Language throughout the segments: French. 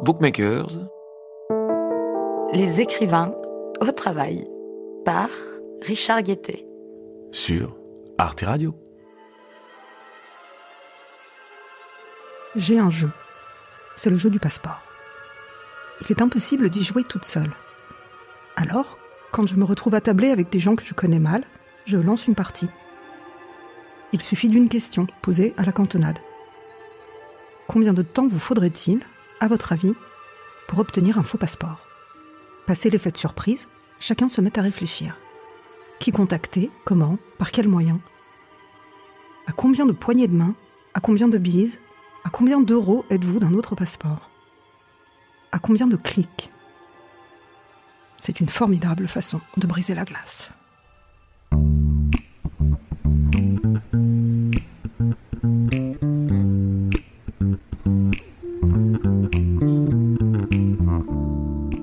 Bookmakers. Les écrivains au travail, par Richard Guettet. Sur Arte Radio. J'ai un jeu. C'est le jeu du passeport. Il est impossible d'y jouer toute seule. Alors, quand je me retrouve attablée avec des gens que je connais mal, je lance une partie. Il suffit d'une question posée à la cantonade. Combien de temps vous faudrait-il, à votre avis, pour obtenir un faux passeport ? Passé l'effet de surprise, chacun se met à réfléchir. Qui contacter ? Comment ? Par quels moyens ? À combien de poignées de main ? À combien de bises ? À combien d'euros êtes-vous d'un autre passeport ? À combien de clics ? C'est une formidable façon de briser la glace.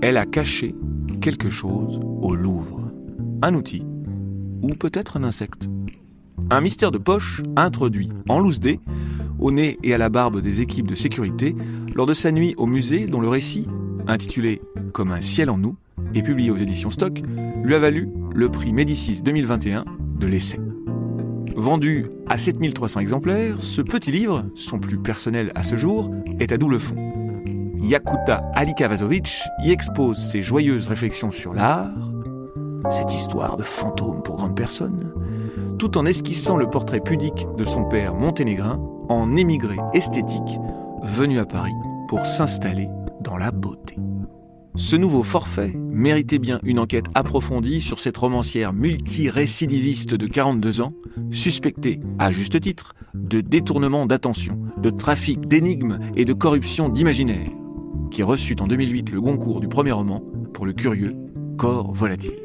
Elle a caché quelque chose au Louvre. Un outil, ou peut-être un insecte. Un mystère de poche introduit en loose dé, au nez et à la barbe des équipes de sécurité, lors de sa nuit au musée dont le récit, intitulé « Comme un ciel en nous » et publié aux éditions Stock, lui a valu le prix Médicis 2021 de l'essai. Vendu à 7300 exemplaires, ce petit livre, son plus personnel à ce jour, est à double fond. Yakuta Alikavazovic y expose ses joyeuses réflexions sur l'art, cette histoire de fantôme pour grande personne, tout en esquissant le portrait pudique de son père monténégrin en émigré esthétique venu à Paris pour s'installer dans la beauté. Ce nouveau forfait méritait bien une enquête approfondie sur cette romancière multirécidiviste de 42 ans, suspectée, à juste titre, de détournement d'attention, de trafic d'énigmes et de corruption d'imaginaire, qui reçut en 2008 le Goncourt du premier roman pour le curieux Corps volatile.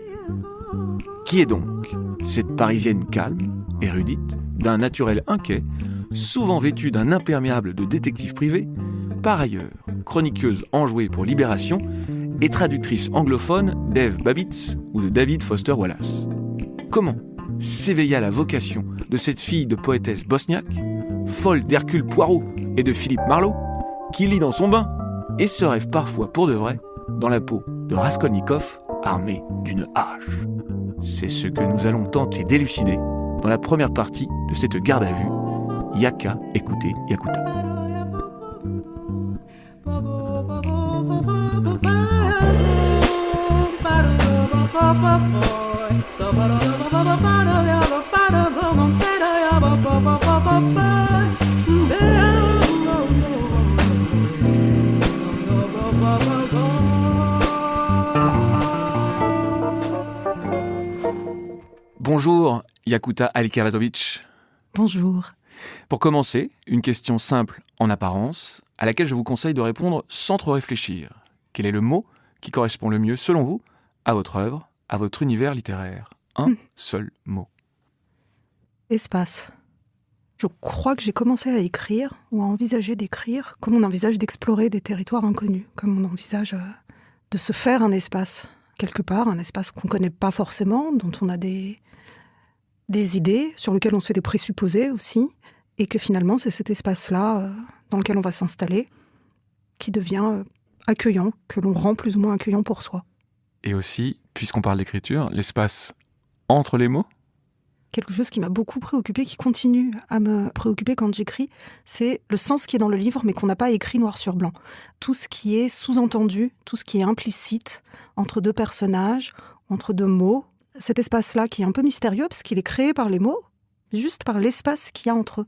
Qui est donc cette Parisienne calme, érudite, d'un naturel inquiet, souvent vêtue d'un imperméable de détective privé, par ailleurs chroniqueuse enjouée pour Libération et traductrice anglophone d'Eve Babbitt ou de David Foster Wallace. Comment s'éveilla la vocation de cette fille de poétesse bosniaque, folle d'Hercule Poirot et de Philippe Marlowe, qui lit dans son bain et se rêve parfois pour de vrai dans la peau de Raskolnikov armé d'une hache. C'est ce que nous allons tenter d'élucider dans la première partie de cette garde à vue. Yaka, écoutez Yakuta. Bonjour, Yakuta Alikavazovic. Bonjour. Pour commencer, une question simple en apparence, à laquelle je vous conseille de répondre sans trop réfléchir. Quel est le mot qui correspond le mieux, selon vous, à votre œuvre, à votre univers littéraire ? Un seul mot. Espace. Je crois que j'ai commencé à écrire, ou à envisager d'écrire, comme on envisage d'explorer des territoires inconnus, comme on envisage de se faire un espace, quelque part, un espace qu'on ne connaît pas forcément, dont on a des idées, sur lequel on se fait des présupposés aussi, et que finalement, c'est cet espace-là dans lequel on va s'installer, qui devient accueillant, que l'on rend plus ou moins accueillant pour soi. Et aussi, puisqu'on parle d'écriture, l'espace entre les mots ? Quelque chose qui m'a beaucoup préoccupée, qui continue à me préoccuper quand j'écris, c'est le sens qui est dans le livre, mais qu'on n'a pas écrit noir sur blanc. Tout ce qui est sous-entendu, tout ce qui est implicite entre deux personnages, entre deux mots. Cet espace-là qui est un peu mystérieux, parce qu'il est créé par les mots, juste par l'espace qu'il y a entre eux.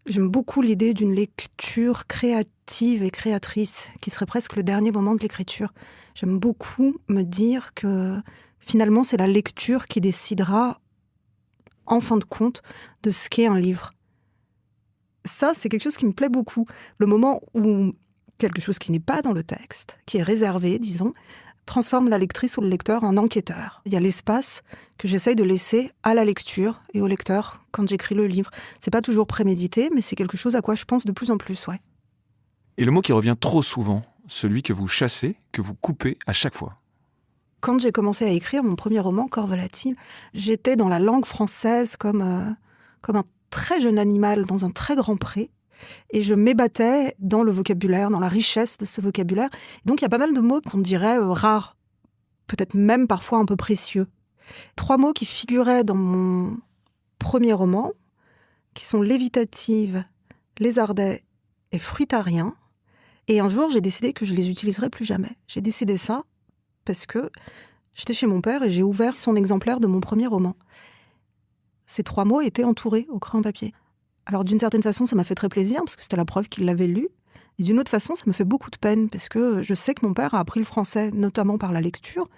J'aime beaucoup l'idée d'une lecture créative et créatrice, qui serait presque le dernier moment de l'écriture. J'aime beaucoup me dire que finalement, c'est la lecture qui décidera, en fin de compte, de ce qu'est un livre. Ça, c'est quelque chose qui me plaît beaucoup. Le moment où quelque chose qui n'est pas dans le texte, qui est réservé, disons, transforme la lectrice ou le lecteur en enquêteur. Il y a l'espace que j'essaye de laisser à la lecture et au lecteur quand j'écris le livre. C'est pas toujours prémédité, mais c'est quelque chose à quoi je pense de plus en plus, ouais. Et le mot qui revient trop souvent, celui que vous chassez, que vous coupez à chaque fois. Quand j'ai commencé à écrire mon premier roman, Corps volatile, j'étais dans la langue française comme un très jeune animal dans un très grand pré. Et je m'ébattais dans le vocabulaire, dans la richesse de ce vocabulaire. Donc il y a pas mal de mots qu'on dirait rares, peut-être même parfois un peu précieux. 3 mots qui figuraient dans mon premier roman, qui sont lévitative, lézardais et fruitarien. Et un jour, j'ai décidé que je les utiliserais plus jamais. J'ai décidé ça parce que j'étais chez mon père et j'ai ouvert son exemplaire de mon premier roman. Ces 3 mots étaient entourés au crayon papier. Alors d'une certaine façon, ça m'a fait très plaisir parce que c'était la preuve qu'il l'avait lu. Et d'une autre façon, ça me fait beaucoup de peine parce que je sais que mon père a appris le français, notamment par la lecture,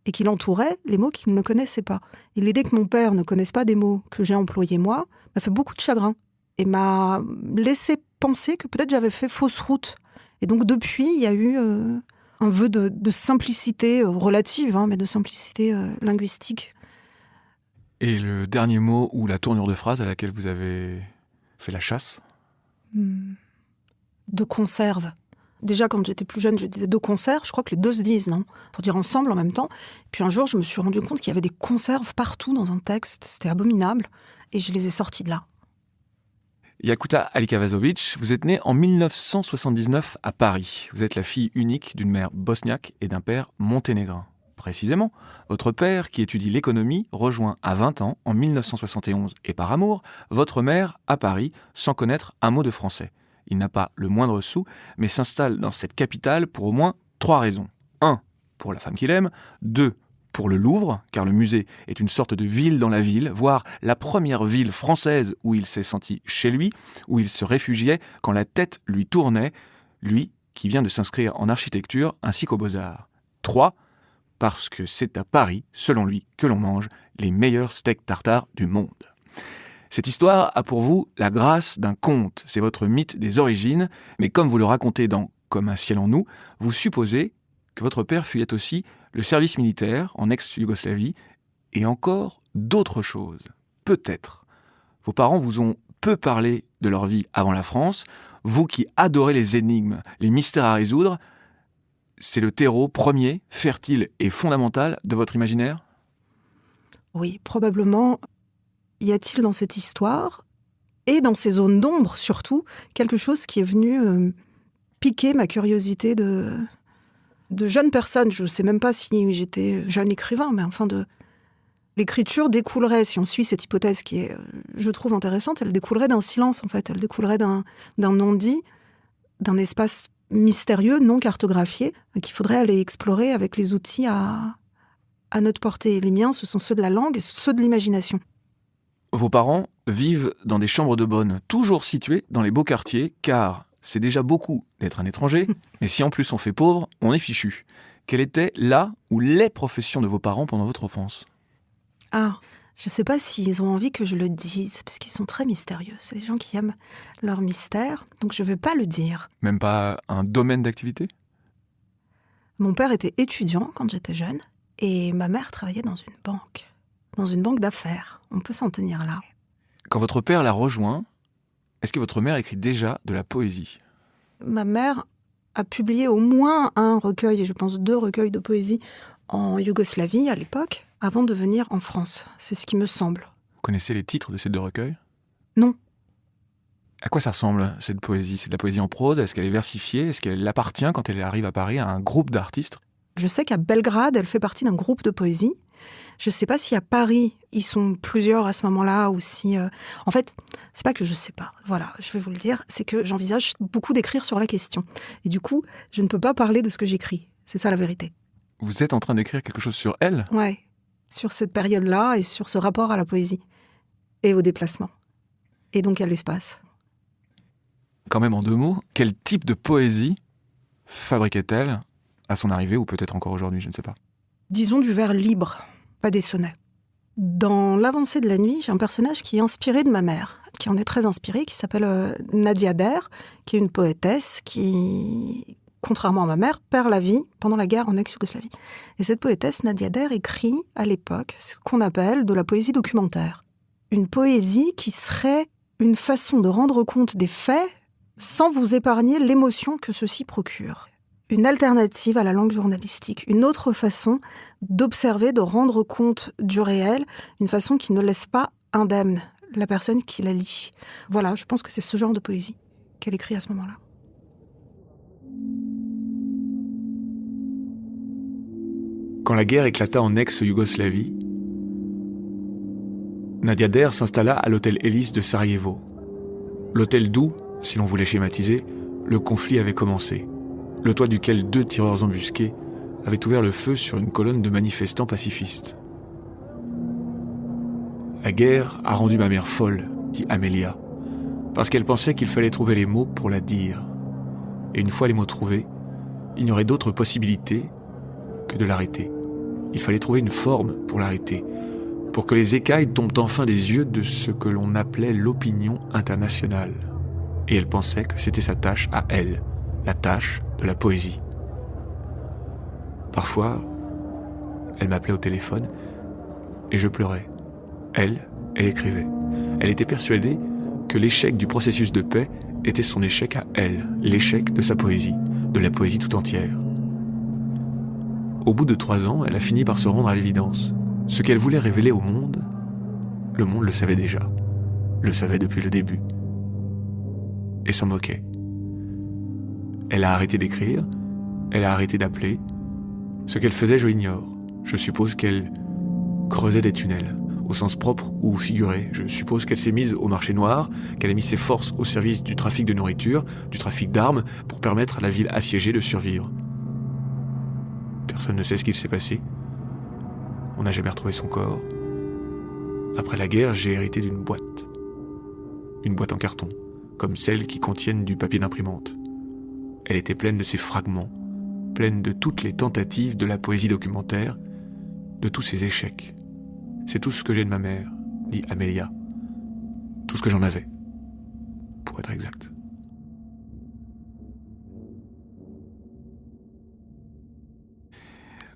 et qu'il entourait les mots qu'il ne connaissait pas. Et l'idée que mon père ne connaisse pas des mots que j'ai employés moi m'a fait beaucoup de chagrin et m'a laissé penser que peut-être j'avais fait fausse route. Et donc depuis, il y a eu un vœu de simplicité relative, mais de simplicité linguistique. Et le dernier mot ou la tournure de phrase à laquelle vous avez fait la chasse? De conserve. Déjà, quand j'étais plus jeune, je disais de conserve. Je crois que les deux se disent, non? Pour dire ensemble en même temps. Puis un jour, je me suis rendu compte qu'il y avait des conserves partout dans un texte. C'était abominable. Et je les ai sortis de là. Yakuta Alikavazovic, vous êtes née en 1979 à Paris. Vous êtes la fille unique d'une mère bosniaque et d'un père monténégrin. Précisément, votre père, qui étudie l'économie, rejoint à 20 ans, en 1971, et par amour, votre mère à Paris, sans connaître un mot de français. Il n'a pas le moindre sou, mais s'installe dans cette capitale pour au moins 3 raisons. 1, pour la femme qu'il aime. 2, pour le Louvre, car le musée est une sorte de ville dans la ville, voire la première ville française où il s'est senti chez lui, où il se réfugiait quand la tête lui tournait, lui qui vient de s'inscrire en architecture ainsi qu'aux Beaux-Arts. 3, parce que c'est à Paris, selon lui, que l'on mange les meilleurs steaks tartares du monde. Cette histoire a pour vous la grâce d'un conte, c'est votre mythe des origines, mais comme vous le racontez dans Comme un ciel en nous, vous supposez que votre père fuyait aussi le service militaire en ex-Yougoslavie et encore d'autres choses. Peut-être. Vos parents vous ont peu parlé de leur vie avant la France, vous qui adorez les énigmes, les mystères à résoudre, c'est le terreau premier, fertile et fondamental de votre imaginaire? Oui, probablement. Y a-t-il dans cette histoire, et dans ces zones d'ombre surtout, quelque chose qui est venu piquer ma curiosité de jeune personne? Je ne sais même pas si j'étais jeune écrivain, mais enfin l'écriture découlerait, si on suit cette hypothèse qui est, je trouve intéressante, elle découlerait d'un silence en fait, elle découlerait d'un non-dit, d'un espace mystérieux, non cartographié, qu'il faudrait aller explorer avec les outils à notre portée. Les miens, ce sont ceux de la langue et ceux de l'imagination. Vos parents vivent dans des chambres de bonne, toujours situées dans les beaux quartiers, car c'est déjà beaucoup d'être un étranger, mais si en plus on fait pauvre, on est fichu. Quelle était la ou les professions de vos parents pendant votre enfance? Ah, je ne sais pas s'ils ont envie que je le dise, parce qu'ils sont très mystérieux. C'est des gens qui aiment leur mystère, donc je ne vais pas le dire. Même pas un domaine d'activité? Mon père était étudiant quand j'étais jeune, et ma mère travaillait dans une banque d'affaires. On peut s'en tenir là. Quand votre père l'a rejoint, est-ce que votre mère écrit déjà de la poésie? Ma mère a publié au moins un recueil, et je pense 2 recueils de poésie en Yougoslavie à l'époque, avant de venir en France. C'est ce qui me semble. Vous connaissez les titres de ces 2 recueils? Non. À quoi ça ressemble, cette poésie? C'est de la poésie en prose? Est-ce qu'elle est versifiée? Est-ce qu'elle appartient, quand elle arrive à Paris, à un groupe d'artistes? Je sais qu'à Belgrade, elle fait partie d'un groupe de poésie. Je ne sais pas si à Paris, ils sont plusieurs à ce moment-là, ou si... En fait, c'est pas que je ne sais pas. Voilà, je vais vous le dire. C'est que j'envisage beaucoup d'écrire sur la question. Et du coup, je ne peux pas parler de ce que j'écris. C'est ça la vérité. Vous êtes en train d'écrire quelque chose sur elle? Ouais, sur cette période-là et sur ce rapport à la poésie. Et au déplacement. Et donc à l'espace. Quand même en 2 mots, quel type de poésie fabriquait-elle à son arrivée, ou peut-être encore aujourd'hui, je ne sais pas? Disons du vers libre, pas des sonnets. Dans L'avancée de la nuit, j'ai un personnage qui est inspiré de ma mère, qui en est très inspiré, qui s'appelle Nadia Der, qui est une poétesse qui, contrairement à ma mère, perd la vie pendant la guerre en ex-Yougoslavie. Et cette poétesse, Nadia Der, écrit à l'époque ce qu'on appelle de la poésie documentaire. Une poésie qui serait une façon de rendre compte des faits sans vous épargner l'émotion que ceux-ci procurent. Une alternative à la langue journalistique, une autre façon d'observer, de rendre compte du réel, une façon qui ne laisse pas indemne la personne qui la lit. Voilà, je pense que c'est ce genre de poésie. qu'elle écrit à ce moment-là. Quand la guerre éclata en ex-Yougoslavie, Nadia Der s'installa à l'hôtel Hélice de Sarajevo. L'hôtel d'où, si l'on voulait schématiser, le conflit avait commencé. Le toit duquel 2 tireurs embusqués avaient ouvert le feu sur une colonne de manifestants pacifistes. La guerre a rendu ma mère folle, dit Amelia, parce qu'elle pensait qu'il fallait trouver les mots pour la dire. Et une fois les mots trouvés, il n'y aurait d'autre possibilité que de l'arrêter. Il fallait trouver une forme pour l'arrêter, pour que les écailles tombent enfin des yeux de ce que l'on appelait l'opinion internationale. Et elle pensait que c'était sa tâche à elle, la tâche de la poésie. Parfois, elle m'appelait au téléphone et je pleurais. Elle écrivait. Elle était persuadée que l'échec du processus de paix était son échec à elle, l'échec de sa poésie, de la poésie tout entière. Au bout de 3 ans, elle a fini par se rendre à l'évidence. Ce qu'elle voulait révéler au monde, le monde le savait déjà, le savait depuis le début, et s'en moquait. Elle a arrêté d'écrire, elle a arrêté d'appeler. Ce qu'elle faisait, je l'ignore. Je suppose qu'elle creusait des tunnels, au sens propre ou figuré. Je suppose qu'elle s'est mise au marché noir, qu'elle a mis ses forces au service du trafic de nourriture, du trafic d'armes, pour permettre à la ville assiégée de survivre. Personne ne sait ce qu'il s'est passé. On n'a jamais retrouvé son corps. Après la guerre, j'ai hérité d'une boîte. Une boîte en carton, comme celles qui contiennent du papier d'imprimante. Elle était pleine de ces fragments, pleine de toutes les tentatives de la poésie documentaire, de tous ses échecs. C'est tout ce que j'ai de ma mère, dit Amelia. Tout ce que j'en avais, pour être exact.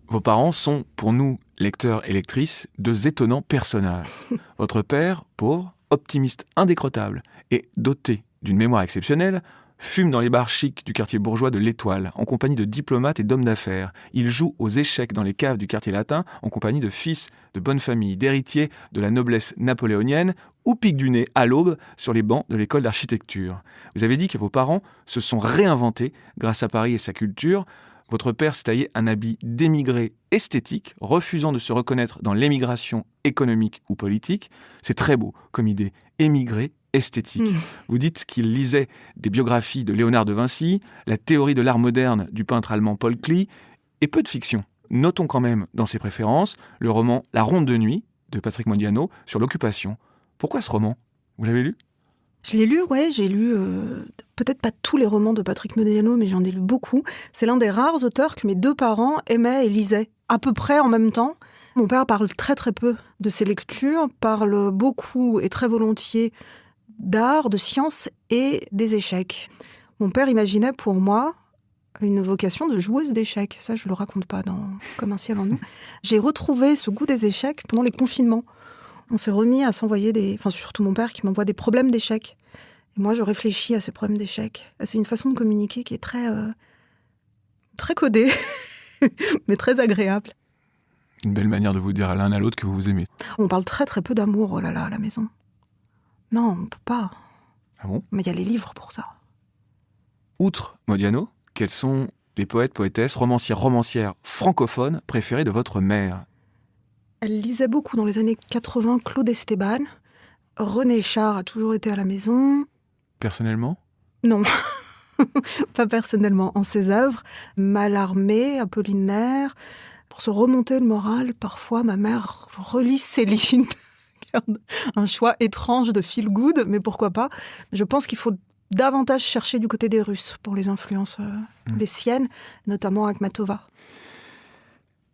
Vos parents sont, pour nous, lecteurs et lectrices, 2 étonnants personnages. Votre père, pauvre, optimiste indécrottable et doté d'une mémoire exceptionnelle, fume dans les bars chics du quartier bourgeois de l'Étoile, en compagnie de diplomates et d'hommes d'affaires. Il joue aux échecs dans les caves du quartier latin, en compagnie de fils de bonne famille, d'héritiers de la noblesse napoléonienne, ou pique du nez à l'aube sur les bancs de l'école d'architecture. Vous avez dit que vos parents se sont réinventés grâce à Paris et sa culture. Votre père s'est taillé un habit d'émigré esthétique, refusant de se reconnaître dans l'émigration économique ou politique. C'est très beau comme idée, émigré esthétique. Vous dites qu'il lisait des biographies de Léonard de Vinci, la théorie de l'art moderne du peintre allemand Paul Klee, et peu de fiction. Notons quand même dans ses préférences le roman La Ronde de nuit de Patrick Modiano sur l'occupation. Pourquoi ce roman ? Vous l'avez lu ? Je l'ai lu, ouais, j'ai lu peut-être pas tous les romans de Patrick Modiano, mais j'en ai lu beaucoup. C'est l'un des rares auteurs que mes 2 parents aimaient et lisaient, à peu près en même temps. Mon père parle très très peu de ses lectures, parle beaucoup et très volontiers d'art, de science et des échecs. Mon père imaginait pour moi une vocation de joueuse d'échecs. Ça, je le raconte pas dans Comme un ciel en nous. J'ai retrouvé ce goût des échecs pendant les confinements. On s'est remis à s'envoyer surtout mon père qui m'envoie des problèmes d'échecs. Et moi, je réfléchis à ces problèmes d'échecs. C'est une façon de communiquer qui est très codée, mais très agréable. Une belle manière de vous dire à l'un à l'autre que vous vous aimez. On parle très très peu d'amour, oh là là, à la maison. Non, on peut pas. Ah bon ? Mais il y a les livres pour ça. Outre Modiano, quels sont les poètes, poétesses, romancières francophones préférés de votre mère ? Elle lisait beaucoup dans les années 80 Claude Esteban. René Char a toujours été à la maison. Personnellement ? Non, pas personnellement. En ses œuvres, Mallarmé, Apollinaire. Pour se remonter le moral, parfois ma mère relit Céline. Un choix étrange de feel good, mais pourquoi pas. Je pense qu'il faut davantage chercher du côté des Russes pour les influences, les siennes, notamment Akhmatova.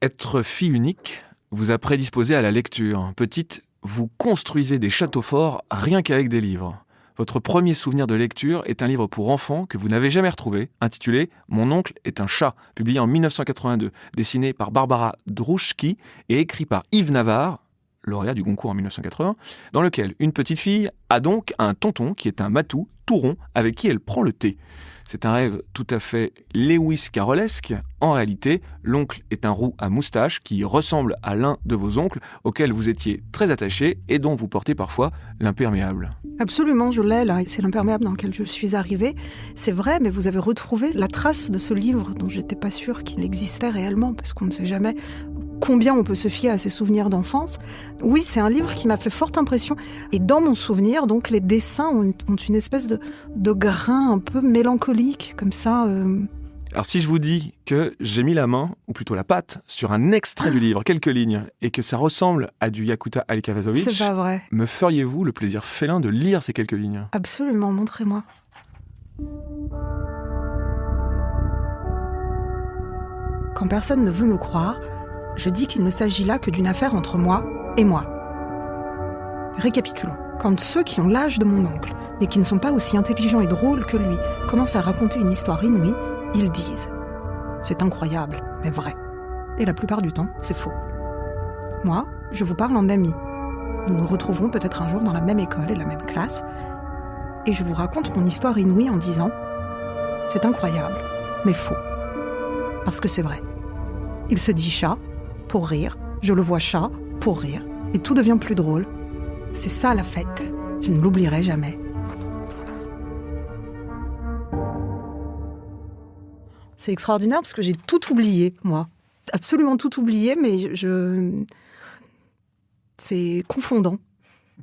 Être fille unique vous a prédisposé à la lecture. Petite, vous construisez des châteaux forts rien qu'avec des livres. Votre premier souvenir de lecture est un livre pour enfants que vous n'avez jamais retrouvé, intitulé « Mon oncle est un chat », publié en 1982, dessiné par Barbara Drouchki et écrit par Yves Navarre, lauréat du Goncourt en 1980, dans lequel une petite fille a donc un tonton qui est un matou tout rond avec qui elle prend le thé. C'est un rêve tout à fait Lewis Carrollesque. En réalité, l'oncle est un roux à moustache qui ressemble à l'un de vos oncles auquel vous étiez très attaché et dont vous portez parfois l'imperméable. Absolument, je l'ai là. C'est l'imperméable dans lequel je suis arrivée. C'est vrai, mais vous avez retrouvé la trace de ce livre dont j'étais pas sûre qu'il existait réellement, parce qu'on ne sait jamais combien on peut se fier à ses souvenirs d'enfance. Oui, c'est un livre qui m'a fait forte impression. Et dans mon souvenir, donc, les dessins ont une espèce de grain un peu mélancolique, comme ça. Alors si je vous dis que j'ai mis la main, ou plutôt la patte, sur un extrait du livre, quelques lignes, et que ça ressemble à du Yakuta Alekavazovic, C'est pas vrai. me feriez-vous le plaisir félin de lire ces quelques lignes ? Absolument, montrez-moi. Quand personne ne veut me croire, je dis qu'il ne s'agit là que d'une affaire entre moi et moi. Récapitulons. Quand ceux qui ont l'âge de mon oncle, mais qui ne sont pas aussi intelligents et drôles que lui, commencent à raconter une histoire inouïe, ils disent « C'est incroyable, mais vrai ». Et la plupart du temps, c'est faux. Moi, je vous parle en ami. Nous nous retrouvons peut-être un jour dans la même école et la même classe, et je vous raconte mon histoire inouïe en disant « C'est incroyable, mais faux ». Parce que c'est vrai. Il se dit chat pour rire, je le vois chat pour rire, et tout devient plus drôle. C'est ça la fête, je ne l'oublierai jamais. C'est extraordinaire parce que j'ai tout oublié, moi. Absolument tout oublié, mais c'est confondant.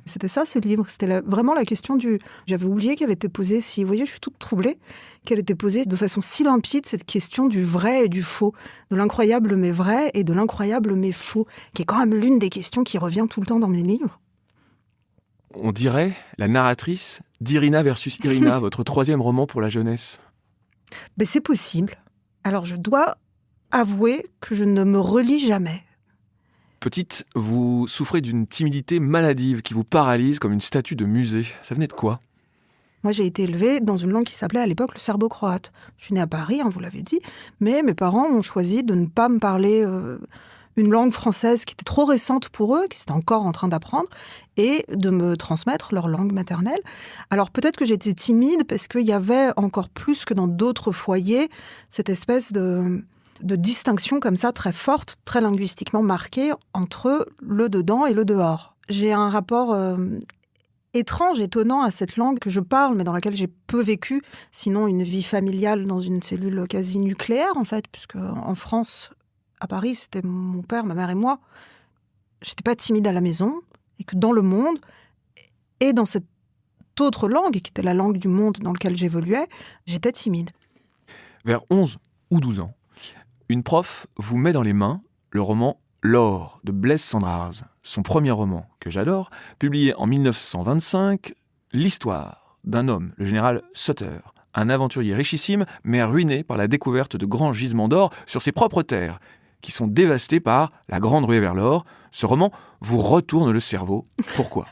C'était ça, ce livre. C'était vraiment la question du... J'avais oublié qu'elle était posée, si vous voyez, je suis toute troublée, qu'elle était posée de façon si limpide, cette question du vrai et du faux, de l'incroyable mais vrai et de l'incroyable mais faux, qui est quand même l'une des questions qui revient tout le temps dans mes livres. On dirait la narratrice d'Irina versus Irina, votre troisième roman pour la jeunesse. Ben, c'est possible. Alors je dois avouer que je ne me relis jamais. Petite, vous souffrez d'une timidité maladive qui vous paralyse comme une statue de musée. Ça venait de quoi ? Moi, j'ai été élevée dans une langue qui s'appelait à l'époque le serbo-croate. Je suis née à Paris, vous l'avez dit, mais mes parents ont choisi de ne pas me parler une langue française qui était trop récente pour eux, qui étaient encore en train d'apprendre, et de me transmettre leur langue maternelle. Alors peut-être que j'étais timide parce qu'il y avait encore plus que dans d'autres foyers cette espèce de distinction comme ça très forte, très linguistiquement marquée entre le dedans et le dehors. J'ai un rapport étrange, étonnant à cette langue que je parle, mais dans laquelle j'ai peu vécu, sinon une vie familiale dans une cellule quasi nucléaire en fait, puisque en France, à Paris, c'était mon père, ma mère et moi. J'étais pas timide à la maison, et que dans le monde, et dans cette autre langue, qui était la langue du monde dans lequel j'évoluais, j'étais timide. Vers 11 ou 12 ans, une prof vous met dans les mains le roman L'or de Blaise Cendrars, son premier roman que j'adore, publié en 1925, l'histoire d'un homme, le général Sutter, un aventurier richissime mais ruiné par la découverte de grands gisements d'or sur ses propres terres, qui sont dévastés par la grande ruée vers l'or. Ce roman vous retourne le cerveau. Pourquoi ?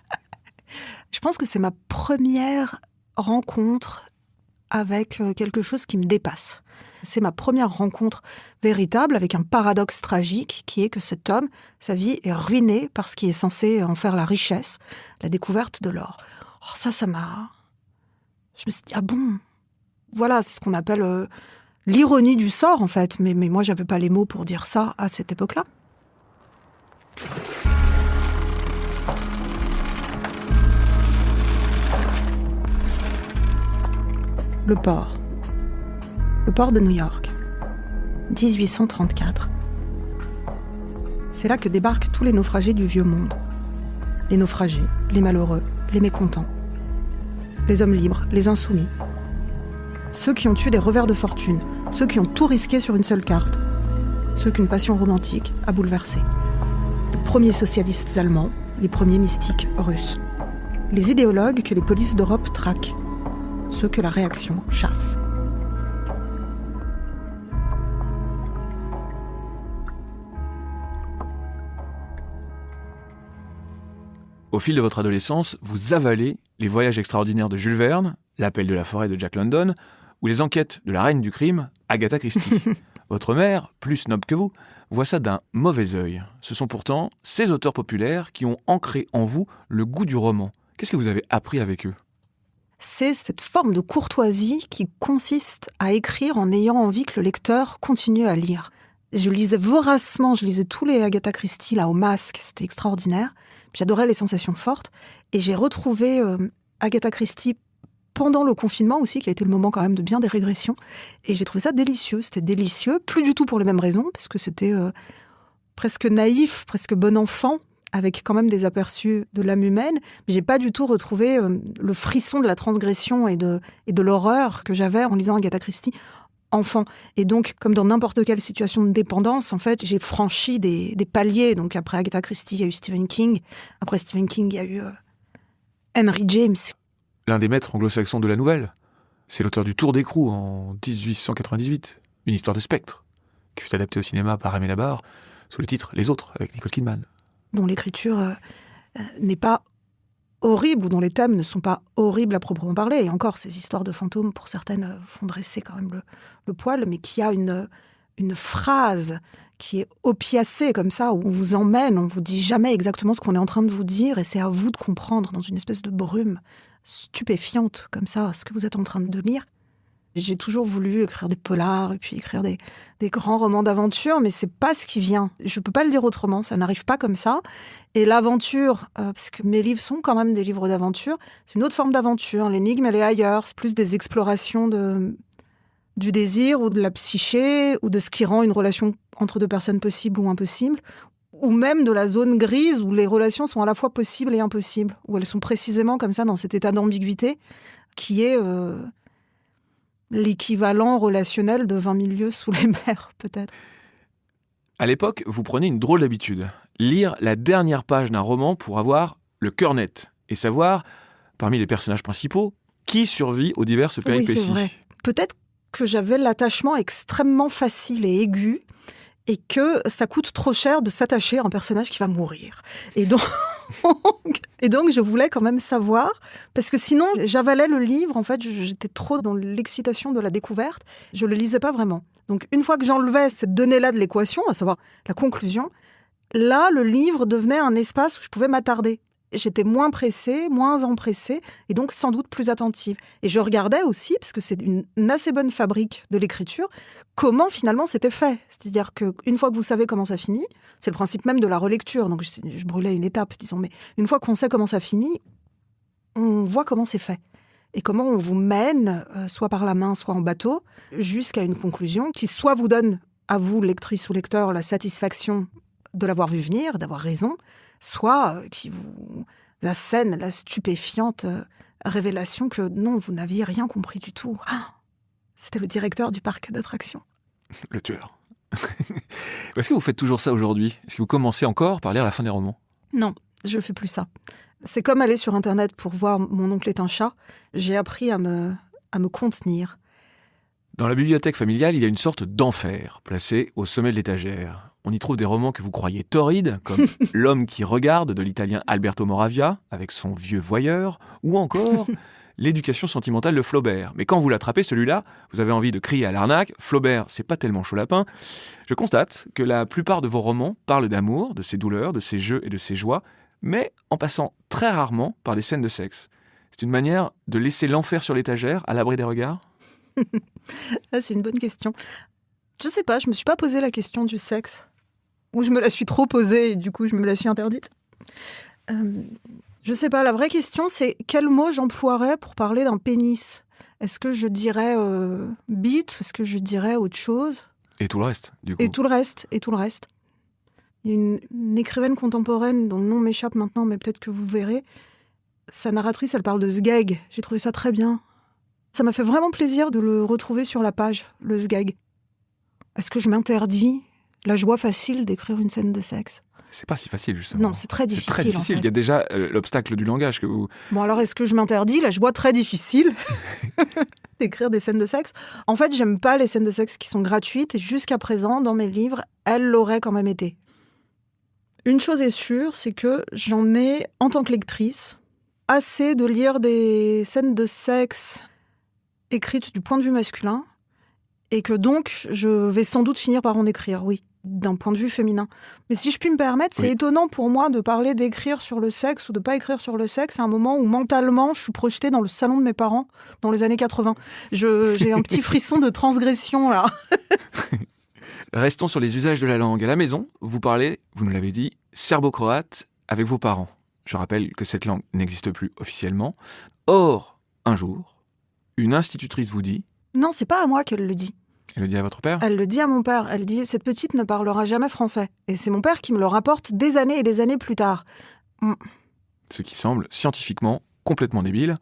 Je pense que c'est ma première rencontre avec quelque chose qui me dépasse. C'est ma première rencontre véritable avec un paradoxe tragique qui est que cet homme, sa vie est ruinée par ce qui est censé en faire la richesse, la découverte de l'or. Alors ça m'a... Je me suis dit, ah bon ? Voilà, c'est ce qu'on appelle l'ironie du sort, en fait. Mais moi, j'avais pas les mots pour dire ça à cette époque-là. Le port. Le port de New York. 1834. C'est là que débarquent tous les naufragés du vieux monde. Les naufragés, les malheureux, les mécontents. Les hommes libres, les insoumis. Ceux qui ont eu des revers de fortune, ceux qui ont tout risqué sur une seule carte, ceux qu'une passion romantique a bouleversé. Les premiers socialistes allemands, les premiers mystiques russes. Les idéologues que les polices d'Europe traquent, ceux que la réaction chasse. Au fil de votre adolescence, vous avalez les voyages extraordinaires de Jules Verne, L'appel de la forêt de Jack London, ou les enquêtes de la reine du crime, Agatha Christie. Votre mère, plus snob que vous, voit ça d'un mauvais œil. Ce sont pourtant ces auteurs populaires qui ont ancré en vous le goût du roman. Qu'est-ce que vous avez appris avec eux ? c'est cette forme de courtoisie qui consiste à écrire en ayant envie que le lecteur continue à lire. Je lisais voracement, je lisais tous les Agatha Christie là au masque, c'était extraordinaire. J'adorais les sensations fortes et j'ai retrouvé Agatha Christie pendant le confinement aussi, qui a été le moment quand même de bien des régressions. Et j'ai trouvé ça délicieux. C'était délicieux, plus du tout pour les mêmes raisons, parce que c'était presque naïf, presque bon enfant, avec quand même des aperçus de l'âme humaine. Mais j'ai pas du tout retrouvé le frisson de la transgression et de l'horreur que j'avais en lisant Agatha Christie enfant. Et donc, comme dans n'importe quelle situation de dépendance, en fait, j'ai franchi des paliers. Donc après Agatha Christie, il y a eu Stephen King. Après Stephen King, il y a eu Henry James. L'un des maîtres anglo-saxons de la nouvelle. C'est l'auteur du Tour d'écrou en 1898, une histoire de spectre, qui fut adaptée au cinéma par Aimé Labarre, sous le titre Les Autres, avec Nicole Kidman. Dont l'écriture n'est pas horrible, ou dont les thèmes ne sont pas horribles à proprement parler. Et encore, ces histoires de fantômes, pour certaines, font dresser quand même le poil, mais qui a une phrase qui est opiacée comme ça, où on vous emmène, on vous dit jamais exactement ce qu'on est en train de vous dire, et c'est à vous de comprendre dans une espèce de brume stupéfiante comme ça, ce que vous êtes en train de lire. J'ai toujours voulu écrire des polars et puis écrire des grands romans d'aventure, mais c'est pas ce qui vient. Je peux pas le dire autrement, ça n'arrive pas comme ça. Et l'aventure, parce que mes livres sont quand même des livres d'aventure, c'est une autre forme d'aventure. L'énigme, elle est ailleurs. C'est plus des explorations du désir ou de la psyché ou de ce qui rend une relation entre deux personnes possible ou impossible, ou même de la zone grise où les relations sont à la fois possibles et impossibles, où elles sont précisément comme ça dans cet état d'ambiguïté qui est l'équivalent relationnel de 20 000 lieues sous les mers, peut-être. À l'époque, vous prenez une drôle d'habitude. Lire la dernière page d'un roman pour avoir le cœur net et savoir, parmi les personnages principaux, qui survit aux diverses péripéties. Oui, c'est vrai. Peut-être que j'avais l'attachement extrêmement facile et aigu et que ça coûte trop cher de s'attacher à un personnage qui va mourir. Et donc, je voulais quand même savoir, parce que sinon, j'avalais le livre, en fait, j'étais trop dans l'excitation de la découverte, je le lisais pas vraiment. Donc, une fois que j'enlevais cette donnée-là de l'équation, à savoir la conclusion, là, le livre devenait un espace où je pouvais m'attarder. J'étais moins pressée, moins empressée, et donc sans doute plus attentive. Et je regardais aussi, parce que c'est une assez bonne fabrique de l'écriture, comment finalement c'était fait. C'est-à-dire qu'une fois que vous savez comment ça finit, c'est le principe même de la relecture, donc je brûlais une étape, disons, mais une fois qu'on sait comment ça finit, on voit comment c'est fait. Et comment on vous mène, soit par la main, soit en bateau, jusqu'à une conclusion qui soit vous donne, à vous, lectrice ou lecteur, la satisfaction de l'avoir vu venir, d'avoir raison, soit qui vous assène la stupéfiante révélation que non, vous n'aviez rien compris du tout. Ah, c'était le directeur du parc d'attractions. Le tueur. Est-ce que vous faites toujours ça aujourd'hui ? Est-ce que vous commencez encore par lire la fin des romans ? Non, je ne fais plus ça. C'est comme aller sur Internet pour voir Mon oncle est un chat. J'ai appris à me contenir. Dans la bibliothèque familiale, il y a une sorte d'enfer placé au sommet de l'étagère. On y trouve des romans que vous croyez torrides, comme L'homme qui regarde de l'italien Alberto Moravia, avec son vieux voyeur, ou encore L'éducation sentimentale de Flaubert. Mais quand vous l'attrapez, celui-là, vous avez envie de crier à l'arnaque. Flaubert, c'est pas tellement chaud lapin. Je constate que la plupart de vos romans parlent d'amour, de ses douleurs, de ses jeux et de ses joies, mais en passant très rarement par des scènes de sexe. C'est une manière de laisser l'enfer sur l'étagère, à l'abri des regards ? Ah, c'est une bonne question. Je sais pas, je me suis pas posé la question du sexe. Ou je me la suis trop posée et du coup je me la suis interdite. Je sais pas, la vraie question c'est quel mot j'emploierais pour parler d'un pénis. Est-ce que je dirais bite ? Est-ce que je dirais autre chose ? Et tout le reste, du coup. Et tout le reste. Il y a une écrivaine contemporaine dont le nom m'échappe maintenant, mais peut-être que vous verrez. Sa narratrice, elle parle de sgeg. J'ai trouvé ça très bien. Ça m'a fait vraiment plaisir de le retrouver sur la page, le sgeg. Est-ce que je m'interdis la joie facile d'écrire une scène de sexe ? C'est pas si facile, justement. Non, c'est très difficile. C'est très difficile. En fait. Il y a déjà l'obstacle du langage que vous... Bon, alors, est-ce que je m'interdis la joie très difficile d'écrire des scènes de sexe ? En fait, j'aime pas les scènes de sexe qui sont gratuites. Et jusqu'à présent, dans mes livres, elles l'auraient quand même été. Une chose est sûre, c'est que j'en ai, en tant que lectrice, assez de lire des scènes de sexe écrites du point de vue masculin, et que donc, je vais sans doute finir par en écrire, oui. d'un point de vue féminin. Mais si je puis me permettre, c'est étonnant pour moi de parler d'écrire sur le sexe ou de pas écrire sur le sexe à un moment où mentalement je suis projetée dans le salon de mes parents dans les années 80. J'ai un petit frisson de transgression là. Restons sur les usages de la langue. À la maison, vous parlez, vous nous l'avez dit, serbo-croate avec vos parents. Je rappelle que cette langue n'existe plus officiellement. Or, un jour, une institutrice vous dit... Non, c'est pas à moi qu'elle le dit. Elle le dit à votre père ? Elle le dit à mon père. Elle dit « Cette petite ne parlera jamais français ». Et c'est mon père qui me le rapporte des années et des années plus tard. Ce qui semble scientifiquement complètement débile.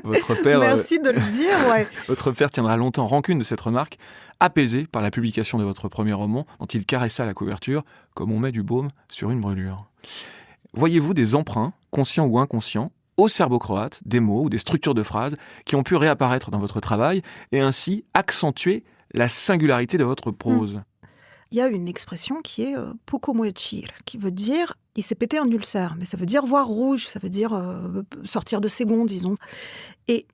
Votre père... Merci de le dire, ouais. Votre père tiendra longtemps rancune de cette remarque, apaisé par la publication de votre premier roman, dont il caressa la couverture comme on met du baume sur une brûlure. Voyez-vous des emprunts, conscients ou inconscients, au serbo-croate, des mots ou des structures de phrases qui ont pu réapparaître dans votre travail et ainsi accentuer la singularité de votre prose ? Il y a une expression qui est pokomoechir, qui veut dire il s'est pété un ulcère, mais ça veut dire voir rouge, ça veut dire sortir de ses gonds, disons. Et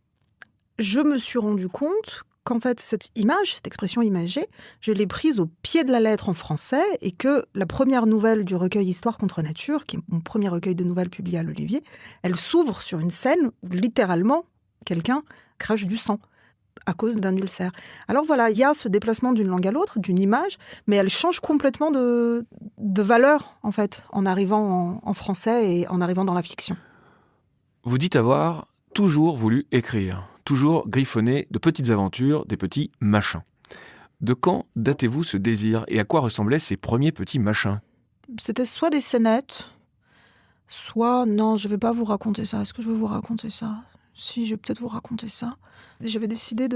je me suis rendu compte qu'en fait, cette image, cette expression imagée, je l'ai prise au pied de la lettre en français et que la première nouvelle du recueil Histoire contre nature, qui est mon premier recueil de nouvelles publié à l'Olivier, elle s'ouvre sur une scène où littéralement quelqu'un crache du sang à cause d'un ulcère. Alors voilà, il y a ce déplacement d'une langue à l'autre, d'une image, mais elle change complètement de valeur, en fait, en arrivant en français et en arrivant dans la fiction. Vous dites avoir toujours voulu écrire, toujours griffonner de petites aventures, des petits machins. De quand datez-vous ce désir et à quoi ressemblaient ces premiers petits machins ? C'était soit des scénettes, soit... Non, je ne vais pas vous raconter ça. Est-ce que je vais vous raconter ça ? Si, je vais peut-être vous raconter ça. J'avais décidé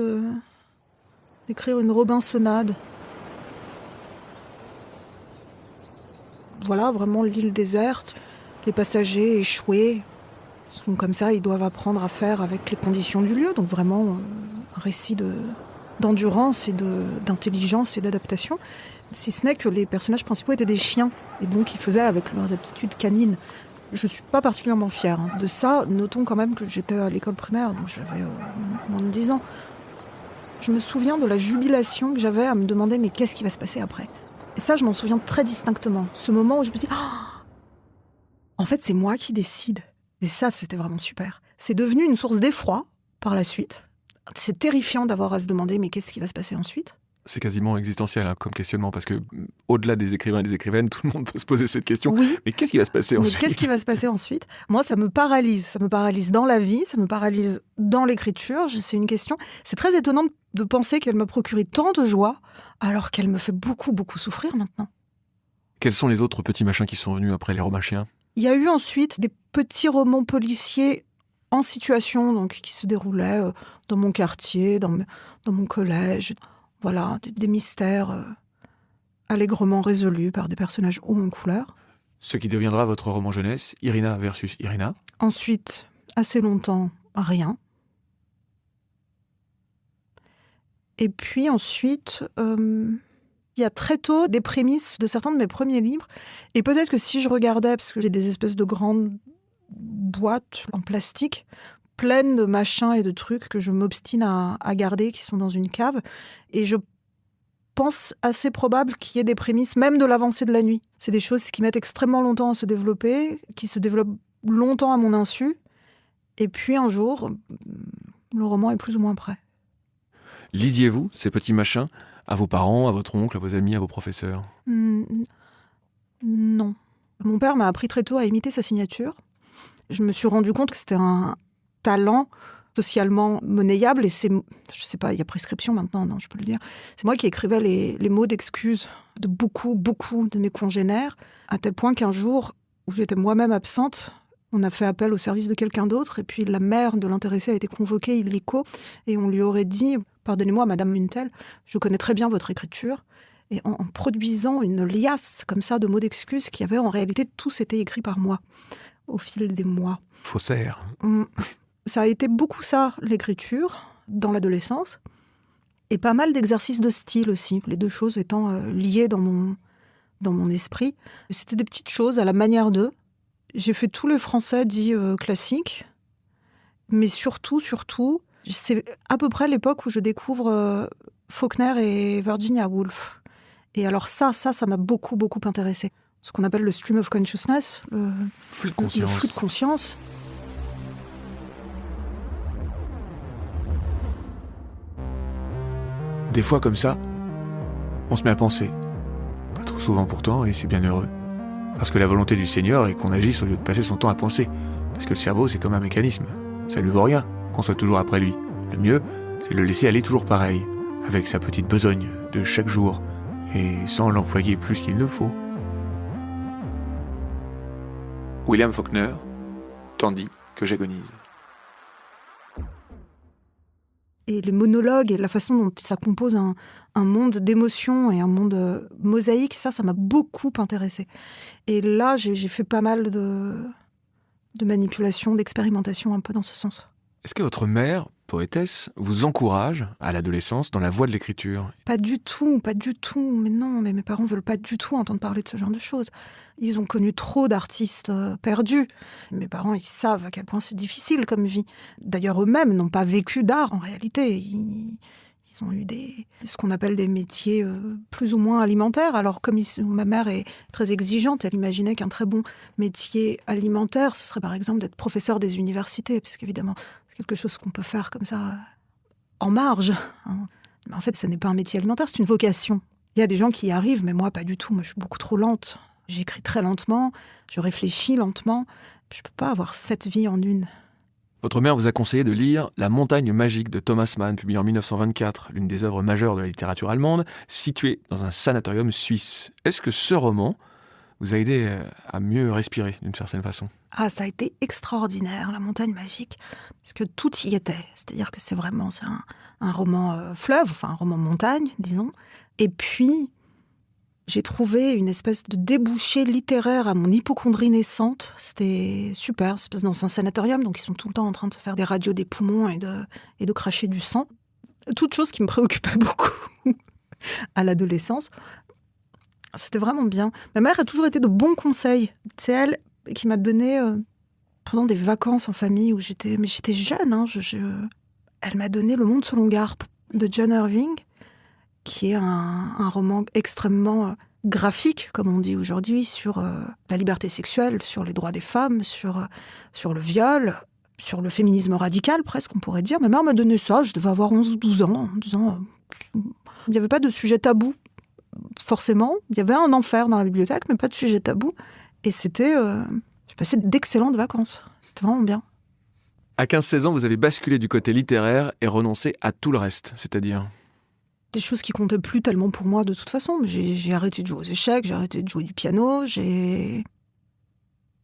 d'écrire une Robinsonade. Voilà, vraiment l'île déserte, les passagers échoués. Ils sont comme ça, ils doivent apprendre à faire avec les conditions du lieu. Donc vraiment, un récit d'endurance et d'intelligence et d'adaptation. Si ce n'est que les personnages principaux étaient des chiens. Et donc, ils faisaient avec leurs aptitudes canines. Je ne suis pas particulièrement fière de ça. Notons quand même que j'étais à l'école primaire, donc j'avais moins de 10 ans. Je me souviens de la jubilation que j'avais à me demander mais qu'est-ce qui va se passer après ? Et ça, je m'en souviens très distinctement. Ce moment où je me suis dit en fait, c'est moi qui décide. Et ça, c'était vraiment super. C'est devenu une source d'effroi par la suite. C'est terrifiant d'avoir à se demander mais qu'est-ce qui va se passer ensuite ? C'est quasiment existentiel comme questionnement, parce que au-delà des écrivains et des écrivaines, tout le monde peut se poser cette question. Oui. Mais qu'est-ce qui va se passer ensuite ? Qu'est-ce qui va se passer ensuite ? Moi, ça me paralyse. Ça me paralyse dans la vie, ça me paralyse dans l'écriture. C'est une question... C'est très étonnant de penser qu'elle m'a procuré tant de joie, alors qu'elle me fait beaucoup, beaucoup souffrir maintenant. Quels sont les autres petits machins qui sont venus après les Romachiens ? Il y a eu ensuite des petits romans policiers en situation, donc qui se déroulaient dans mon quartier, dans mon collège... Voilà, des mystères allègrement résolus par des personnages hauts en couleur. Ce qui deviendra votre roman jeunesse, Irina versus Irina. Ensuite, assez longtemps, rien. Et puis ensuite, il y a très tôt des prémices de certains de mes premiers livres. Et peut-être que si je regardais, parce que j'ai des espèces de grandes boîtes en plastique, pleine de machins et de trucs que je m'obstine à garder, qui sont dans une cave. Et je pense assez probable qu'il y ait des prémices, même de l'avancée de la nuit. C'est des choses qui mettent extrêmement longtemps à se développer, qui se développent longtemps à mon insu. Et puis un jour, le roman est plus ou moins prêt. Lisiez-vous ces petits machins à vos parents, à votre oncle, à vos amis, à vos professeurs ? Non. Mon père m'a appris très tôt à imiter sa signature. Je me suis rendu compte que c'était un talent socialement monnayable, et c'est, je sais pas, il y a prescription maintenant, non, je peux le dire. C'est moi qui écrivais les mots d'excuses de beaucoup de mes congénères, à tel point qu'un jour, où j'étais moi-même absente, on a fait appel au service de quelqu'un d'autre, et puis la mère de l'intéressé a été convoquée illico, et on lui aurait dit « Pardonnez-moi, Madame Muntel, je connais très bien votre écriture », et en produisant une liasse comme ça de mots d'excuses qui avaient en réalité tous été écrits par moi, au fil des mois. Faussaire. Ça a été beaucoup ça, l'écriture, dans l'adolescence, et pas mal d'exercices de style aussi, les deux choses étant liées dans mon esprit. C'était des petites choses à la manière d'eux. J'ai fait tous les français dits classiques, mais surtout, c'est à peu près l'époque où je découvre Faulkner et Virginia Woolf. Et alors ça m'a beaucoup, beaucoup intéressée. Ce qu'on appelle le stream of consciousness, le Flux de le conscience. flux de conscience. Des fois comme ça, on se met à penser. Pas trop souvent pourtant, et c'est bien heureux. Parce que la volonté du Seigneur est qu'on agisse au lieu de passer son temps à penser. Parce que le cerveau, c'est comme un mécanisme. Ça lui vaut rien qu'on soit toujours après lui. Le mieux, c'est de le laisser aller toujours pareil, avec sa petite besogne de chaque jour, et sans l'employer plus qu'il ne faut. William Faulkner, tandis que j'agonise. Et les monologues et la façon dont ça compose un monde d'émotions et un monde mosaïque, ça m'a beaucoup intéressée. Et là, j'ai fait pas mal de manipulations, d'expérimentations un peu dans ce sens. Est-ce que votre mère, poétesse, vous encourage, à l'adolescence, dans la voie de l'écriture ? Pas du tout. Mais non, mais mes parents veulent pas du tout entendre parler de ce genre de choses. Ils ont connu trop d'artistes perdus. Mes parents, ils savent à quel point c'est difficile comme vie. D'ailleurs, eux-mêmes n'ont pas vécu d'art, en réalité. Ils ont eu ce qu'on appelle des métiers plus ou moins alimentaires. Alors, comme ma mère est très exigeante, elle imaginait qu'un très bon métier alimentaire, ce serait par exemple d'être professeur des universités, puisqu'évidemment, c'est quelque chose qu'on peut faire comme ça, en marge, hein. Mais en fait, ce n'est pas un métier alimentaire, c'est une vocation. Il y a des gens qui y arrivent, mais moi, pas du tout. Moi, je suis beaucoup trop lente. J'écris très lentement, je réfléchis lentement. Je ne peux pas avoir 7 vies en une. Votre mère vous a conseillé de lire La montagne magique de Thomas Mann, publié en 1924, l'une des œuvres majeures de la littérature allemande, située dans un sanatorium suisse. Est-ce que ce roman vous a aidé à mieux respirer, d'une certaine façon ? Ah, ça a été extraordinaire, La montagne magique, parce que tout y était. C'est-à-dire que c'est un roman fleuve, enfin un roman montagne, disons. Et puis, j'ai trouvé une espèce de débouché littéraire à mon hypocondrie naissante. C'était super. C'est dans un sanatorium, donc ils sont tout le temps en train de se faire des radios des poumons et de cracher du sang. Toute chose qui me préoccupait beaucoup à l'adolescence. C'était vraiment bien. Ma mère a toujours été de bons conseils. C'est elle qui m'a donné, pendant des vacances en famille où j'étais jeune, hein, elle m'a donné Le Monde selon Garp de John Irving, qui est un roman extrêmement graphique, comme on dit aujourd'hui, sur la liberté sexuelle, sur les droits des femmes, sur le viol, sur le féminisme radical, presque, on pourrait dire. Ma mère m'a donné ça, je devais avoir 11 ou 12 ans, en disant il n'y avait pas de sujet tabou, forcément. Il y avait un enfer dans la bibliothèque, mais pas de sujet tabou. Et c'était... j'ai passé d'excellentes vacances. C'était vraiment bien. À 15-16 ans, vous avez basculé du côté littéraire et renoncé à tout le reste, c'est-à-dire... Des choses qui comptaient plus tellement pour moi de toute façon. J'ai arrêté de jouer aux échecs, j'ai arrêté de jouer du piano, j'ai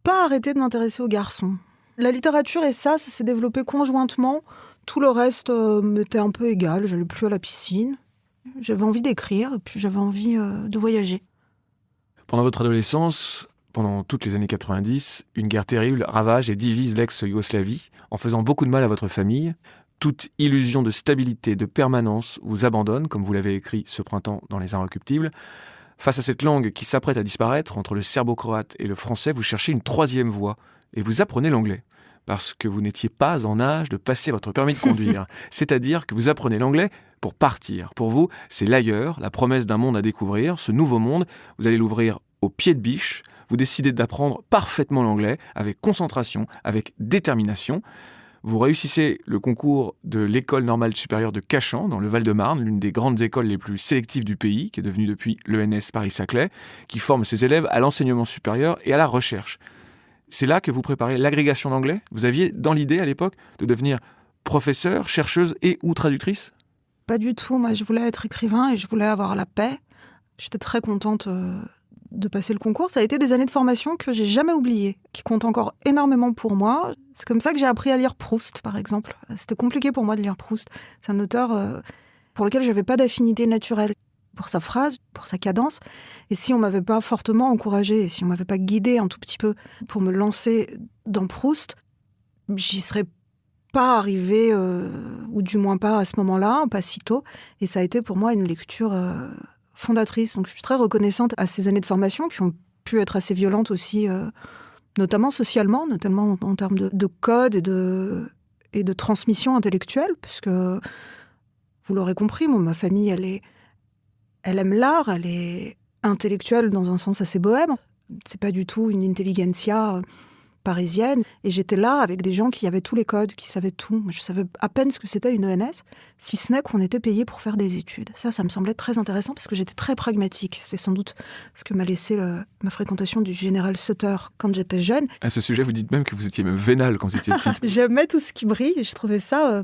pas arrêté de m'intéresser aux garçons. La littérature et ça s'est développé conjointement. Tout le reste m'était un peu égal. J'allais plus à la piscine. J'avais envie d'écrire et puis j'avais envie de voyager. Pendant votre adolescence, pendant toutes les années 90, une guerre terrible ravage et divise l'ex-Yougoslavie, en faisant beaucoup de mal à votre famille. Toute illusion de stabilité, de permanence vous abandonne, comme vous l'avez écrit ce printemps dans Les Inrecuptibles. Face à cette langue qui s'apprête à disparaître, entre le serbo-croate et le français, vous cherchez une troisième voie et vous apprenez l'anglais. Parce que vous n'étiez pas en âge de passer votre permis de conduire. C'est-à-dire que vous apprenez l'anglais pour partir. Pour vous, c'est l'ailleurs, la promesse d'un monde à découvrir. Ce nouveau monde, vous allez l'ouvrir au pied de biche. Vous décidez d'apprendre parfaitement l'anglais, avec concentration, avec détermination. Vous réussissez le concours de l'École normale supérieure de Cachan, dans le Val-de-Marne, l'une des grandes écoles les plus sélectives du pays, qui est devenue depuis l'ENS Paris-Saclay, qui forme ses élèves à l'enseignement supérieur et à la recherche. C'est là que vous préparez l'agrégation d'anglais ? Vous aviez dans l'idée à l'époque de devenir professeure, chercheuse et ou traductrice ? Pas du tout. Moi, je voulais être écrivain et je voulais avoir la paix. J'étais très contente de passer le concours. Ça a été des années de formation que j'ai jamais oubliées, qui comptent encore énormément pour moi. C'est comme ça que j'ai appris à lire Proust, par exemple. C'était compliqué pour moi de lire Proust. C'est un auteur pour lequel j'avais pas d'affinité naturelle pour sa phrase, pour sa cadence. Et si on m'avait pas fortement encouragée, et si on m'avait pas guidée un tout petit peu pour me lancer dans Proust, j'y serais pas arrivée, ou du moins pas à ce moment-là, pas si tôt. Et ça a été pour moi une lecture fondatrice. Donc je suis très reconnaissante à ces années de formation qui ont pu être assez violentes aussi, notamment socialement, notamment en termes de code et de transmission intellectuelle, puisque vous l'aurez compris, ma famille, elle est Elle aime l'art, elle est intellectuelle dans un sens assez bohème. C'est pas du tout une intelligentsia parisienne. Et j'étais là avec des gens qui avaient tous les codes, qui savaient tout. Je savais à peine ce que c'était une ENS, si ce n'est qu'on était payé pour faire des études. Ça me semblait très intéressant parce que j'étais très pragmatique. C'est sans doute ce que m'a laissé ma fréquentation du général Sutter quand j'étais jeune. À ce sujet, vous dites même que vous étiez même vénale quand vous étiez petite. J'aimais tout ce qui brille et je trouvais ça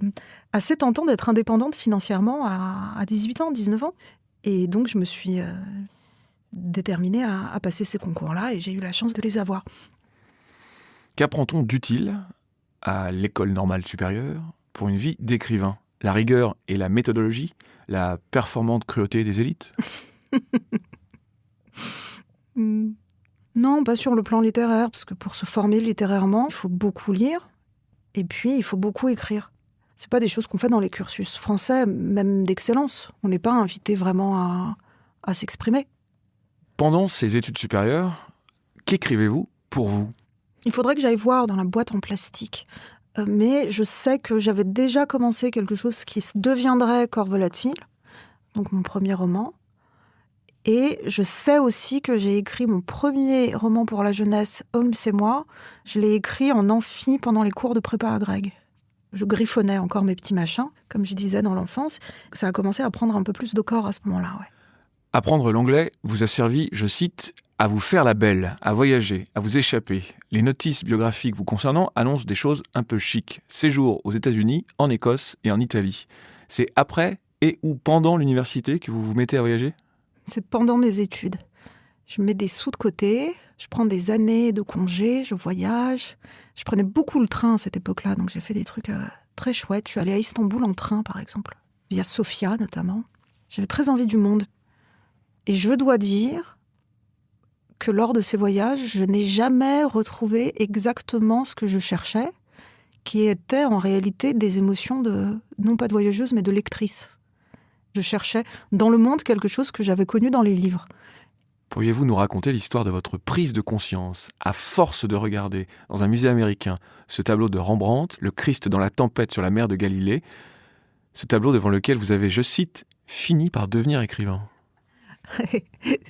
assez tentant d'être indépendante financièrement à 18 ans, 19 ans. Et donc, je me suis déterminée à passer ces concours-là et j'ai eu la chance de les avoir. Qu'apprend-on d'utile à l'école normale supérieure pour une vie d'écrivain ? La rigueur et la méthodologie ? La performante cruauté des élites ? Non, pas sur le plan littéraire, parce que pour se former littérairement, il faut beaucoup lire et puis il faut beaucoup écrire. C'est pas des choses qu'on fait dans les cursus français, même d'excellence. On n'est pas invité vraiment à s'exprimer. Pendant ces études supérieures, qu'écrivez-vous pour vous ? Il faudrait que j'aille voir dans la boîte en plastique. Mais je sais que j'avais déjà commencé quelque chose qui deviendrait Corps volatile, donc mon premier roman. Et je sais aussi que j'ai écrit mon premier roman pour la jeunesse, Holmes et moi. Je l'ai écrit en amphi pendant les cours de prépa à Greg. Je griffonnais encore mes petits machins, comme je disais dans l'enfance. Ça a commencé à prendre un peu plus de corps à ce moment-là, ouais. Apprendre l'anglais vous a servi, je cite, à vous faire la belle, à voyager, à vous échapper. Les notices biographiques vous concernant annoncent des choses un peu chic. Séjour aux États-Unis, en Écosse et en Italie. C'est après et ou pendant l'université que vous vous mettez à voyager ? C'est pendant mes études. Je mets des sous de côté, je prends des années de congé, je voyage. Je prenais beaucoup le train à cette époque-là, donc j'ai fait des trucs très chouettes. Je suis allée à Istanbul en train, par exemple, via Sofia notamment. J'avais très envie du monde. Et je dois dire que lors de ces voyages, je n'ai jamais retrouvé exactement ce que je cherchais, qui était en réalité des émotions non pas de voyageuse, mais de lectrice. Je cherchais dans le monde quelque chose que j'avais connu dans les livres. Pourriez-vous nous raconter l'histoire de votre prise de conscience, à force de regarder, dans un musée américain, ce tableau de Rembrandt, le Christ dans la tempête sur la mer de Galilée, ce tableau devant lequel vous avez, je cite, « fini par devenir écrivain ».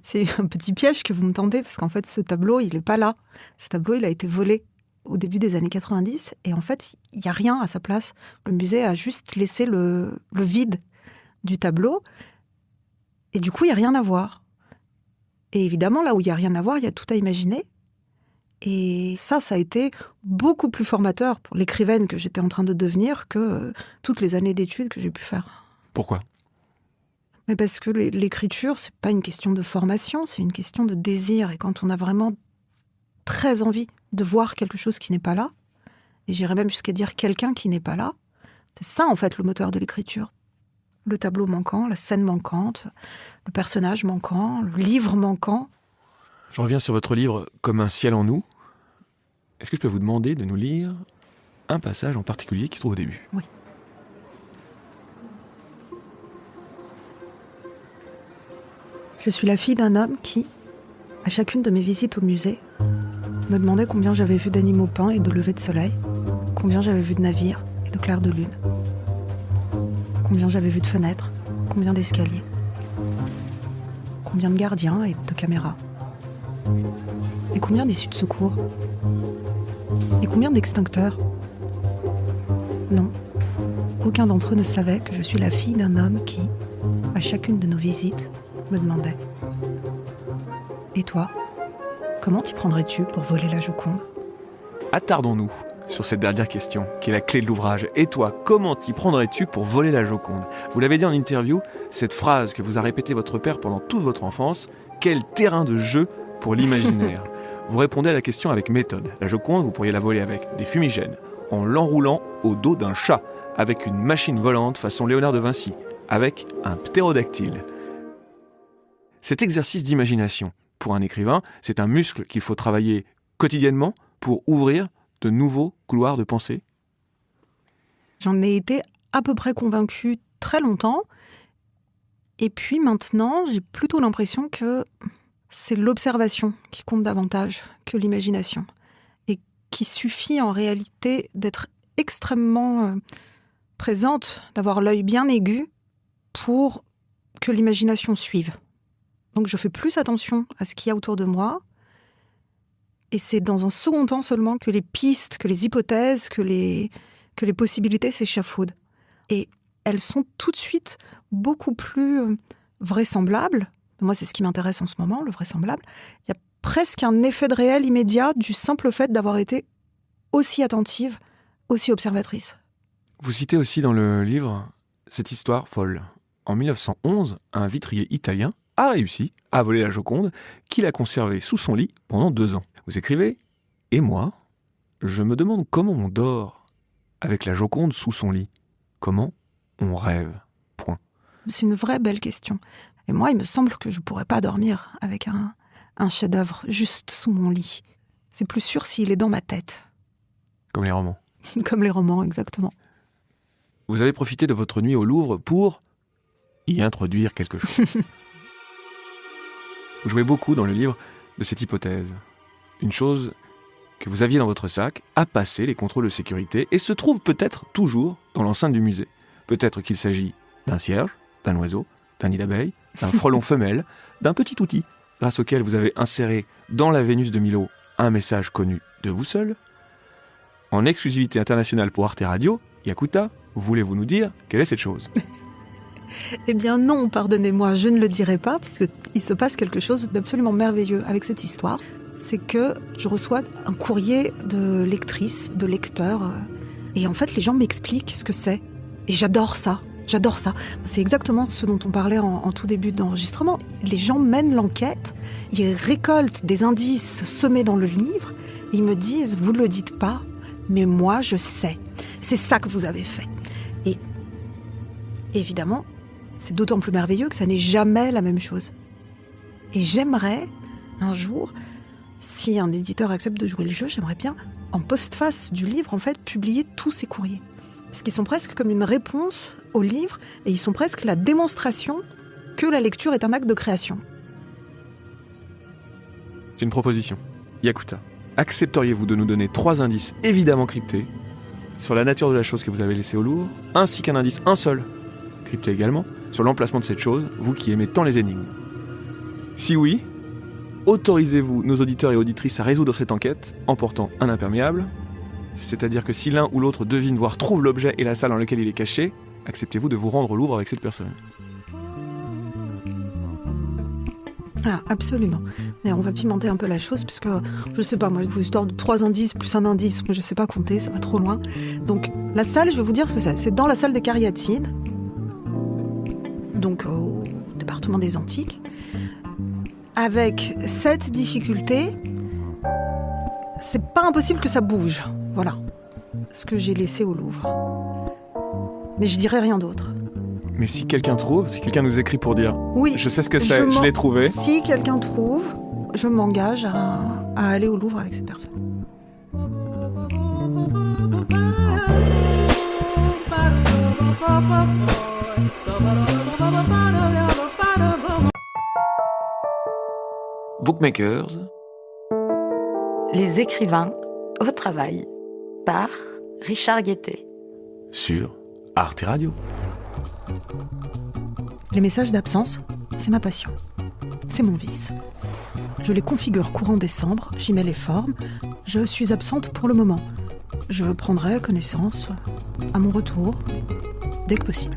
C'est un petit piège que vous me tendez, parce qu'en fait, ce tableau, il n'est pas là. Ce tableau, il a été volé au début des années 90, et en fait, il n'y a rien à sa place. Le musée a juste laissé le vide du tableau, et du coup, il n'y a rien à voir. Et évidemment, là où il n'y a rien à voir, il y a tout à imaginer. Et ça a été beaucoup plus formateur pour l'écrivaine que j'étais en train de devenir que toutes les années d'études que j'ai pu faire. Pourquoi ? Mais parce que l'écriture, c'est pas une question de formation, c'est une question de désir. Et quand on a vraiment très envie de voir quelque chose qui n'est pas là, et j'irais même jusqu'à dire quelqu'un qui n'est pas là, c'est ça en fait le moteur de l'écriture. Le tableau manquant, la scène manquante, le personnage manquant, le livre manquant. Je reviens sur votre livre « Comme un ciel en nous ». Est-ce que je peux vous demander de nous lire un passage en particulier qui se trouve au début ? Oui. Je suis la fille d'un homme qui, à chacune de mes visites au musée, me demandait combien j'avais vu d'animaux peints et de levées de soleil, combien j'avais vu de navires et de clairs de lune, combien j'avais vu de fenêtres, combien d'escaliers, combien de gardiens et de caméras, et combien d'issues de secours, et combien d'extincteurs. Non, aucun d'entre eux ne savait que je suis la fille d'un homme qui, à chacune de nos visites, me demandait « Et toi, comment t'y prendrais-tu pour voler la Joconde ?» Attardons-nous sur cette dernière question, qui est la clé de l'ouvrage. Et toi, comment t'y prendrais-tu pour voler la Joconde ? Vous l'avez dit en interview, cette phrase que vous a répétée votre père pendant toute votre enfance, quel terrain de jeu pour l'imaginaire. Vous répondez à la question avec méthode. La Joconde, vous pourriez la voler avec des fumigènes, en l'enroulant au dos d'un chat, avec une machine volante façon Léonard de Vinci, avec un ptérodactyle. Cet exercice d'imagination, pour un écrivain, c'est un muscle qu'il faut travailler quotidiennement pour ouvrir de nouveaux couloirs de pensée. J'en ai été à peu près convaincue très longtemps. Et puis maintenant, j'ai plutôt l'impression que c'est l'observation qui compte davantage que l'imagination. Et qu'il suffit en réalité d'être extrêmement présente, d'avoir l'œil bien aigu pour que l'imagination suive. Donc je fais plus attention à ce qu'il y a autour de moi. Et c'est dans un second temps seulement que les pistes, que les hypothèses, que les possibilités s'échafaudent. Et elles sont tout de suite beaucoup plus vraisemblables. Moi, c'est ce qui m'intéresse en ce moment, le vraisemblable. Il y a presque un effet de réel immédiat du simple fait d'avoir été aussi attentive, aussi observatrice. Vous citez aussi dans le livre cette histoire folle. En 1911, un vitrier italien a réussi à voler la Joconde qu'il a conservée sous son lit pendant 2 ans. Vous écrivez « Et moi, je me demande comment on dort avec la Joconde sous son lit. Comment on rêve. » Point. C'est une vraie belle question. Et moi, il me semble que je ne pourrais pas dormir avec un chef-d'œuvre juste sous mon lit. C'est plus sûr s'il est dans ma tête. Comme les romans. Comme les romans, exactement. Vous avez profité de votre nuit au Louvre pour y introduire quelque chose. Vous jouez beaucoup dans le livre de cette hypothèse. Une chose que vous aviez dans votre sac a passé les contrôles de sécurité et se trouve peut-être toujours dans l'enceinte du musée. Peut-être qu'il s'agit d'un cierge, d'un oiseau, d'un nid d'abeille, d'un frelon femelle, d'un petit outil grâce auquel vous avez inséré dans la Vénus de Milo un message connu de vous seul. En exclusivité internationale pour Arte Radio, Yakuta, voulez-vous nous dire quelle est cette chose ? Eh bien non, pardonnez-moi, je ne le dirai pas, parce qu'il se passe quelque chose d'absolument merveilleux avec cette histoire. C'est que je reçois un courrier de lectrices, de lecteurs, et en fait les gens m'expliquent ce que c'est. Et j'adore ça. C'est exactement ce dont on parlait en tout début d'enregistrement. Les gens mènent l'enquête, ils récoltent des indices semés dans le livre, ils me disent « vous ne le dites pas, mais moi je sais. C'est ça que vous avez fait. » Et évidemment, c'est d'autant plus merveilleux que ça n'est jamais la même chose. Et j'aimerais, un jour, si un éditeur accepte de jouer le jeu, j'aimerais bien, en postface du livre, en fait, publier tous ces courriers. Parce qu'ils sont presque comme une réponse au livre, et ils sont presque la démonstration que la lecture est un acte de création. J'ai une proposition. Yakuta, accepteriez-vous de nous donner 3 indices évidemment cryptés sur la nature de la chose que vous avez laissée au Louvre, ainsi qu'un indice, un seul, crypté également, sur l'emplacement de cette chose, vous qui aimez tant les énigmes. Si oui, autorisez-vous nos auditeurs et auditrices à résoudre cette enquête en portant un imperméable, c'est-à-dire que si l'un ou l'autre devine, voire trouve l'objet et la salle dans laquelle il est caché, acceptez-vous de vous rendre au Louvre avec cette personne ? Ah, absolument. Mais on va pimenter un peu la chose, parce que, je sais pas, moi, vos histoires de 3 indices plus un indice, moi, je sais pas compter, ça va trop loin. Donc, la salle, je vais vous dire ce que c'est. C'est dans la salle des Cariatides, donc au département des Antiques, avec cette difficulté, c'est pas impossible que ça bouge. Voilà ce que j'ai laissé au Louvre. Mais je dirais rien d'autre. Mais si quelqu'un trouve, si quelqu'un nous écrit pour dire oui, je sais ce que c'est, je l'ai trouvé. Si quelqu'un trouve, je m'engage à aller au Louvre avec cette personne. Bookmakers. Les écrivains au travail, par Richard Guettet. Sur Arte Radio. Les messages d'absence, c'est ma passion. C'est mon vice. Je les configure courant décembre, j'y mets les formes. Je suis absente pour le moment. Je prendrai connaissance à mon retour, dès que possible.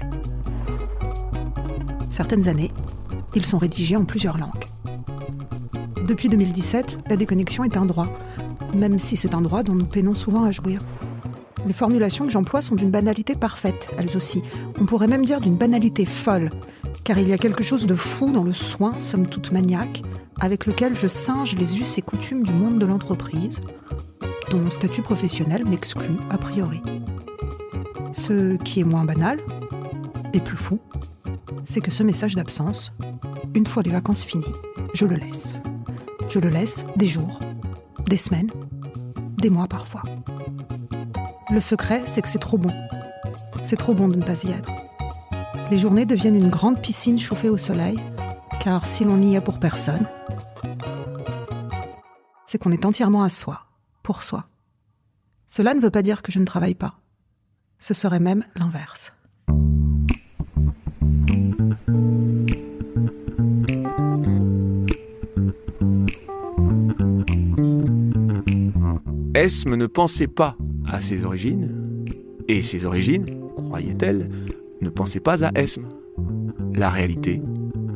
Certaines années, ils sont rédigés en plusieurs langues. Depuis 2017, la déconnexion est un droit, même si c'est un droit dont nous peinons souvent à jouir. Les formulations que j'emploie sont d'une banalité parfaite, elles aussi. On pourrait même dire d'une banalité folle, car il y a quelque chose de fou dans le soin, somme toute maniaque, avec lequel je singe les us et coutumes du monde de l'entreprise, dont mon statut professionnel m'exclut a priori. Ce qui est moins banal, et plus fou, c'est que ce message d'absence, une fois les vacances finies, je le laisse. Je le laisse des jours, des semaines, des mois parfois. Le secret, c'est que c'est trop bon. C'est trop bon de ne pas y être. Les journées deviennent une grande piscine chauffée au soleil, car si l'on n'y est pour personne, c'est qu'on est entièrement à soi, pour soi. Cela ne veut pas dire que je ne travaille pas. Ce serait même l'inverse. Esme ne pensait pas à ses origines, et ses origines, croyait-elle, ne pensaient pas à Esme. La réalité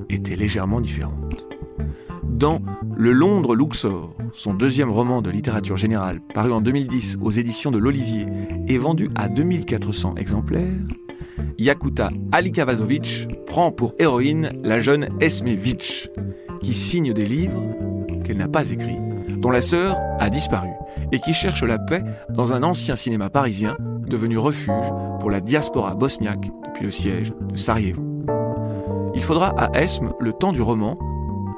était légèrement différente. Dans Le Londres Luxor, son deuxième roman de littérature générale, paru en 2010 aux éditions de l'Olivier et vendu à 2400 exemplaires, Yakuta Alikavazovic prend pour héroïne la jeune Esme Vitch, qui signe des livres qu'elle n'a pas écrits, dont la sœur a disparu et qui cherche la paix dans un ancien cinéma parisien devenu refuge pour la diaspora bosniaque depuis le siège de Sarajevo. Il faudra à Esme le temps du roman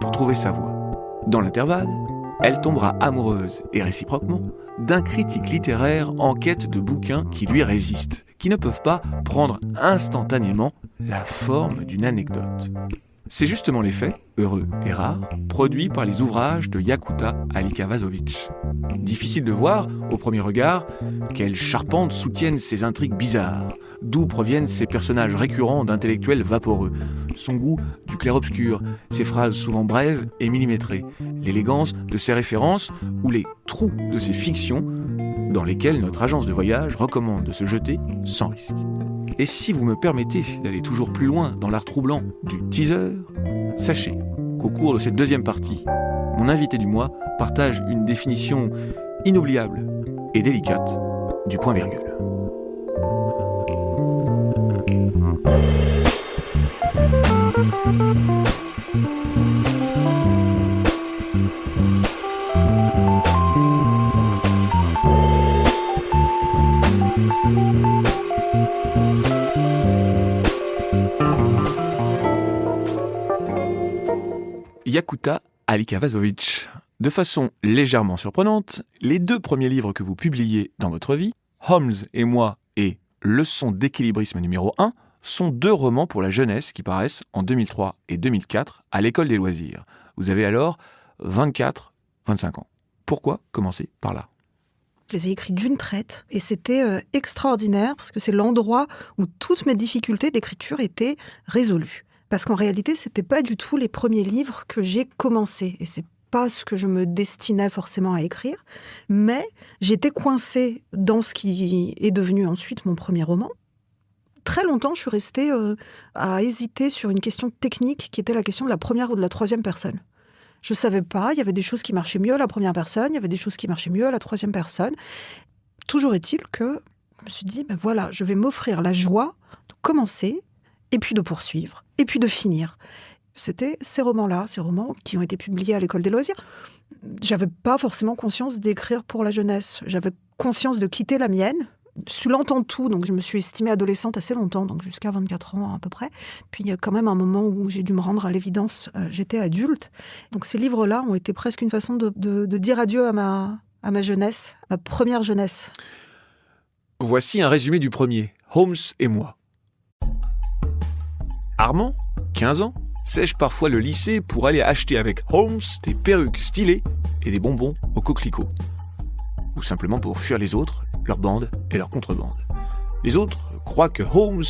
pour trouver sa voie. Dans l'intervalle, elle tombera amoureuse, et réciproquement, d'un critique littéraire en quête de bouquins qui lui résistent, qui ne peuvent pas prendre instantanément la forme d'une anecdote. C'est justement l'effet, heureux et rare, produit par les ouvrages de Yakuta Alikavazovic. Difficile de voir, au premier regard, quelles charpentes soutiennent ces intrigues bizarres, d'où proviennent ces personnages récurrents d'intellectuels vaporeux, son goût du clair-obscur, ses phrases souvent brèves et millimétrées, l'élégance de ses références ou les trous de ses fictions dans lesquels notre agence de voyage recommande de se jeter sans risque. Et si vous me permettez d'aller toujours plus loin dans l'art troublant du teaser, sachez qu'au cours de cette deuxième partie, mon invité du mois partage une définition inoubliable et délicate du point-virgule. Yakuta Alikavazovic. De façon légèrement surprenante, les deux premiers livres que vous publiez dans votre vie, Holmes et moi et Leçon d'équilibrisme numéro 1, sont deux romans pour la jeunesse qui paraissent en 2003 et 2004 à l'École des loisirs. Vous avez alors 24-25 ans. Pourquoi commencer par là ? Je les ai écrits d'une traite et c'était extraordinaire parce que c'est l'endroit où toutes mes difficultés d'écriture étaient résolues. Parce qu'en réalité, c'était pas du tout les premiers livres que j'ai commencés. Et c'est pas ce que je me destinais forcément à écrire. Mais j'étais coincée dans ce qui est devenu ensuite mon premier roman. Très longtemps, je suis restée à hésiter sur une question technique qui était la question de la première ou de la troisième personne. Je savais pas, il y avait des choses qui marchaient mieux à la première personne, il y avait des choses qui marchaient mieux à la troisième personne. Toujours est-il que je me suis dit, ben voilà, je vais m'offrir la joie de commencer et puis de poursuivre, et puis de finir. C'était ces romans-là, ces romans qui ont été publiés à l'École des loisirs. J'avais pas forcément conscience d'écrire pour la jeunesse. J'avais conscience de quitter la mienne. Je suis lente en tout, donc je me suis estimée adolescente assez longtemps, donc jusqu'à 24 ans à peu près. Puis il y a quand même un moment où j'ai dû me rendre à l'évidence, j'étais adulte. Donc ces livres-là ont été presque une façon de dire adieu à ma jeunesse, à ma première jeunesse. Voici un résumé du premier, Holmes et moi. Armand, 15 ans, sèche parfois le lycée pour aller acheter avec Holmes des perruques stylées et des bonbons au coquelicot. Ou simplement pour fuir les autres, leurs bandes et leurs contrebandes. Les autres croient que Holmes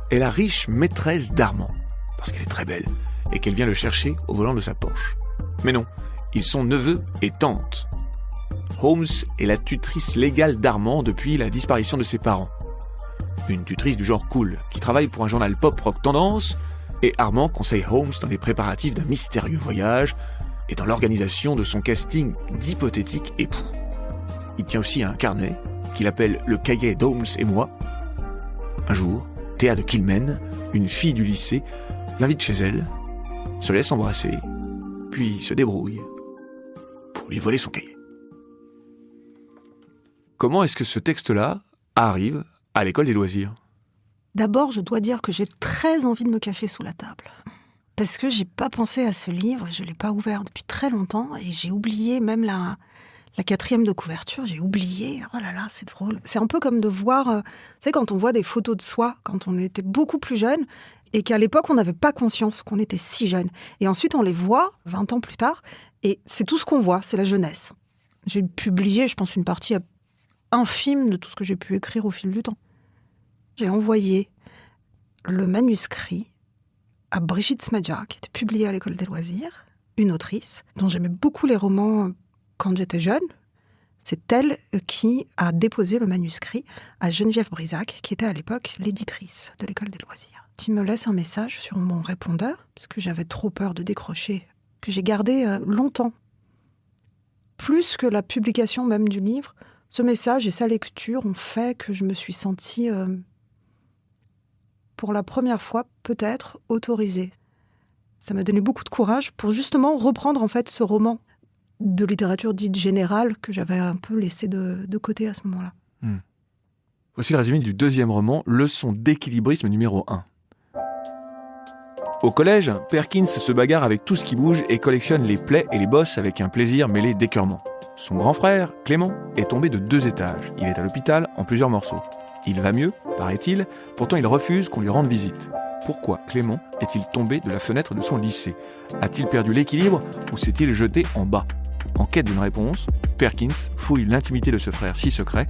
est la riche maîtresse d'Armand, parce qu'elle est très belle et qu'elle vient le chercher au volant de sa Porsche. Mais non, ils sont neveux et tantes. Holmes est la tutrice légale d'Armand depuis la disparition de ses parents. Une tutrice du genre cool, qui travaille pour un journal pop-rock tendance, et Armand conseille Holmes dans les préparatifs d'un mystérieux voyage et dans l'organisation de son casting d'hypothétiques époux. Il tient aussi un carnet qu'il appelle le cahier d'Holmes et moi. Un jour, Théa de Kilmen, une fille du lycée, l'invite chez elle, se laisse embrasser, puis se débrouille pour lui voler son cahier. Comment est-ce que ce texte-là arrive à l'École des loisirs ? D'abord, je dois dire que j'ai très envie de me cacher sous la table. Parce que j'ai pas pensé à ce livre, je l'ai pas ouvert depuis très longtemps, et j'ai oublié même la 4e de couverture, j'ai oublié. Oh là là, c'est drôle. C'est un peu comme de voir, tu sais, quand on voit des photos de soi, quand on était beaucoup plus jeune, et qu'à l'époque, on n'avait pas conscience qu'on était si jeune. Et ensuite, on les voit 20 ans plus tard, et c'est tout ce qu'on voit, c'est la jeunesse. J'ai publié, je pense, une partie infime de tout ce que j'ai pu écrire au fil du temps. J'ai envoyé le manuscrit à Brigitte Smadja, qui était publiée à l'École des loisirs, une autrice, dont j'aimais beaucoup les romans quand j'étais jeune. C'est elle qui a déposé le manuscrit à Geneviève Brisac, qui était à l'époque l'éditrice de l'École des loisirs, qui me laisse un message sur mon répondeur, parce que j'avais trop peur de décrocher, que j'ai gardé longtemps. Plus que la publication même du livre, ce message et sa lecture ont fait que je me suis sentie, pour la première fois, peut-être autorisée. Ça m'a donné beaucoup de courage pour justement reprendre en fait ce roman de littérature dite générale que j'avais un peu laissé de côté à ce moment-là. Voici le résumé du deuxième roman, Leçon d'équilibrisme numéro 1. Au collège, Perkins se bagarre avec tout ce qui bouge et collectionne les plaies et les bosses avec un plaisir mêlé d'écœurement. Son grand frère, Clément, est tombé de 2 étages. Il est à l'hôpital en plusieurs morceaux. Il va mieux, paraît-il, pourtant il refuse qu'on lui rende visite. Pourquoi Clément est-il tombé de la fenêtre de son lycée ? A-t-il perdu l'équilibre ou s'est-il jeté en bas ? En quête d'une réponse, Perkins fouille l'intimité de ce frère si secret.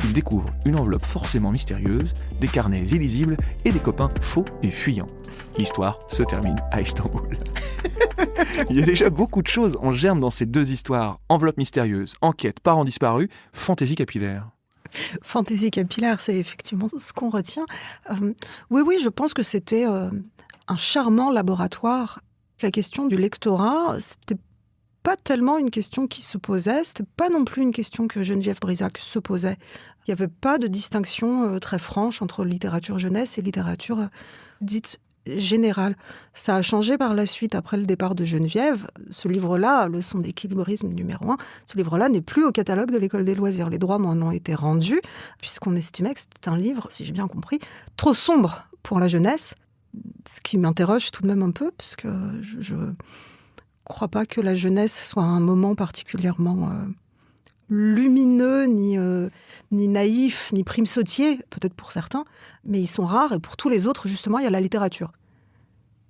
Il découvre une enveloppe forcément mystérieuse, des carnets illisibles et des copains faux et fuyants. L'histoire se termine à Istanbul. Il y a déjà beaucoup de choses en germe dans ces 2 histoires. Enveloppe mystérieuse, enquête, parents disparus, fantaisie capillaire. Fantaisie capillaire, c'est effectivement ce qu'on retient. Oui, je pense que c'était un charmant laboratoire. La question du lectorat, c'était pas tellement une question qui se posait, c'était pas non plus une question que Geneviève Brisac se posait. Il n'y avait pas de distinction très franche entre littérature jeunesse et littérature dite générale. Ça a changé par la suite, après le départ de Geneviève. Ce livre-là, Leçon d'équilibrisme numéro 1, ce livre-là n'est plus au catalogue de l'École des loisirs. Les droits m'en ont été rendus, puisqu'on estimait que c'était un livre, si j'ai bien compris, trop sombre pour la jeunesse. Ce qui m'interroge tout de même un peu, puisque je crois pas que la jeunesse soit un moment particulièrement lumineux, ni naïf, ni prime-sautier, peut-être pour certains, mais ils sont rares, et pour tous les autres, justement, il y a la littérature.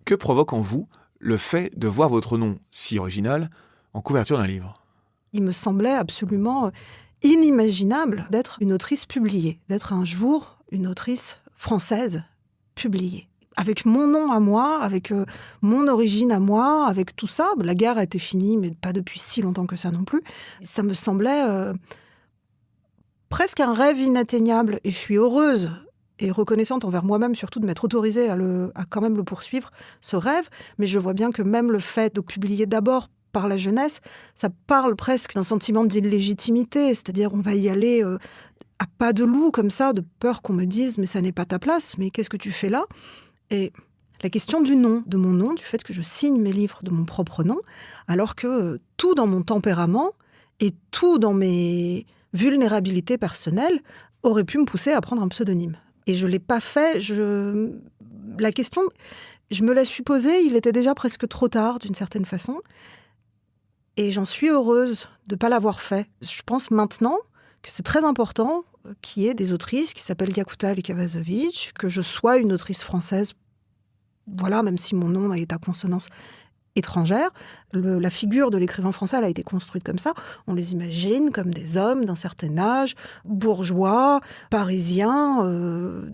Que provoque en vous le fait de voir votre nom, si original, en couverture d'un livre ? Il me semblait absolument inimaginable d'être une autrice publiée, d'être un jour une autrice française publiée. Avec mon nom à moi, avec mon origine à moi, avec tout ça. La guerre a été finie, mais pas depuis si longtemps que ça non plus. Ça me semblait presque un rêve inatteignable. Et je suis heureuse et reconnaissante envers moi-même, surtout de m'être autorisée à quand même le poursuivre, ce rêve. Mais je vois bien que même le fait de publier d'abord par la jeunesse, ça parle presque d'un sentiment d'illégitimité. C'est-à-dire, on va y aller à pas de loup, comme ça, de peur qu'on me dise « mais ça n'est pas ta place, mais qu'est-ce que tu fais là ?» Et la question du nom, de mon nom, du fait que je signe mes livres de mon propre nom, alors que tout dans mon tempérament et tout dans mes vulnérabilités personnelles aurait pu me pousser à prendre un pseudonyme. Et je ne l'ai pas fait. La question, je me la suis posée, il était déjà presque trop tard, d'une certaine façon. Et j'en suis heureuse de ne pas l'avoir fait. Je pense maintenant que c'est très important qu'il y ait des autrices qui s'appellent Yakuta Likavazovic, que je sois une autrice française, voilà, même si mon nom est à consonance étrangère. La figure de l'écrivain français, elle a été construite comme ça. On les imagine comme des hommes d'un certain âge, bourgeois, parisiens,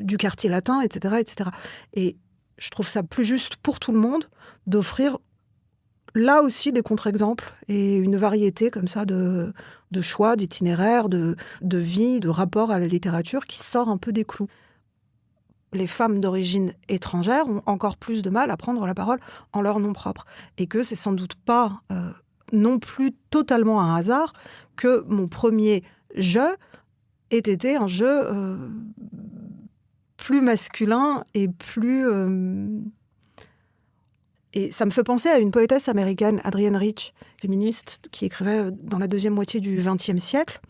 du quartier latin, etc., etc. Et je trouve ça plus juste pour tout le monde d'offrir là aussi des contre-exemples et une variété comme ça de choix, d'itinéraires, de vie, de rapport à la littérature qui sort un peu des clous. Les femmes d'origine étrangère ont encore plus de mal à prendre la parole en leur nom propre. Et que c'est sans doute pas non plus totalement un hasard que mon premier jeu ait été un jeu plus masculin et plus... Et ça me fait penser à une poétesse américaine, Adrienne Rich, féministe, qui écrivait dans la deuxième moitié du XXe siècle.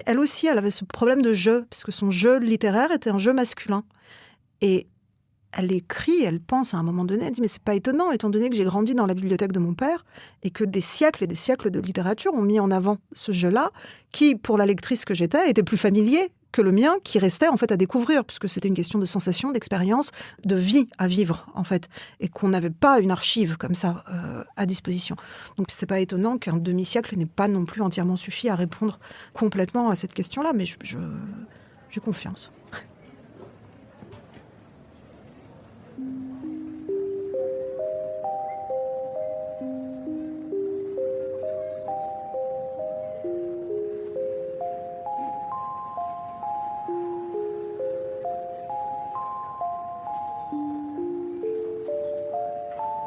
Elle aussi, elle avait ce problème de jeu, parce que son jeu littéraire était un jeu masculin. Et elle écrit, elle pense à un moment donné, elle dit « mais c'est pas étonnant, étant donné que j'ai grandi dans la bibliothèque de mon père, et que des siècles et des siècles de littérature ont mis en avant ce jeu-là, qui, pour la lectrice que j'étais, était plus familier que le mien, qui restait en fait à découvrir, puisque c'était une question de sensation, d'expérience, de vie à vivre, en fait, et qu'on n'avait pas une archive comme ça à disposition. Donc c'est pas étonnant qu'un demi-siècle n'ait pas non plus entièrement suffi à répondre complètement à cette question-là, mais j'ai confiance.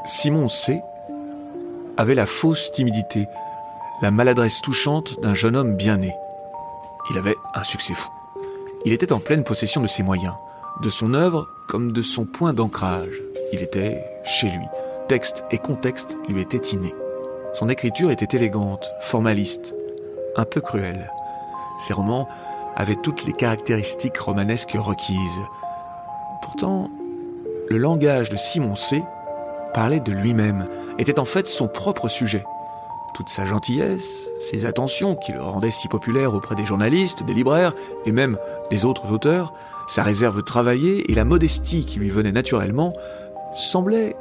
Simon C. avait la fausse timidité, la maladresse touchante d'un jeune homme bien né. Il avait un succès fou. Il était en pleine possession de ses moyens, de son œuvre comme de son point d'ancrage. Il était chez lui. Texte et contexte lui étaient innés. Son écriture était élégante, formaliste, un peu cruelle. Ses romans avaient toutes les caractéristiques romanesques requises. Pourtant, le langage de Simon C. parlait de lui-même, était en fait son propre sujet. Toute sa gentillesse, ses attentions qui le rendaient si populaire auprès des journalistes, des libraires et même des autres auteurs, sa réserve travaillée et la modestie qui lui venait naturellement, semblaient,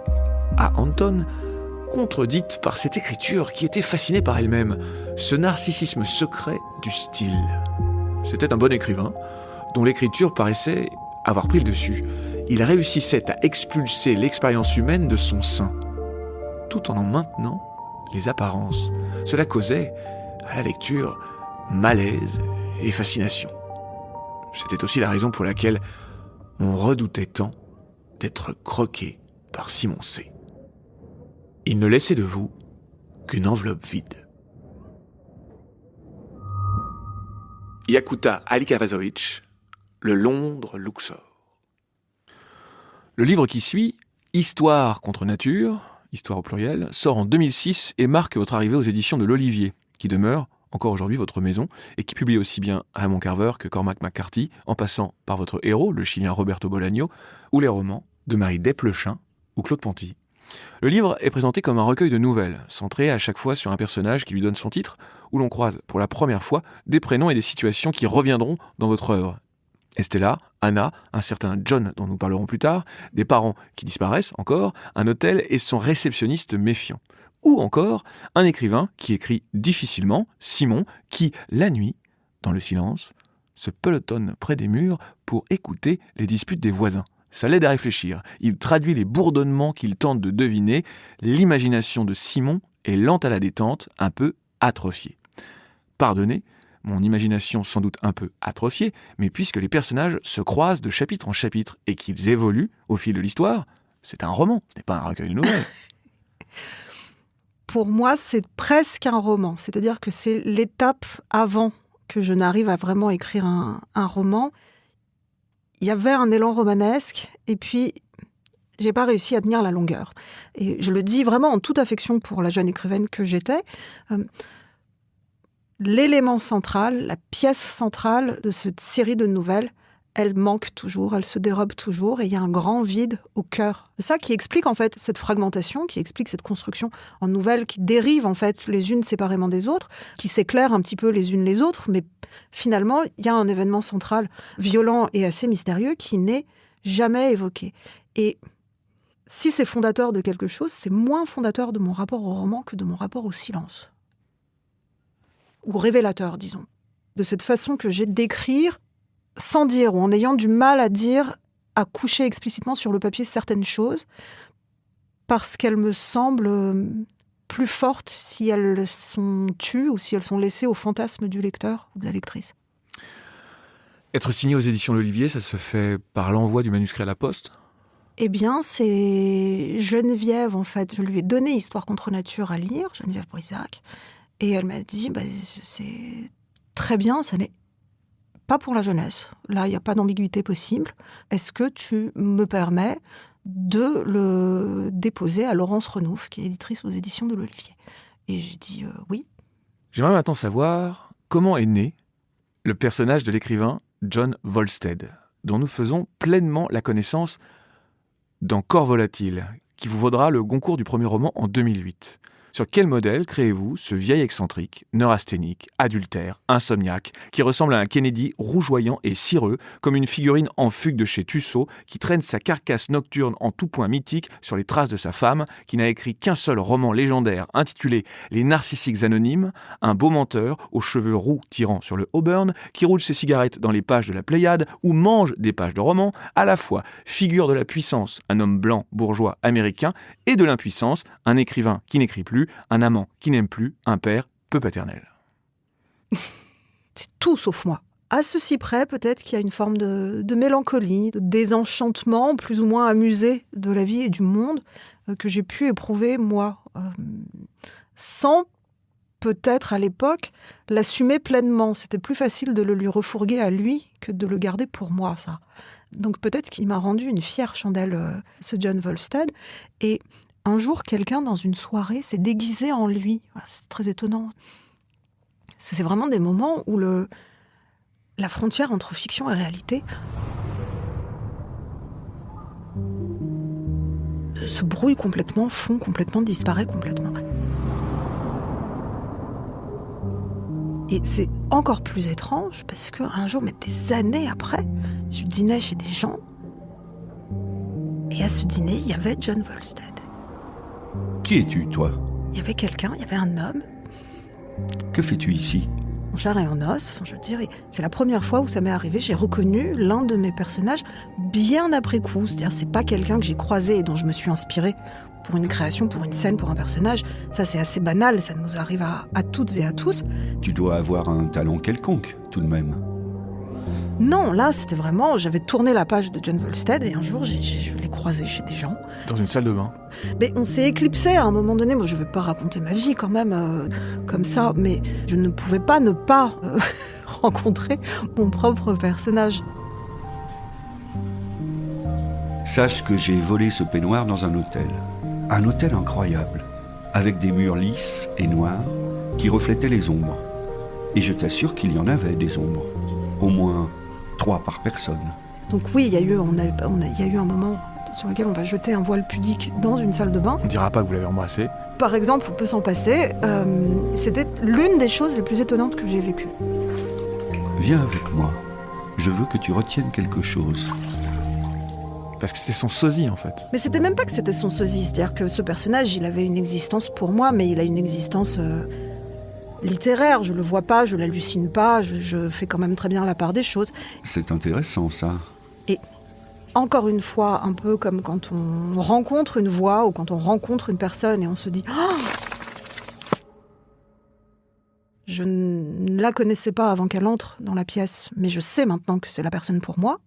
à Anton, contredites par cette écriture qui était fascinée par elle-même, ce narcissisme secret du style. C'était un bon écrivain, dont l'écriture paraissait avoir pris le dessus. Il réussissait à expulser l'expérience humaine de son sein, tout en maintenant les apparences. Cela causait, à la lecture, malaise et fascination. C'était aussi la raison pour laquelle on redoutait tant d'être croqué par Simon C. Il ne laissait de vous qu'une enveloppe vide. Yakuta Alikavazovic, Le Londres Luxor. Le livre qui suit, Histoire contre nature, histoire au pluriel, sort en 2006 et marque votre arrivée aux éditions de l'Olivier, qui demeure encore aujourd'hui votre maison et qui publie aussi bien Raymond Carver que Cormac McCarthy, en passant par votre héros, le Chilien Roberto Bolaño, ou les romans de Marie Desplechin ou Claude Ponty. Le livre est présenté comme un recueil de nouvelles, centré à chaque fois sur un personnage qui lui donne son titre, où l'on croise pour la première fois des prénoms et des situations qui reviendront dans votre œuvre. Estella, Anna, un certain John dont nous parlerons plus tard, des parents qui disparaissent encore, un hôtel et son réceptionniste méfiant. Ou encore un écrivain qui écrit difficilement, Simon, qui, la nuit, dans le silence, se pelotonne près des murs pour écouter les disputes des voisins. Ça l'aide à réfléchir. Il traduit les bourdonnements qu'il tente de deviner. L'imagination de Simon est lente à la détente, un peu atrophiée. Pardonnez, mon imagination sans doute un peu atrophiée, mais puisque les personnages se croisent de chapitre en chapitre et qu'ils évoluent au fil de l'histoire, c'est un roman, ce n'est pas un recueil de nouvelles. Pour moi, c'est presque un roman. C'est-à-dire que c'est l'étape avant que je n'arrive à vraiment écrire un roman. Il y avait un élan romanesque, et puis j'ai pas réussi à tenir la longueur. Et je le dis vraiment en toute affection pour la jeune écrivaine que j'étais. L'élément central, la pièce centrale de cette série de nouvelles, elle manque toujours, elle se dérobe toujours, et il y a un grand vide au cœur. C'est ça qui explique en fait cette fragmentation, qui explique cette construction en nouvelles qui dérivent en fait les unes séparément des autres, qui s'éclairent un petit peu les unes les autres, mais finalement, il y a un événement central violent et assez mystérieux qui n'est jamais évoqué. Et si c'est fondateur de quelque chose, c'est moins fondateur de mon rapport au roman que de mon rapport au silence. Ou révélateur, disons, de cette façon que j'ai d'écrire sans dire, ou en ayant du mal à dire, à coucher explicitement sur le papier certaines choses, parce qu'elles me semblent plus fortes si elles sont tues ou si elles sont laissées au fantasme du lecteur ou de la lectrice. Être signé aux éditions de l'Olivier, ça se fait par l'envoi du manuscrit à la poste ? Eh bien, c'est Geneviève, en fait. Je lui ai donné Histoire contre nature à lire, Geneviève Brisac. Et elle m'a dit, c'est très bien, ça n'est pas pour la jeunesse. Là, il n'y a pas d'ambiguïté possible. Est-ce que tu me permets de le déposer à Laurence Renouf, qui est éditrice aux éditions de l'Olivier ? Et j'ai dit oui. J'aimerais maintenant savoir comment est né le personnage de l'écrivain John Volstead, dont nous faisons pleinement la connaissance dans Corps volatile, qui vous vaudra le Goncourt du premier roman en 2008. Sur quel modèle créez-vous ce vieil excentrique, neurasthénique, adultère, insomniaque, qui ressemble à un Kennedy rougeoyant et cireux, comme une figurine en fugue de chez Tussaud, qui traîne sa carcasse nocturne en tout point mythique sur les traces de sa femme, qui n'a écrit qu'un seul roman légendaire intitulé Les Narcissiques Anonymes, un beau menteur aux cheveux roux tirant sur le Auburn, qui roule ses cigarettes dans les pages de la Pléiade ou mange des pages de romans, à la fois figure de la puissance, un homme blanc, bourgeois, américain, et de l'impuissance, un écrivain qui n'écrit plus, un amant qui n'aime plus, un père peu paternel. C'est tout sauf moi. À ceci près, peut-être qu'il y a une forme de mélancolie, de désenchantement, plus ou moins amusé de la vie et du monde, que j'ai pu éprouver, moi, sans peut-être à l'époque l'assumer pleinement. C'était plus facile de le lui refourguer à lui que de le garder pour moi, ça. Donc peut-être qu'il m'a rendu une fière chandelle, ce John Volstead. Et un jour, quelqu'un dans une soirée s'est déguisé en lui. Voilà, c'est très étonnant. C'est vraiment des moments où la frontière entre fiction et réalité se brouille complètement, fond complètement, disparaît complètement. Et c'est encore plus étrange parce qu'un jour, mais des années après, je dînais chez des gens et à ce dîner, il y avait John Volstead. Qui es-tu, toi ? Il y avait quelqu'un, il y avait un homme, Que fais-tu ici ? en chair et en os, enfin, je veux dire, c'est la première fois où ça m'est arrivé, j'ai reconnu l'un de mes personnages bien après coup. C'est-à-dire, c'est pas quelqu'un que j'ai croisé et dont je me suis inspirée pour une création, pour une scène, pour un personnage. Ça, c'est assez banal, ça nous arrive à toutes et à tous. Tu dois avoir un talent quelconque, tout de même. Non, là, c'était vraiment... J'avais tourné la page de John Volstead et un jour, je l'ai croisé chez des gens. Dans une salle de bain. Mais on s'est éclipsé à un moment donné. Moi, je ne vais pas raconter ma vie quand même comme ça, mais je ne pouvais pas ne pas rencontrer mon propre personnage. Sache que j'ai volé ce peignoir dans un hôtel. Un hôtel incroyable, avec des murs lisses et noirs qui reflétaient les ombres. Et je t'assure qu'il y en avait des ombres. Au moins 3 par personne. Donc oui, il y a eu un moment sur lequel on va jeter un voile pudique dans une salle de bain. On ne dira pas que vous l'avez embrassé. Par exemple, on peut s'en passer. C'était l'une des choses les plus étonnantes que j'ai vécues. Viens avec moi. Je veux que tu retiennes quelque chose. Parce que c'était son sosie, en fait. Mais c'était même pas que c'était son sosie. C'est-à-dire que ce personnage, il avait une existence pour moi, mais il a une existence littéraire. Je le vois pas, je l'hallucine pas, je fais quand même très bien la part des choses. C'est intéressant, ça. Et encore une fois, un peu comme quand on rencontre une voix ou quand on rencontre une personne et on se dit oh, je ne la connaissais pas avant qu'elle entre dans la pièce, mais je sais maintenant que c'est la personne pour moi.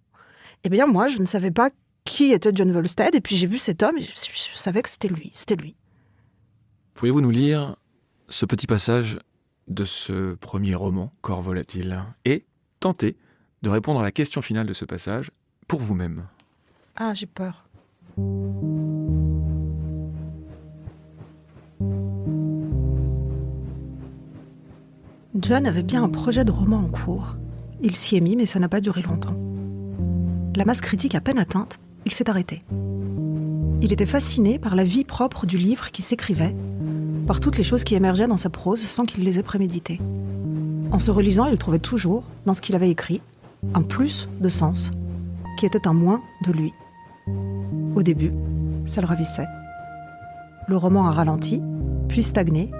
Eh bien, moi, je ne savais pas qui était John Volstead, et puis j'ai vu cet homme et je savais que c'était lui. Pourriez-vous nous lire ce petit passage de ce premier roman, Corps volatile, et tenter de répondre à la question finale de ce passage pour vous-même? Ah, j'ai peur. John avait bien un projet de roman en cours. Il s'y est mis, mais ça n'a pas duré longtemps. La masse critique à peine atteinte, il s'est arrêté. Il était fasciné par la vie propre du livre qui s'écrivait, par toutes les choses qui émergeaient dans sa prose sans qu'il les ait préméditées. En se relisant, il trouvait toujours, dans ce qu'il avait écrit, un plus de sens, qui était un moins de lui. Au début, ça le ravissait. Le roman a ralenti, puis stagné,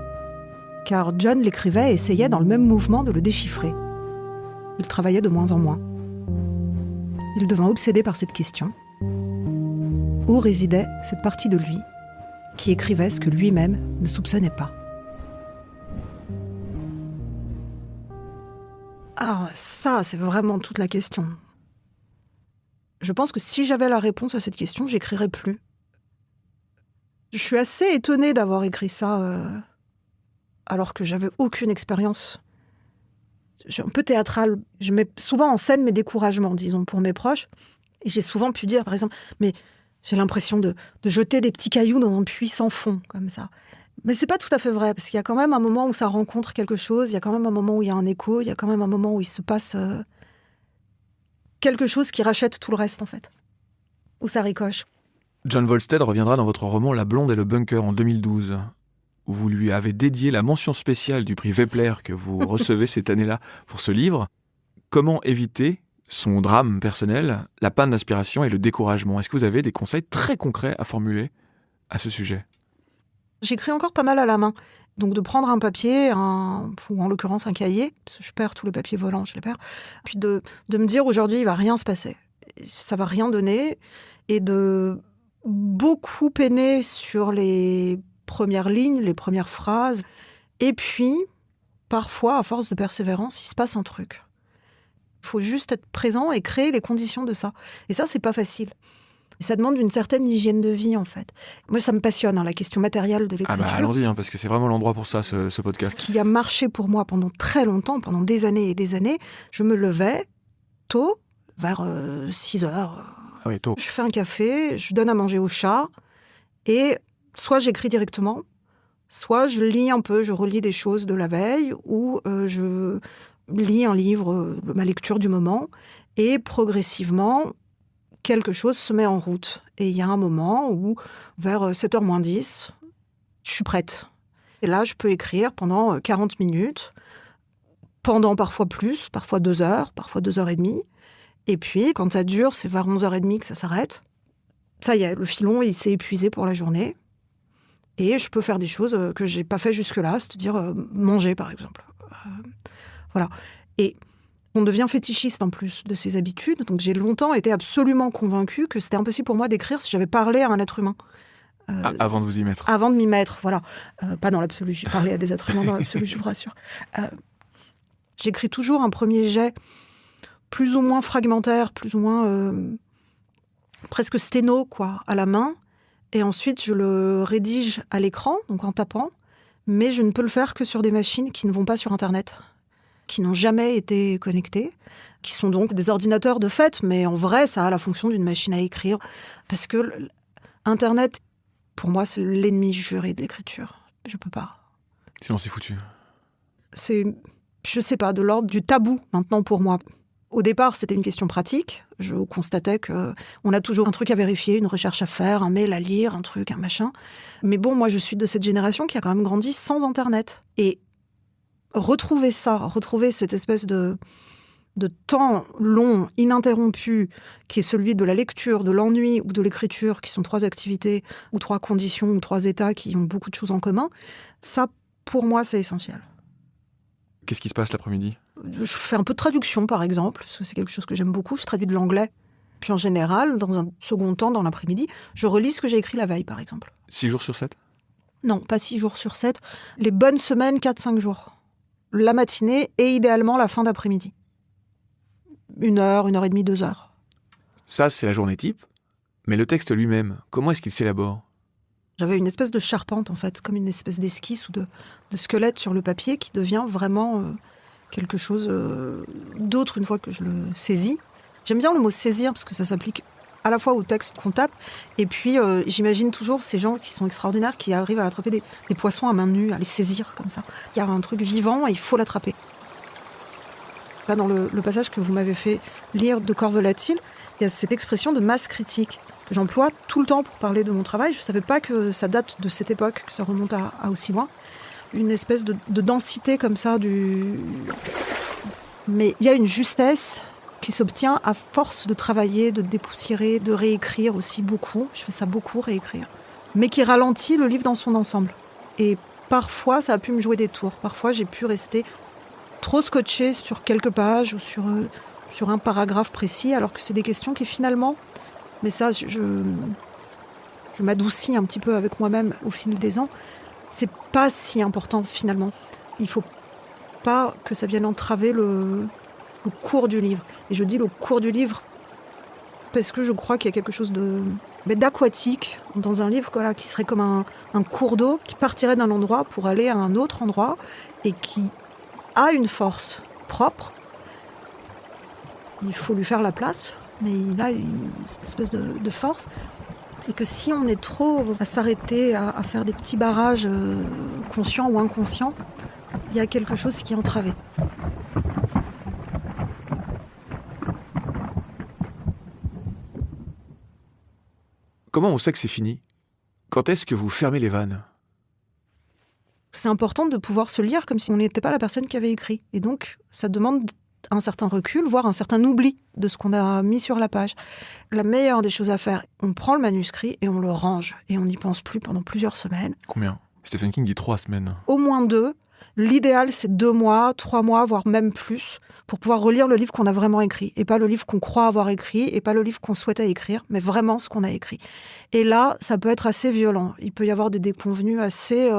car John l'écrivait et essayait dans le même mouvement de le déchiffrer. Il travaillait de moins en moins. Il devint obsédé par cette question. Où résidait cette partie de lui qui écrivait ce que lui-même ne soupçonnait pas? Ah, ça, c'est vraiment toute la question. Je pense que si j'avais la réponse à cette question, j'écrirais plus. Je suis assez étonnée d'avoir écrit ça alors que j'avais aucune expérience. Je suis un peu théâtrale. Je mets souvent en scène mes découragements, disons, pour mes proches. Et j'ai souvent pu dire, par exemple, mais j'ai l'impression de jeter des petits cailloux dans un puits sans fond, comme ça. Mais c'est pas tout à fait vrai, parce qu'il y a quand même un moment où ça rencontre quelque chose, il y a quand même un moment où il y a un écho, il y a quand même un moment où il se passe quelque chose qui rachète tout le reste, en fait. Où ça ricoche. John Volstead reviendra dans votre roman La Blonde et le Bunker en 2012, où vous lui avez dédié la mention spéciale du prix Vepler que vous recevez cette année-là pour ce livre. Comment éviter son drame personnel, la panne d'inspiration et le découragement? Est-ce que vous avez des conseils très concrets à formuler à ce sujet? J'écris encore pas mal à la main. Donc de prendre un papier, ou en l'occurrence un cahier, parce que je perds tous les papiers volants, je les perds, puis de me dire aujourd'hui il va rien se passer, ça va rien donner, et de beaucoup peiner sur les premières lignes, les premières phrases, et puis parfois à force de persévérance il se passe un truc. Il faut juste être présent et créer les conditions de ça. Et ça, c'est pas facile. Et ça demande une certaine hygiène de vie, en fait. Moi, ça me passionne, la question matérielle de l'écriture. Allons-y, parce que c'est vraiment l'endroit pour ça, ce podcast. Ce qui a marché pour moi pendant très longtemps, pendant des années et des années, je me levais tôt, vers 6 heures. Ah oui, tôt. Je fais un café, je donne à manger au chat, et soit j'écris directement, soit je lis un peu, je relis des choses de la veille, ou je lis un livre, ma lecture du moment, et progressivement, quelque chose se met en route. Et il y a un moment où, vers 7h moins 10, je suis prête. Et là, je peux écrire pendant 40 minutes, pendant parfois plus, parfois 2 heures, parfois 2 heures et demie. Et puis, quand ça dure, c'est vers 11h30 que ça s'arrête. Ça y est, le filon, il s'est épuisé pour la journée. Et je peux faire des choses que je n'ai pas fait jusque-là, c'est-à-dire manger, par exemple. Voilà. Et on devient fétichiste en plus de ces habitudes. Donc j'ai longtemps été absolument convaincue que c'était impossible pour moi d'écrire si j'avais parlé à un être humain. Avant de vous y mettre. Avant de m'y mettre, voilà. Pas dans l'absolu, j'ai parlé à des êtres humains dans l'absolu, je vous rassure. J'écris toujours un premier jet plus ou moins fragmentaire, plus ou moins presque sténo, quoi, à la main. Et ensuite, je le rédige à l'écran, donc en tapant. Mais je ne peux le faire que sur des machines qui ne vont pas sur Internet, qui n'ont jamais été connectés, qui sont donc des ordinateurs de fait, mais en vrai, ça a la fonction d'une machine à écrire. Parce que Internet, pour moi, c'est l'ennemi juré de l'écriture. Je peux pas. Sinon, c'est foutu. C'est, je sais pas, de l'ordre du tabou, maintenant, pour moi. Au départ, c'était une question pratique. Je constatais qu'on a toujours un truc à vérifier, une recherche à faire, un mail à lire, un truc, un machin. Mais bon, moi, je suis de cette génération qui a quand même grandi sans Internet. Et retrouver cette espèce de temps long, ininterrompu, qui est celui de la lecture, de l'ennui ou de l'écriture, qui sont 3 activités ou 3 conditions ou 3 états qui ont beaucoup de choses en commun, ça, pour moi, c'est essentiel. Qu'est-ce qui se passe l'après-midi ? Je fais un peu de traduction, par exemple, parce que c'est quelque chose que j'aime beaucoup. Je traduis de l'anglais. Puis en général, dans un second temps, dans l'après-midi, je relis ce que j'ai écrit la veille, par exemple. 6 jours sur 7 ? Non, pas 6 jours sur 7. Les bonnes semaines, 4-5 jours. La matinée et idéalement la fin d'après-midi. 1 heure, 1 heure et demie, 2 heures. Ça, c'est la journée type. Mais le texte lui-même, comment est-ce qu'il s'élabore ? J'avais une espèce de charpente, en fait, comme une espèce d'esquisse ou de squelette sur le papier qui devient vraiment quelque chose d'autre une fois que je le saisis. J'aime bien le mot « saisir » parce que ça s'applique à la fois au texte qu'on tape et puis j'imagine toujours ces gens qui sont extraordinaires, qui arrivent à attraper des poissons à main nue, à les saisir comme ça. Il y a un truc vivant et il faut l'attraper. Là, dans le passage que vous m'avez fait lire de Corve-Latil, il y a cette expression de masse critique que j'emploie tout le temps pour parler de mon travail. Je ne savais pas que ça date de cette époque, que ça remonte à aussi loin. Une espèce de densité comme ça. Mais il y a une justesse qui s'obtient à force de travailler, de dépoussiérer, de réécrire aussi beaucoup. Je fais ça beaucoup, réécrire. Mais qui ralentit le livre dans son ensemble. Et parfois, ça a pu me jouer des tours. Parfois, j'ai pu rester trop scotché sur quelques pages ou sur un paragraphe précis, alors que c'est des questions qui finalement... Mais ça, je m'adoucis un petit peu avec moi-même au fil des ans. C'est pas si important finalement. Il faut pas que ça vienne entraver le cours du livre. Et je dis le cours du livre parce que je crois qu'il y a quelque chose d'aquatique dans un livre qui serait comme un cours d'eau qui partirait d'un endroit pour aller à un autre endroit et qui a une force propre. Il faut lui faire la place, mais il a cette espèce de force. Et que si on est trop à s'arrêter, à faire des petits barrages conscients ou inconscients, il y a quelque chose qui est entravé. Comment on sait que c'est fini ? Quand est-ce que vous fermez les vannes ? C'est important de pouvoir se lire comme si on n'était pas la personne qui avait écrit. Et donc, ça demande un certain recul, voire un certain oubli de ce qu'on a mis sur la page. La meilleure des choses à faire, on prend le manuscrit et on le range. Et on n'y pense plus pendant plusieurs semaines. Combien ? Stephen King dit 3 semaines. Au moins 2. L'idéal, c'est 2 mois, 3 mois, voire même plus, pour pouvoir relire le livre qu'on a vraiment écrit. Et pas le livre qu'on croit avoir écrit, et pas le livre qu'on souhaitait écrire, mais vraiment ce qu'on a écrit. Et là, ça peut être assez violent. Il peut y avoir des déconvenues assez...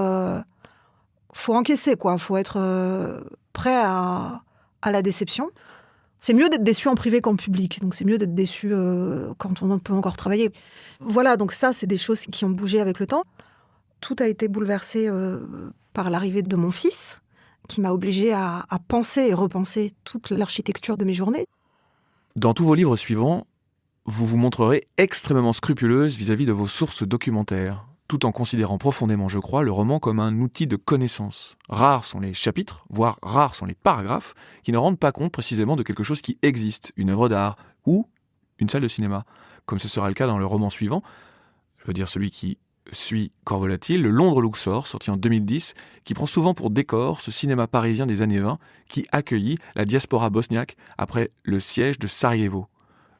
Faut encaisser, quoi. Faut être prêt à la déception. C'est mieux d'être déçu en privé qu'en public. Donc, c'est mieux d'être déçu quand on peut encore travailler. Voilà, donc ça, c'est des choses qui ont bougé avec le temps. Tout a été bouleversé par l'arrivée de mon fils, qui m'a obligée à penser et repenser toute l'architecture de mes journées. Dans tous vos livres suivants, vous vous montrerez extrêmement scrupuleuse vis-à-vis de vos sources documentaires, tout en considérant profondément, je crois, le roman comme un outil de connaissance. Rares sont les chapitres, voire rares sont les paragraphes, qui ne rendent pas compte précisément de quelque chose qui existe, une œuvre d'art ou une salle de cinéma, comme ce sera le cas dans le roman suivant, je veux dire celui qui suit Corps Volatile, le Londres Luxor, sorti en 2010, qui prend souvent pour décor ce cinéma parisien des années 20 qui accueillit la diaspora bosniaque après le siège de Sarajevo.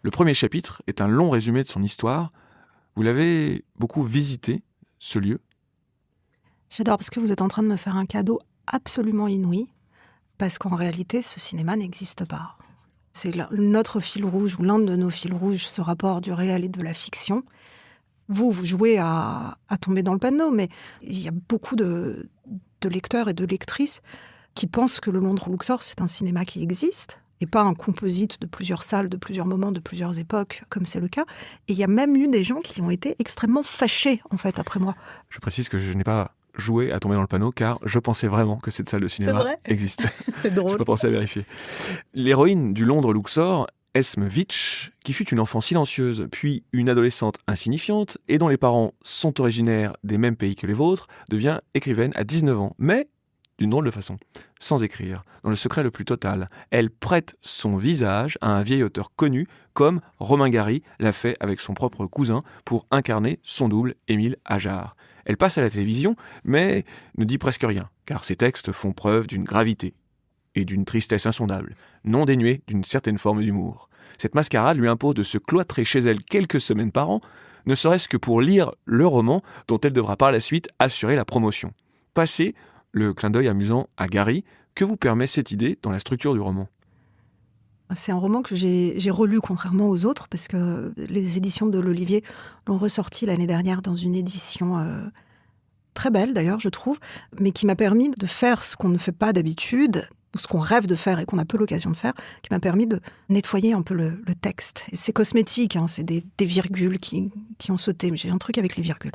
Le premier chapitre est un long résumé de son histoire. Vous l'avez beaucoup visité, ce lieu? J'adore parce que vous êtes en train de me faire un cadeau absolument inouï, parce qu'en réalité, ce cinéma n'existe pas. C'est notre fil rouge, ou l'un de nos fils rouges, ce rapport du réel et de la fiction. Vous jouez à tomber dans le panneau, mais il y a beaucoup de lecteurs et de lectrices qui pensent que le Londres Luxor, c'est un cinéma qui existe, et pas un composite de plusieurs salles, de plusieurs moments, de plusieurs époques, comme c'est le cas. Et il y a même eu des gens qui ont été extrêmement fâchés, en fait, après moi. Je précise que je n'ai pas joué à tomber dans le panneau, car je pensais vraiment que cette salle de cinéma existait. C'est drôle. Je peux penser à vérifier. L'héroïne du Londres Luxor, Esme Vitch, qui fut une enfant silencieuse, puis une adolescente insignifiante, et dont les parents sont originaires des mêmes pays que les vôtres, devient écrivaine à 19 ans, mais d'une drôle de façon, sans écrire, dans le secret le plus total. Elle prête son visage à un vieil auteur connu, comme Romain Gary l'a fait avec son propre cousin, pour incarner son double, Émile Ajar. Elle passe à la télévision, mais ne dit presque rien, car ses textes font preuve d'une gravité et d'une tristesse insondable, non dénuée d'une certaine forme d'humour. Cette mascarade lui impose de se cloîtrer chez elle quelques semaines par an, ne serait-ce que pour lire le roman dont elle devra par la suite assurer la promotion. Passé le clin d'œil amusant à Gary, que vous permet cette idée dans la structure du roman? C'est un roman que j'ai relu contrairement aux autres, parce que les éditions de l'Olivier l'ont ressorti l'année dernière dans une édition très belle d'ailleurs, je trouve, mais qui m'a permis de faire ce qu'on ne fait pas d'habitude, ou ce qu'on rêve de faire et qu'on a peu l'occasion de faire, qui m'a permis de nettoyer un peu le texte. Et c'est cosmétique, hein, c'est des virgules qui ont sauté. J'ai un truc avec les virgules.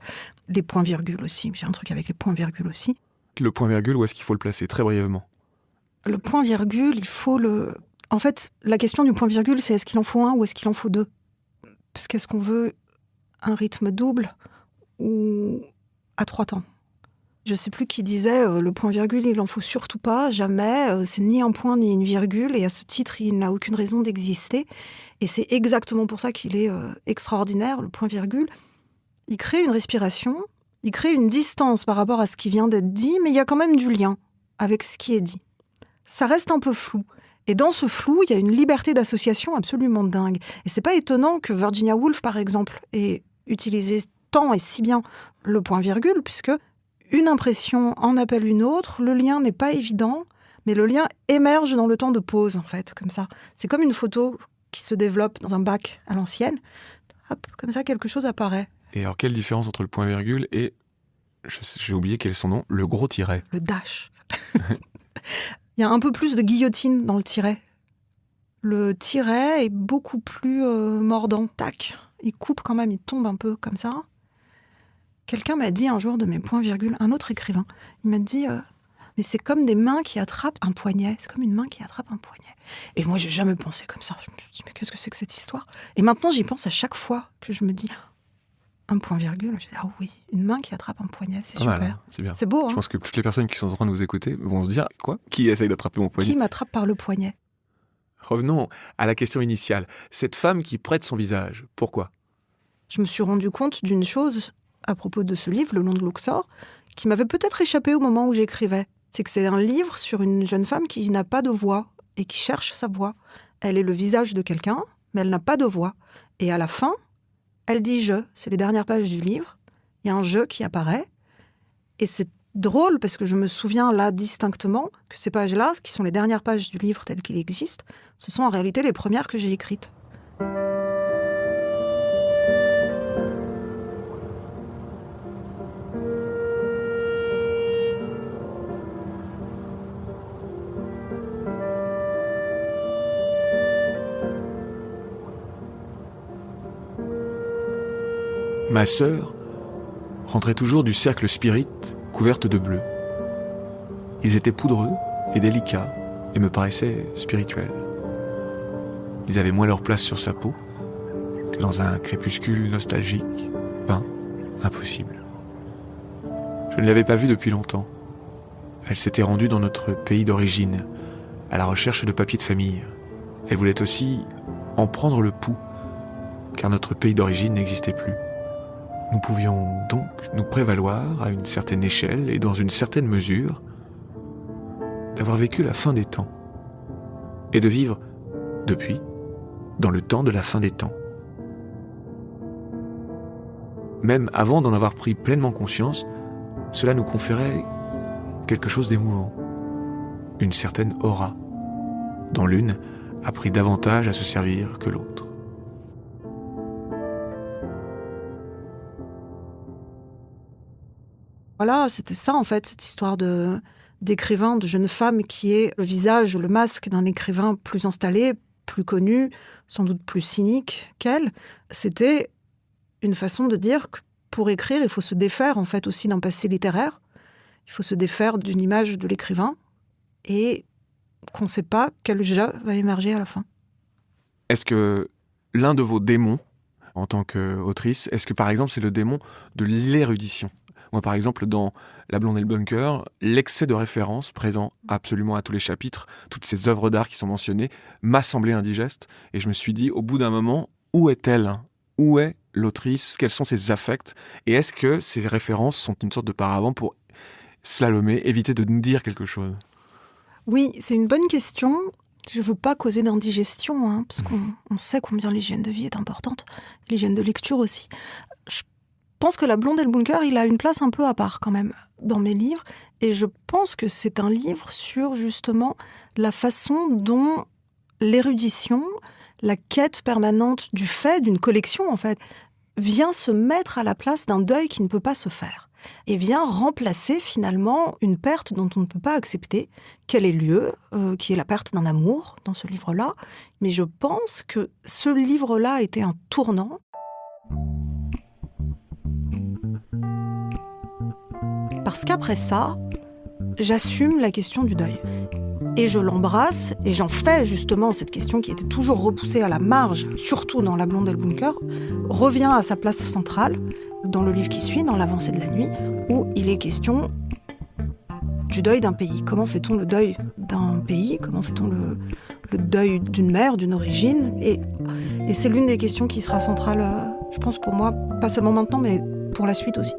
Les points-virgules aussi. J'ai un truc avec les points-virgules aussi. Le point-virgule, où est-ce qu'il faut le placer, très brièvement? Le point-virgule, il faut le... En fait, la question du point-virgule, c'est est-ce qu'il en faut un ou est-ce qu'il en faut deux? Parce qu'est-ce qu'on veut un rythme double ou à 3 temps? Je ne sais plus qui disait le point-virgule, il n'en faut surtout pas, jamais. C'est ni un point ni une virgule, et à ce titre, il n'a aucune raison d'exister. Et c'est exactement pour ça qu'il est extraordinaire, le point-virgule. Il crée une respiration, il crée une distance par rapport à ce qui vient d'être dit, mais il y a quand même du lien avec ce qui est dit. Ça reste un peu flou. Et dans ce flou, il y a une liberté d'association absolument dingue. Et c'est pas étonnant que Virginia Woolf, par exemple, ait utilisé tant et si bien le point-virgule, puisque une impression en appelle une autre, le lien n'est pas évident, mais le lien émerge dans le temps de pause, en fait, comme ça. C'est comme une photo qui se développe dans un bac à l'ancienne. Hop, comme ça, quelque chose apparaît. Et alors, quelle différence entre le point-virgule et, j'ai oublié quel est son nom, le gros tiret? Le dash. Il y a un peu plus de guillotine dans le tiret. Le tiret est beaucoup plus mordant. Tac, il coupe quand même, il tombe un peu comme ça. Quelqu'un m'a dit un jour de mes points-virgules, un autre écrivain, il m'a dit mais c'est comme des mains qui attrapent un poignet. C'est comme une main qui attrape un poignet. Et moi, j'ai jamais pensé comme ça. Je me suis dit, mais qu'est-ce que c'est que cette histoire? Et maintenant, j'y pense à chaque fois que je me dis un point-virgule. Je dis, ah oui, une main qui attrape un poignet, c'est super. Voilà, c'est bien. C'est beau, hein? Je pense que toutes les personnes qui sont en train de vous écouter vont se dire, quoi? Qui essaye d'attraper mon poignet? Qui m'attrape par le poignet? Revenons à la question initiale. Cette femme qui prête son visage, pourquoi? Je me suis rendu compte d'une chose à propos de ce livre, Le Londres Luxor, qui m'avait peut-être échappé au moment où j'écrivais. C'est que c'est un livre sur une jeune femme qui n'a pas de voix et qui cherche sa voix. Elle est le visage de quelqu'un, mais elle n'a pas de voix. Et à la fin, elle dit « je ». C'est les dernières pages du livre. Il y a un « je » qui apparaît. Et c'est drôle parce que je me souviens là distinctement que ces pages-là, qui sont les dernières pages du livre tel qu'il existe, ce sont en réalité les premières que j'ai écrites. Ma sœur rentrait toujours du cercle spirit couverte de bleu. Ils étaient poudreux et délicats et me paraissaient spirituels. Ils avaient moins leur place sur sa peau que dans un crépuscule nostalgique, peint, impossible. Je ne l'avais pas vue depuis longtemps. Elle s'était rendue dans notre pays d'origine, à la recherche de papiers de famille. Elle voulait aussi en prendre le pouls, car notre pays d'origine n'existait plus. Nous pouvions donc nous prévaloir, à une certaine échelle et dans une certaine mesure, d'avoir vécu la fin des temps, et de vivre, depuis, dans le temps de la fin des temps. Même avant d'en avoir pris pleinement conscience, cela nous conférait quelque chose d'émouvant, une certaine aura, dont l'une a pris davantage à se servir que l'autre. Voilà, c'était ça en fait, cette histoire d'écrivain, de jeune femme qui est le visage, le masque d'un écrivain plus installé, plus connu, sans doute plus cynique qu'elle. C'était une façon de dire que pour écrire, il faut se défaire en fait aussi d'un passé littéraire. Il faut se défaire d'une image de l'écrivain et qu'on ne sait pas quel jeu va émerger à la fin. Est-ce que l'un de vos démons, en tant qu'autrice, est-ce que par exemple c'est le démon de l'érudition ? Moi par exemple dans La Blonde et le Bunker, l'excès de références présent absolument à tous les chapitres, toutes ces œuvres d'art qui sont mentionnées, m'a semblé indigeste et je me suis dit au bout d'un moment, où est-elle ? Où est l'autrice ? Quels sont ses affects ? Et est-ce que ces références sont une sorte de paravent pour slalomer, éviter de nous dire quelque chose ? Oui, c'est une bonne question. Je ne veux pas causer d'indigestion, parce qu'on sait combien l'hygiène de vie est importante, l'hygiène de lecture aussi. Je pense que La Blonde et le Bunker, il a une place un peu à part quand même dans mes livres, et je pense que c'est un livre sur justement la façon dont l'érudition, la quête permanente du fait, d'une collection en fait, vient se mettre à la place d'un deuil qui ne peut pas se faire. Et vient remplacer finalement une perte dont on ne peut pas accepter qu'elle ait lieu, qui est la perte d'un amour dans ce livre-là. Mais je pense que ce livre-là était un tournant. Parce qu'après ça, j'assume la question du deuil. Et je l'embrasse, et j'en fais justement cette question qui était toujours repoussée à la marge, surtout dans La Blonde et le Bunker, revient à sa place centrale dans le livre qui suit, dans L'Avancée de la nuit, où il est question du deuil d'un pays. Comment fait-on le deuil d'un pays ? Comment fait-on le deuil d'une mère, d'une origine ? Et c'est l'une des questions qui sera centrale, je pense pour moi, pas seulement maintenant, mais pour la suite aussi.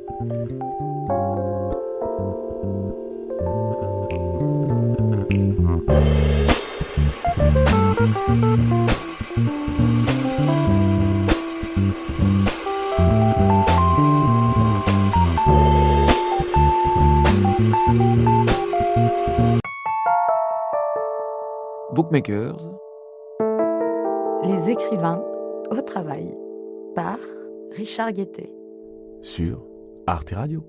Bookmakers. Les écrivains au travail, par Richard Guettet. Sur Arte Radio.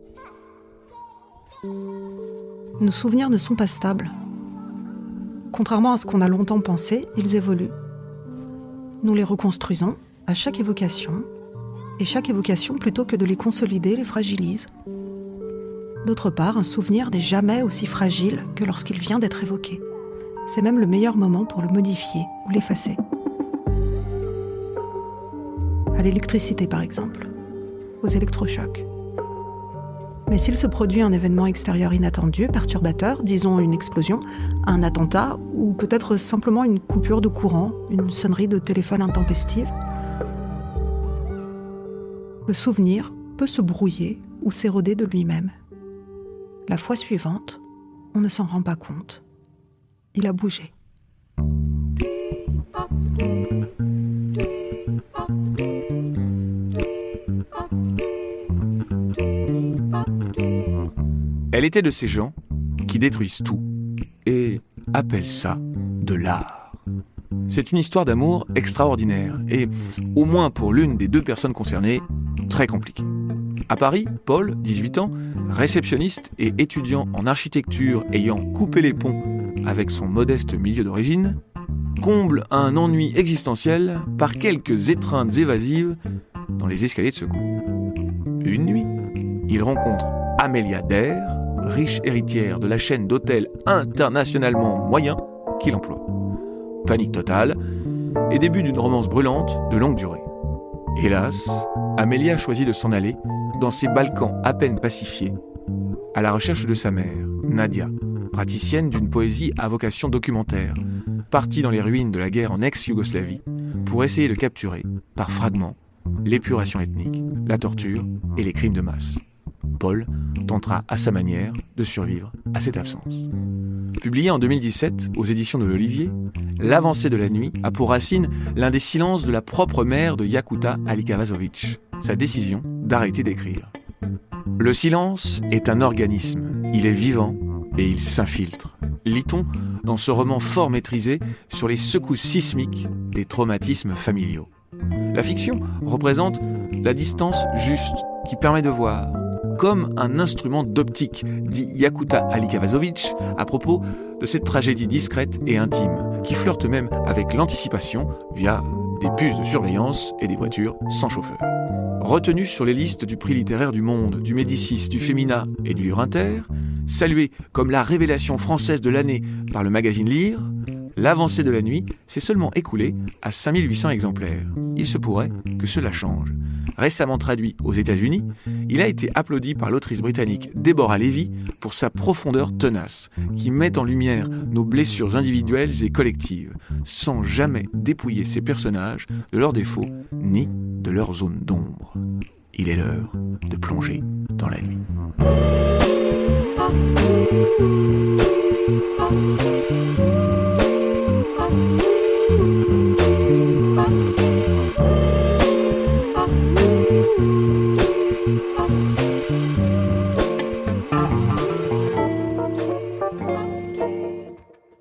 Nos souvenirs ne sont pas stables. Contrairement à ce qu'on a longtemps pensé, ils évoluent. Nous les reconstruisons à chaque évocation, et chaque évocation, plutôt que de les consolider, les fragilise. D'autre part, un souvenir n'est jamais aussi fragile que lorsqu'il vient d'être évoqué. C'est même le meilleur moment pour le modifier ou l'effacer. À l'électricité, par exemple, aux électrochocs. Mais s'il se produit un événement extérieur inattendu, perturbateur, disons une explosion, un attentat, ou peut-être simplement une coupure de courant, une sonnerie de téléphone intempestive, le souvenir peut se brouiller ou s'éroder de lui-même. La fois suivante, on ne s'en rend pas compte. Il a bougé. Elle était de ces gens qui détruisent tout et appellent ça de l'art. C'est une histoire d'amour extraordinaire et, au moins pour l'une des deux personnes concernées, très compliquée. À Paris, Paul, 18 ans, réceptionniste et étudiant en architecture ayant coupé les ponts avec son modeste milieu d'origine, comble un ennui existentiel par quelques étreintes évasives dans les escaliers de secours. Une nuit, il rencontre Amélia Dare, riche héritière de la chaîne d'hôtels internationalement moyens qu'il emploie. Panique totale et début d'une romance brûlante de longue durée. Hélas, Amélia choisit de s'en aller dans ces Balkans à peine pacifiés, à la recherche de sa mère, Nadia, praticienne d'une poésie à vocation documentaire, partie dans les ruines de la guerre en ex-Yougoslavie pour essayer de capturer, par fragments, l'épuration ethnique, la torture et les crimes de masse. Paul tentera à sa manière de survivre à cette absence. Publié en 2017 aux éditions de l'Olivier, L'avancée de la nuit a pour racine l'un des silences de la propre mère de Yakuta Alikavazovic, sa décision d'arrêter d'écrire. Le silence est un organisme, il est vivant et il s'infiltre. Lit-on dans ce roman fort maîtrisé sur les secousses sismiques des traumatismes familiaux. La fiction représente la distance juste qui permet de voir, comme un instrument d'optique, dit Yakuta Alikavazovic à propos de cette tragédie discrète et intime, qui flirte même avec l'anticipation via des puces de surveillance et des voitures sans chauffeur. Retenu sur les listes du prix littéraire du Monde, du Médicis, du Femina et du Livre Inter, salué comme la révélation française de l'année par le magazine Lire, L'avancée de la nuit s'est seulement écoulé à 5800 exemplaires. Il se pourrait que cela change. Récemment traduit aux États-Unis, il a été applaudi par l'autrice britannique Deborah Levy pour sa profondeur tenace, qui met en lumière nos blessures individuelles et collectives, sans jamais dépouiller ses personnages de leurs défauts ni de leur zone d'ombre. Il est l'heure de plonger dans la nuit.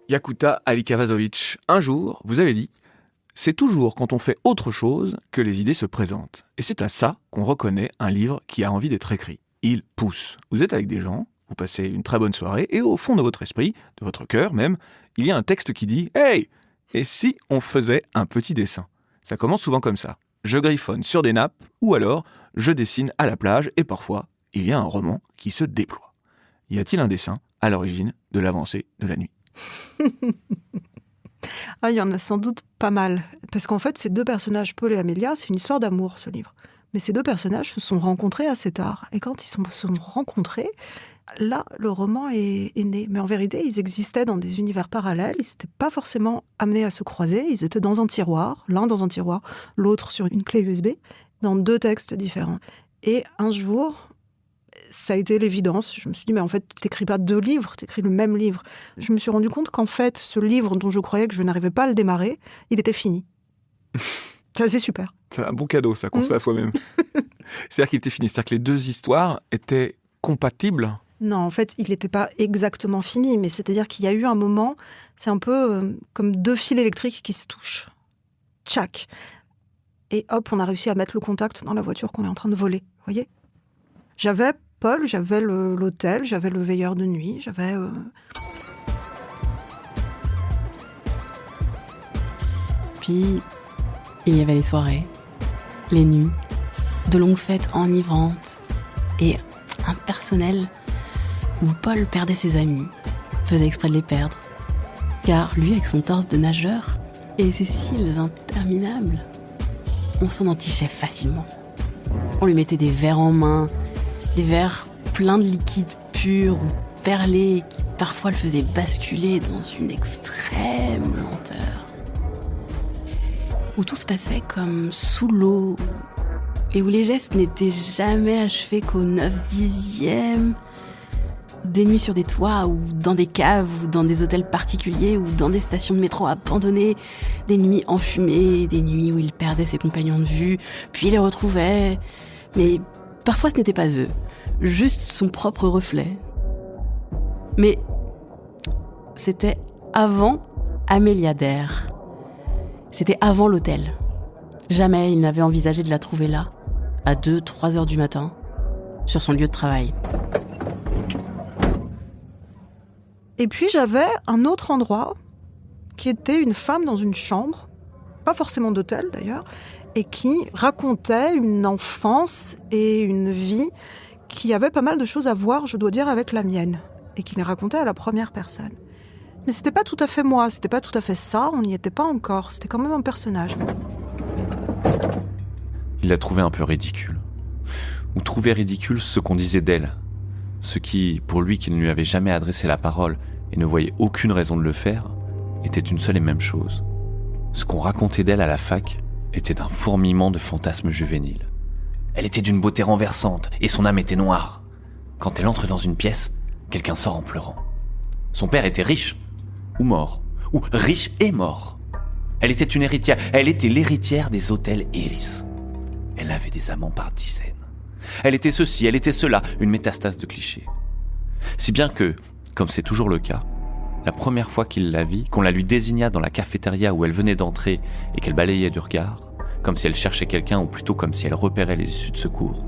Yakuta Alikavazovic, un jour, vous avez dit, c'est toujours quand on fait autre chose que les idées se présentent. Et c'est à ça qu'on reconnaît un livre qui a envie d'être écrit. Il pousse. Vous êtes avec des gens, vous passez une très bonne soirée, et au fond de votre esprit, de votre cœur même, il y a un texte qui dit « Hey, et si on faisait un petit dessin ?» Ça commence souvent comme ça. Je griffonne sur des nappes, ou alors je dessine à la plage, et parfois, il y a un roman qui se déploie. Y a-t-il un dessin à l'origine de l'avancée de la nuit ? Il y en a sans doute pas mal. Parce qu'en fait, ces deux personnages, Paul et Amélia, c'est une histoire d'amour, ce livre. Mais ces deux personnages se sont rencontrés assez tard. Et quand ils se sont rencontrés, là, le roman est né. Mais en vérité, ils existaient dans des univers parallèles. Ils n'étaient pas forcément amenés à se croiser. Ils étaient dans un tiroir, l'un dans un tiroir, l'autre sur une clé USB, dans deux textes différents. Et un jour, ça a été l'évidence. Je me suis dit, mais en fait, t'écris pas deux livres, t'écris le même livre. Je me suis rendu compte qu'en fait, ce livre dont je croyais que je n'arrivais pas à le démarrer, il était fini. Ça, c'est super. C'est un bon cadeau, ça, qu'on se fait à soi-même. C'est-à-dire qu'il était fini. C'est-à-dire que les deux histoires étaient compatibles. Non, en fait, il n'était pas exactement fini, mais c'est-à-dire qu'il y a eu un moment, c'est un peu comme deux fils électriques qui se touchent. Tchac. Et hop, on a réussi à mettre le contact dans la voiture qu'on est en train de voler. Vous voyez ? J'avais Paul, j'avais l'hôtel, j'avais le veilleur de nuit, j'avais... Puis, il y avait les soirées, les nuits, de longues fêtes enivrantes et un personnel où Paul perdait ses amis, faisait exprès de les perdre. Car lui, avec son torse de nageur et ses cils interminables, on s'en entichait facilement. On lui mettait des verres en main, des verres pleins de liquide pur ou perlé qui parfois le faisaient basculer dans une extrême lenteur. Où tout se passait comme sous l'eau et où les gestes n'étaient jamais achevés qu'au 9/10. Des nuits sur des toits ou dans des caves ou dans des hôtels particuliers ou dans des stations de métro abandonnées, des nuits enfumées, des nuits où il perdait ses compagnons de vue, puis les retrouvait. Mais parfois ce n'était pas eux, juste son propre reflet. Mais c'était avant Amélia Dare. C'était avant l'hôtel. Jamais il n'avait envisagé de la trouver là, à 2-3 heures du matin, sur son lieu de travail. Et puis j'avais un autre endroit qui était une femme dans une chambre, pas forcément d'hôtel d'ailleurs, et qui racontait une enfance et une vie qui avait pas mal de choses à voir, je dois dire, avec la mienne, et qui les racontait à la première personne. Mais c'était pas tout à fait moi, c'était pas tout à fait ça, on n'y était pas encore, c'était quand même un personnage. Il l'a trouvé un peu ridicule. Ou trouvait ridicule ce qu'on disait d'elle. Ce qui, pour lui qui ne lui avait jamais adressé la parole et ne voyait aucune raison de le faire, était une seule et même chose. Ce qu'on racontait d'elle à la fac était un fourmillement de fantasmes juvéniles. Elle était d'une beauté renversante et son âme était noire. Quand elle entre dans une pièce, quelqu'un sort en pleurant. Son père était riche, ou mort, ou riche et mort. Elle était une héritière, elle était l'héritière des hôtels Elis. Elle avait des amants par dizaines. Elle était ceci, elle était cela, une métastase de clichés. Si bien que, comme c'est toujours le cas, la première fois qu'il la vit, qu'on la lui désigna dans la cafétéria où elle venait d'entrer et qu'elle balayait du regard, comme si elle cherchait quelqu'un ou plutôt comme si elle repérait les issues de secours,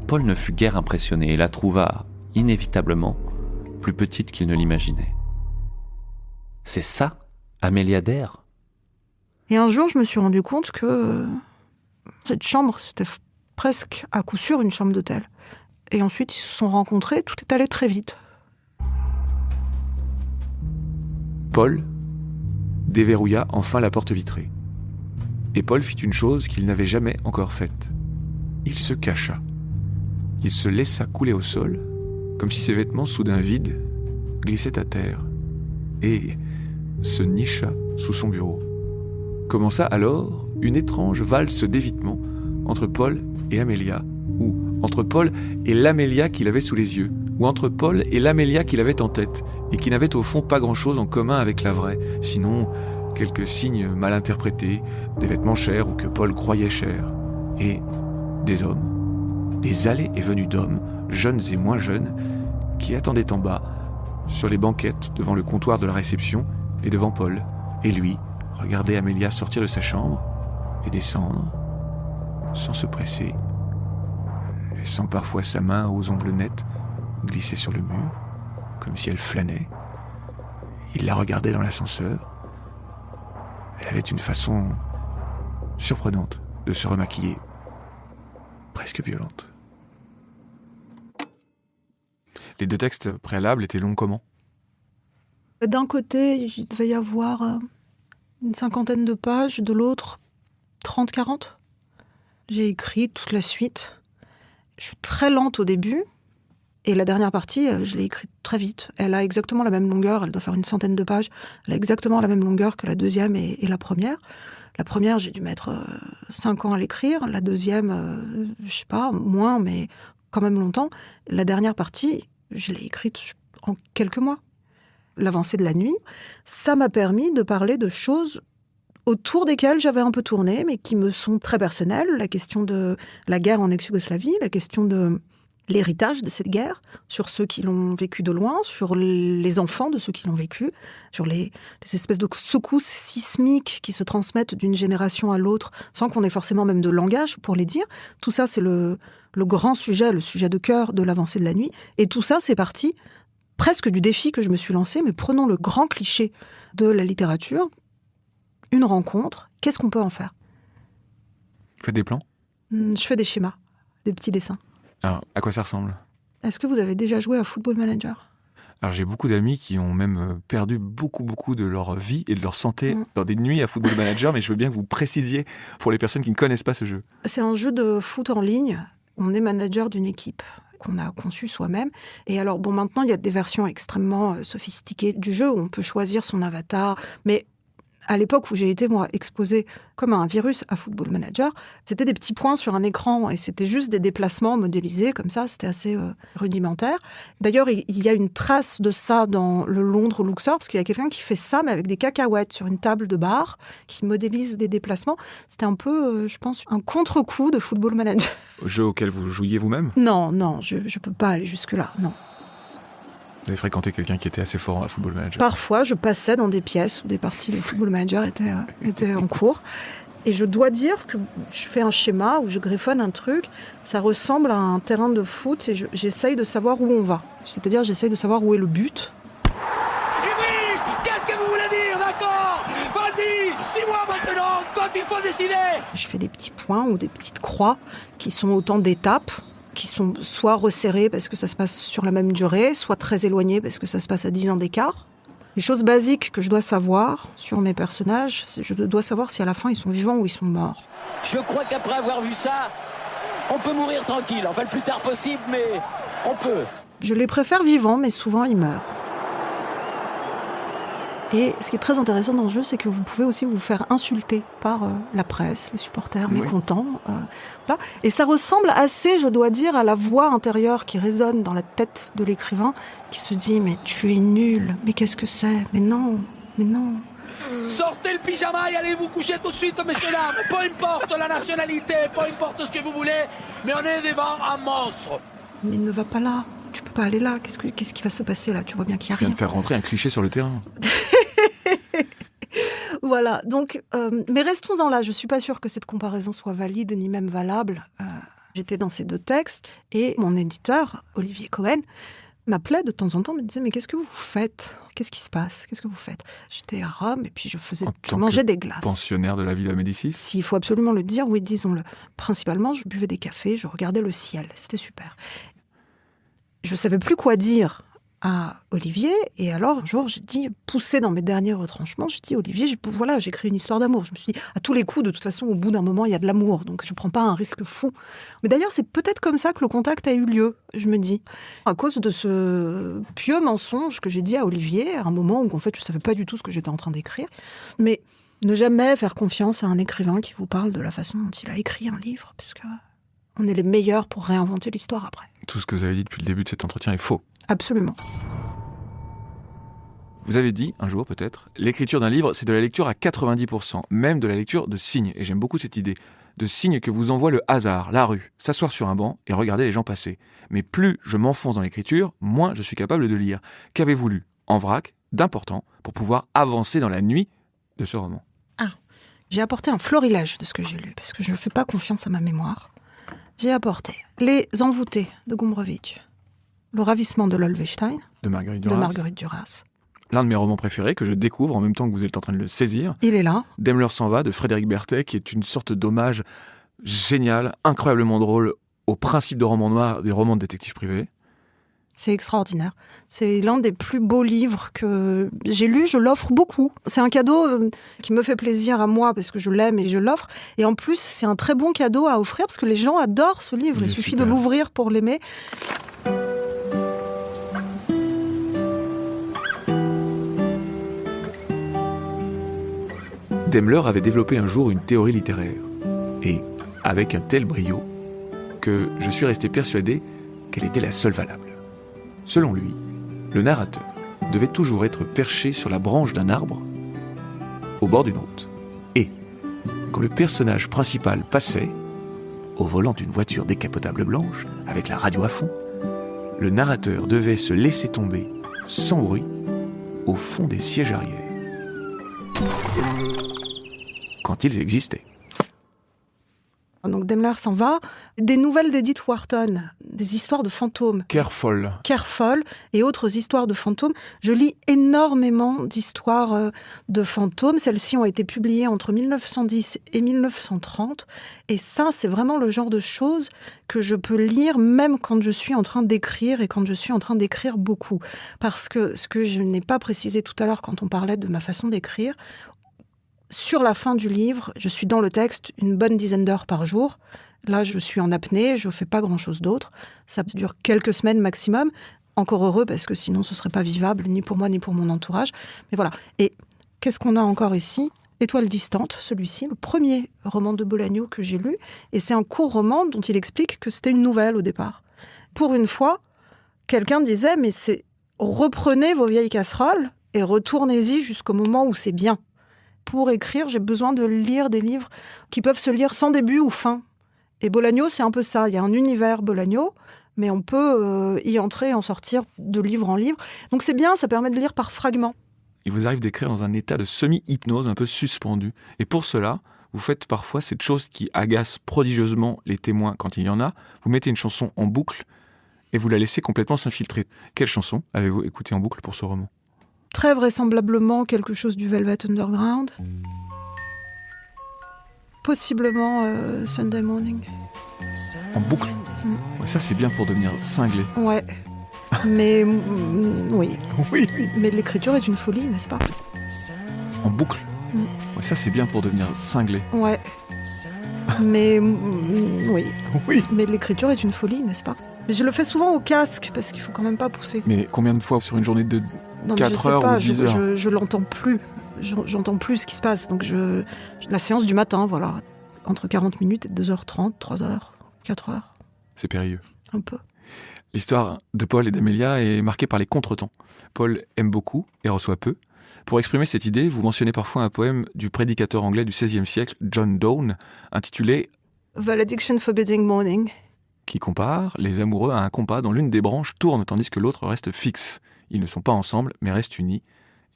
Paul ne fut guère impressionné et la trouva, inévitablement, plus petite qu'il ne l'imaginait. C'est ça, Amélia Dare ? Et un jour, je me suis rendu compte que cette chambre, c'était presque à coup sûr une chambre d'hôtel. Et ensuite, ils se sont rencontrés, tout est allé très vite. Paul déverrouilla enfin la porte vitrée. Et Paul fit une chose qu'il n'avait jamais encore faite. Il se cacha. Il se laissa couler au sol, comme si ses vêtements soudain vides glissaient à terre, et se nicha sous son bureau. Commença alors une étrange valse d'évitement entre Paul et Amélia, ou entre Paul et l'Amélia qu'il avait sous les yeux, ou entre Paul et l'Amélia qu'il avait en tête, et qui n'avait au fond pas grand-chose en commun avec la vraie, sinon quelques signes mal interprétés, des vêtements chers ou que Paul croyait chers, et des hommes, des allées et venues d'hommes, jeunes et moins jeunes, qui attendaient en bas, sur les banquettes devant le comptoir de la réception et devant Paul, et lui regardait Amélia sortir de sa chambre et descendre, sans se presser, laissant parfois sa main aux ongles nets glisser sur le mur, comme si elle flânait. Il la regardait dans l'ascenseur. Elle avait une façon surprenante de se remaquiller, presque violente. Les deux textes préalables étaient longs comment ? D'un côté, il devait y avoir une 50aine de pages, de l'autre, 30-40. J'ai écrit toute la suite. Je suis très lente au début. Et la dernière partie, je l'ai écrite très vite. Elle a exactement la même longueur, elle doit faire une centaine de pages. Elle a exactement la même longueur que la deuxième et la première. La première, j'ai dû mettre 5 ans à l'écrire. La deuxième, je sais pas, moins, mais quand même longtemps. La dernière partie, je l'ai écrite en quelques mois. L'avancée de la nuit, ça m'a permis de parler de choses autour desquelles j'avais un peu tourné, mais qui me sont très personnelles. La question de la guerre en ex-Yougoslavie, la question de l'héritage de cette guerre, sur ceux qui l'ont vécu de loin, sur les enfants de ceux qui l'ont vécu, sur les espèces de secousses sismiques qui se transmettent d'une génération à l'autre, sans qu'on ait forcément même de langage pour les dire. Tout ça, c'est le grand sujet, le sujet de cœur de l'avancée de la nuit. Et tout ça, c'est parti presque du défi que je me suis lancé, mais prenons le grand cliché de la littérature, une rencontre, qu'est-ce qu'on peut en faire ? Vous faites des plans ? Je fais des schémas, des petits dessins. Alors, à quoi ça ressemble ? Est-ce que vous avez déjà joué à Football Manager ? Alors, j'ai beaucoup d'amis qui ont même perdu beaucoup de leur vie et de leur santé dans des nuits à Football Manager, mais je veux bien que vous précisiez pour les personnes qui ne connaissent pas ce jeu. C'est un jeu de foot en ligne. On est manager d'une équipe qu'on a conçue soi-même. Et alors, bon, maintenant, il y a des versions extrêmement sophistiquées du jeu où on peut choisir son avatar, mais à l'époque où j'ai été, moi, exposée comme un virus à Football Manager, c'était des petits points sur un écran et c'était juste des déplacements modélisés comme ça, c'était assez rudimentaire. D'ailleurs, il y a une trace de ça dans le Londres Luxor, parce qu'il y a quelqu'un qui fait ça, mais avec des cacahuètes sur une table de bar, qui modélise des déplacements. C'était un peu, je pense, un contre-coup de Football Manager. Jeu auquel vous jouiez vous-même ? Non, je peux pas aller jusque-là, non. Vous avez fréquenté quelqu'un qui était assez fort à Football Manager ? Parfois, je passais dans des pièces où des parties de Football Manager étaient en cours. Et je dois dire que je fais un schéma où je griffonne un truc, ça ressemble à un terrain de foot et j'essaye de savoir où on va. C'est-à-dire, j'essaye de savoir où est le but. Et oui, qu'est-ce que vous voulez dire, d'accord ? Vas-y, dis-moi maintenant, quand il faut décider. Je fais des petits points ou des petites croix qui sont autant d'étapes, qui sont soit resserrées parce que ça se passe sur la même durée, soit très éloignées parce que ça se passe à 10 ans d'écart. Les choses basiques que je dois savoir sur mes personnages, je dois savoir si à la fin ils sont vivants ou ils sont morts. Je crois qu'après avoir vu ça, on peut mourir tranquille. Enfin, le plus tard possible, mais on peut. Je les préfère vivants, mais souvent ils meurent. Et ce qui est très intéressant dans le jeu, c'est que vous pouvez aussi vous faire insulter par la presse, les supporters mécontents. Voilà. Et ça ressemble assez, je dois dire, à la voix intérieure qui résonne dans la tête de l'écrivain, qui se dit « mais tu es nul, mais qu'est-ce que c'est ? Mais non, mais non ». Sortez le pyjama et allez vous coucher tout de suite, messieurs dames. Peu importe la nationalité, peu importe ce que vous voulez, mais on est devant un monstre. Mais ne va pas là, tu peux pas aller là, qu'est-ce qui va se passer là ? Tu vois bien qu'il y a Tu viens rien. de faire rentrer un cliché sur le terrain. Voilà, donc, mais restons-en là. Je suis pas sûre que cette comparaison soit valide ni même valable. J'étais dans ces deux textes et mon éditeur, Olivier Cohen, m'appelait de temps en temps, me disait « mais qu'est-ce que vous faites ? Qu'est-ce qui se passe ? Qu'est-ce que vous faites ?» J'étais à Rome et puis je mangeais des glaces. Pensionnaire de la Villa Médicis. S'il faut absolument le dire, oui, disons-le. Principalement, je buvais des cafés, je regardais le ciel. C'était super. Je savais plus quoi dire à Olivier, et alors un jour j'ai dit, poussé dans mes derniers retranchements, j'ai dit Olivier, j'écris une histoire d'amour. Je me suis dit, à tous les coups, de toute façon, au bout d'un moment, il y a de l'amour, donc je prends pas un risque fou. Mais d'ailleurs, c'est peut-être comme ça que le contact a eu lieu, je me dis, à cause de ce pieux mensonge que j'ai dit à Olivier, à un moment où en fait je savais pas du tout ce que j'étais en train d'écrire. Mais ne jamais faire confiance à un écrivain qui vous parle de la façon dont il a écrit un livre, parce que on est les meilleurs pour réinventer l'histoire après. Tout ce que vous avez dit depuis le début de cet entretien est faux. Absolument. Vous avez dit, un jour peut-être, l'écriture d'un livre, c'est de la lecture à 90%, même de la lecture de signes. Et j'aime beaucoup cette idée, de signes que vous envoie le hasard, la rue, s'asseoir sur un banc et regarder les gens passer. Mais plus je m'enfonce dans l'écriture, moins je suis capable de lire. Qu'avez-vous lu, en vrac, d'important, pour pouvoir avancer dans la nuit de ce roman ? J'ai apporté un florilège de ce que j'ai lu, parce que je ne fais pas confiance à ma mémoire. J'ai apporté Les Envoûtés de Gombrowicz, Le Ravissement de Lolwestein De Marguerite de Duras. Marguerite Duras. L'un de mes romans préférés que je découvre en même temps que vous êtes en train de le saisir. Il est là. Daimler s'en va de Frédéric Berthet, qui est une sorte d'hommage génial, incroyablement drôle au principe de roman noir des romans de détectives privés. C'est extraordinaire. C'est l'un des plus beaux livres que j'ai lus. Je l'offre beaucoup. C'est un cadeau qui me fait plaisir à moi parce que je l'aime et je l'offre. Et en plus, c'est un très bon cadeau à offrir parce que les gens adorent ce livre. Il suffit de l'ouvrir pour l'aimer. Daimler avait développé un jour une théorie littéraire. Et avec un tel brio que je suis resté persuadé qu'elle était la seule valable. Selon lui, le narrateur devait toujours être perché sur la branche d'un arbre, au bord d'une route. Et, quand le personnage principal passait, au volant d'une voiture décapotable blanche, avec la radio à fond, le narrateur devait se laisser tomber, sans bruit, au fond des sièges arrière. Quand ils existaient. Donc Daimler s'en va. Des nouvelles d'Edith Wharton, des histoires de fantômes. Kerfol. Et autres histoires de fantômes. Je lis énormément d'histoires de fantômes. Celles-ci ont été publiées entre 1910 et 1930. Et ça, c'est vraiment le genre de choses que je peux lire même quand je suis en train d'écrire et quand je suis en train d'écrire beaucoup. Parce que ce que je n'ai pas précisé tout à l'heure quand on parlait de ma façon d'écrire, sur la fin du livre, je suis dans le texte une bonne dizaine d'heures par jour. Là, je suis en apnée, je ne fais pas grand-chose d'autre. Ça dure quelques semaines maximum. Encore heureux, parce que sinon, ce ne serait pas vivable, ni pour moi, ni pour mon entourage. Mais voilà. Et qu'est-ce qu'on a encore ici ? Étoile distante, celui-ci, le premier roman de Bolagno que j'ai lu. Et c'est un court roman dont il explique que c'était une nouvelle au départ. Pour une fois, quelqu'un disait, mais reprenez vos vieilles casseroles et retournez-y jusqu'au moment où c'est bien. Pour écrire, j'ai besoin de lire des livres qui peuvent se lire sans début ou fin. Et Bolagno, c'est un peu ça. Il y a un univers Bolagno, mais on peut y entrer et en sortir de livre en livre. Donc c'est bien, ça permet de lire par fragments. Il vous arrive d'écrire dans un état de semi-hypnose, un peu suspendu. Et pour cela, vous faites parfois cette chose qui agace prodigieusement les témoins quand il y en a. Vous mettez une chanson en boucle et vous la laissez complètement s'infiltrer. Quelle chanson avez-vous écouté en boucle pour ce roman ? Très vraisemblablement quelque chose du Velvet Underground. Possiblement Sunday Morning. En boucle. Ouais, ça, c'est bien pour devenir cinglé. Ouais. Mais oui. Oui. Mais l'écriture est une folie, n'est-ce pas? En boucle. Ouais, ça, c'est bien pour devenir cinglé. Ouais. Mais oui. Oui. Mais l'écriture est une folie, n'est-ce pas? Mais je le fais souvent au casque, parce qu'il faut quand même pas pousser. Mais combien de fois sur une journée de Non, 4 heures ou 10 heures? Je l'entends plus. J'entends plus ce qui se passe. Donc la séance du matin, voilà. Entre 40 minutes et 2h30, 3h, 4h. C'est périlleux. Un peu. L'histoire de Paul et d'Amélia est marquée par les contretemps. Paul aime beaucoup et reçoit peu. Pour exprimer cette idée, vous mentionnez parfois un poème du prédicateur anglais du XVIe siècle, John Donne, intitulé Valediction Forbidding Morning. qui compare les amoureux à un compas dont l'une des branches tourne tandis que l'autre reste fixe. Ils ne sont pas ensemble, mais restent unis.